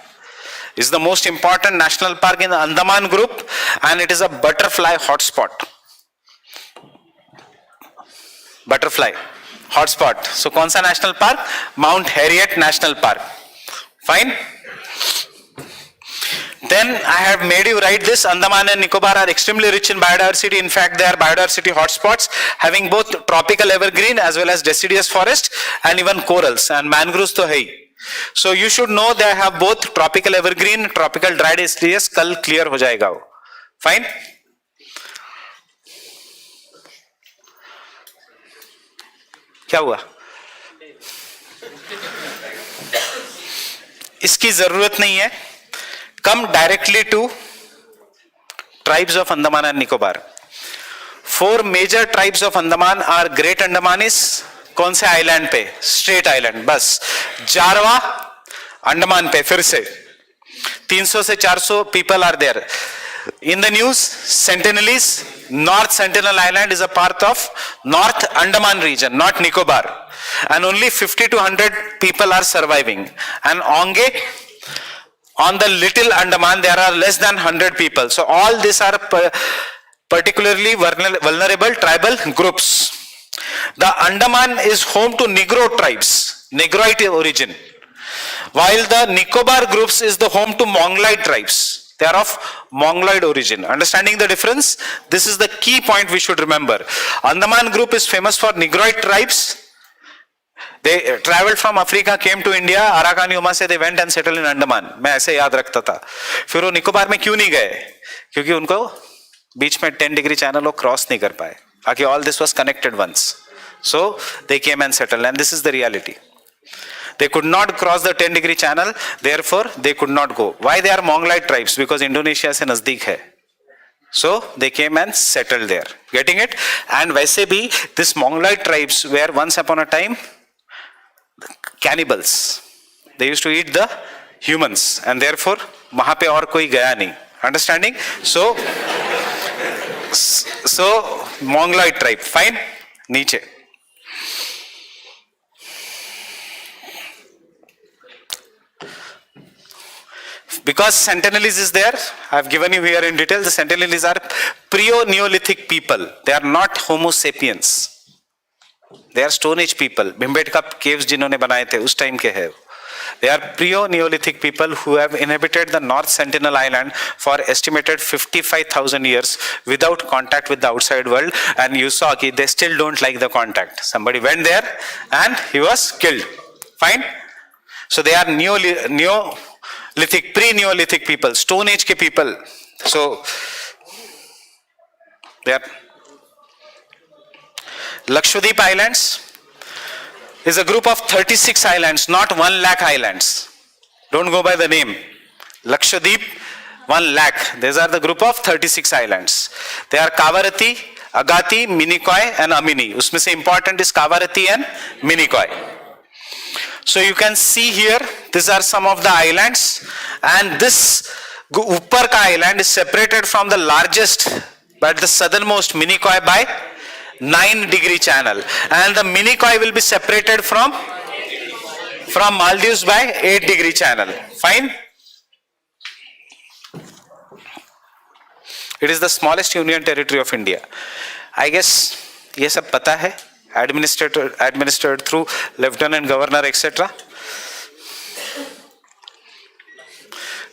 is the most important national park in the Andaman group, and it is a butterfly hotspot. So कौन सा national park? Mount Harriet national park. Fine. Then I have made you write this. Andaman and Nicobar are extremely rich in biodiversity. In fact, they are biodiversity hotspots, having both tropical evergreen as well as deciduous forest and even corals, and mangroves to hai. So you should know they have both tropical evergreen, tropical dry deciduous. कल clear हो जाएगा वो. Fine. क्या हुआ? इसकी जरूरत नहीं है. Come directly to tribes of Andaman and Nicobar. 4 major tribes of Andaman are Great Andamanis. कौन से आइलैंड पे? Straight island. बस जारवा अंडमान पे फिर से 300 से 400 people are there. In the news, Sentinelese, North Sentinel Island is a part of North Andaman region, not Nicobar, and only 50 to 100 people are surviving. And Onge, on the Little Andaman, there are less than 100 people. So all these are particularly vulnerable tribal groups. The Andaman is home to Negro tribes, Negroid origin, while the Nicobar groups is the home to Mongoloid tribes. They are of Mongoloid origin. Understanding the difference? This is the key point we should remember. Andaman group is famous for Negroid tribes. They traveled from Africa, came to India, Arakan Yoma से they went and settled in Andaman. मैं ऐसे याद रखता था. फिर वो निकोबार में क्यों नहीं गए? क्योंकि उनको बीच में 10-degree channel वो cross नहीं कर पाए. आगे all this was connected once. So they came and settled, and this is the reality. They could not cross the 10-degree channel, therefore they could not go. Why they are Mongoloid tribes? Because Indonesia से नजदीक है. So they came and settled there. Getting it? And वैसे भी this Mongoloid tribes were once upon a time cannibals. They used to eat the humans, and therefore वहाँ पे और कोई गया नहीं. Understanding? So Mongoloid tribe. Fine. नीचे. Because Sentinelese is there, I have given you here in detail. The Sentinelese are pre-Neolithic people. They are not Homo sapiens. They are Stone Age people. Bhimbetka caves जिन्होंने बनाए थे उस time के हैं. They are pre-Neolithic people who have inhabited the North Sentinel Island for estimated 55,000 years without contact with the outside world. And you saw that they still don't like the contact. Somebody went there and he was killed. Fine. So they are Neolithic, pre-Neolithic people, Stone Age ke people. So they are Lakshadweep Islands is a group of 36 islands, not 1 lakh islands. Don't go by the name. Lakshadweep, 1 lakh. These are the group of 36 islands. They are Kavarati, Agati, Minicoy and Amini. Usme se important is Kavarati and Minicoy. So you can see here, these are some of the islands, and this Upper ka island is separated from the largest, but the southernmost Minicoy by 9-degree channel, and the Minicoy will be separated from Maldives by 8-degree channel. Fine. It is the smallest union territory of India. I guess ये सब पता है. Administered through Lieutenant Governor, etc.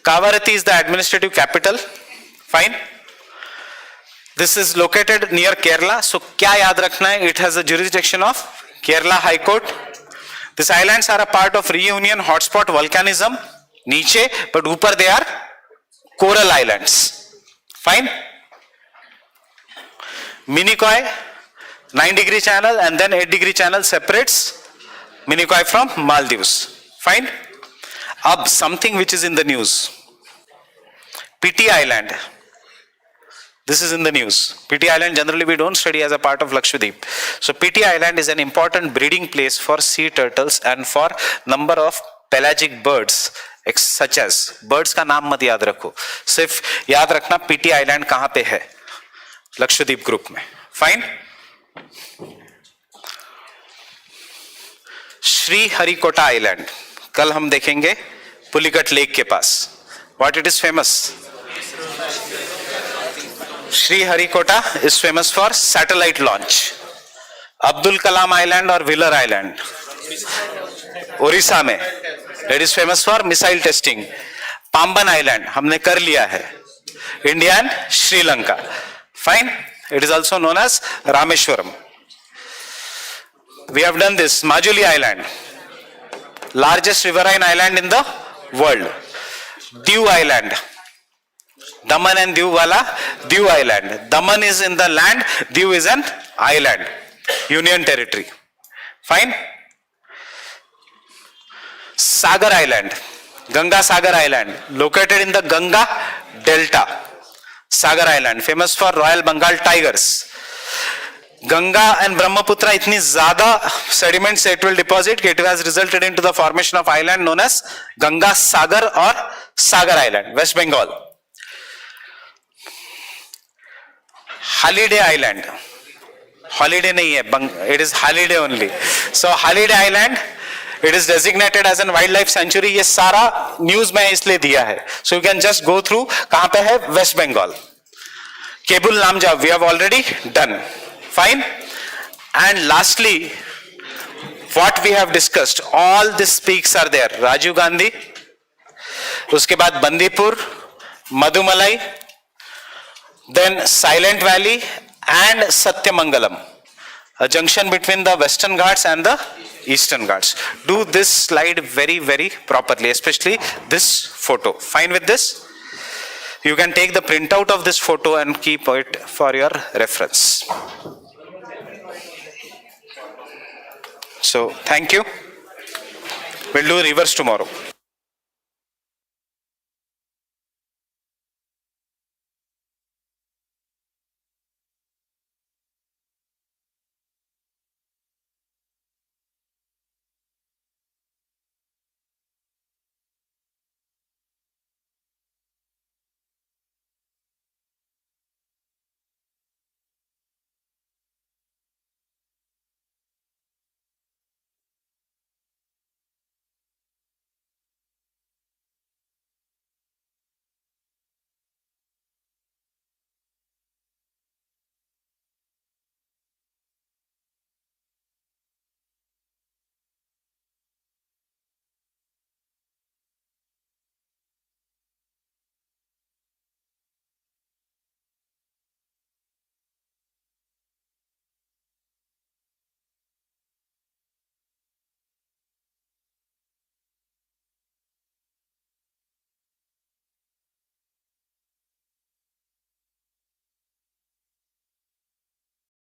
Kavarati is the administrative capital. Fine. This is located near Kerala. So क्या याद रखना है? It has a jurisdiction of Kerala High Court. These islands are a part of reunion hotspot volcanism. नीचे, but ऊपर they are coral islands. Fine. Minicoy, 9-degree channel, and then 8-degree channel separates Minicoy from Maldives. Fine. Ab something which is in the news. PT Island. This is in the news. PT Island generally we don't study as a part of Lakshadweep. So PT Island is an important breeding place for sea turtles and for number of pelagic birds such as, birds का नाम मत याद रखो, सिर्फ याद रखना PT Island कहाँ पे है लक्षद्वीप ग्रुप में. फाइन. श्री हरिकोटा आइलैंड कल हम देखेंगे पुलिकट लेक के पास. What it is famous? Sri Harikota is famous for satellite launch. Abdul Kalam island और व्हीलर आइलैंड उड़ीसा में, it is famous for missile testing. Pamban island हमने कर लिया है. India and Sri Lanka. Fine. It is also known as Rameshwaram. We have done this. Majuli Island, largest riverine island in the world. Diu Island, Daman and Diu wala Diu Island. Daman is in the land, Diu is an island, union territory. Fine. Sagar Island, Ganga Sagar Island, located in the Ganga Delta. Sagar Island, famous for Royal Bengal tigers. Ganga and Brahmaputra इतनी ज़्यादा sediments it will deposit कि it has resulted into the formation of island known as Ganga Sagar or Sagar Island, West Bengal. Holiday Island, holiday नहीं है, it is holiday only. So Holiday Island, it is designated as a wildlife sanctuary. ये सारा news में इसलिए दिया है. So you can just go through. कहाँ पे है? West Bengal. Kebul Lamjao we have already done. Fine. And lastly, what we have discussed, all these peaks are there. Rajiv Gandhi, उसके बाद Bandipur, Mudumalai, then Silent Valley and Satyamangalam, a junction between the Western Ghats and the Eastern Ghats. Do this slide very, very properly, especially this photo. Fine with this? You can take the printout of this photo and keep it for your reference. So, thank you. We'll do reverse tomorrow.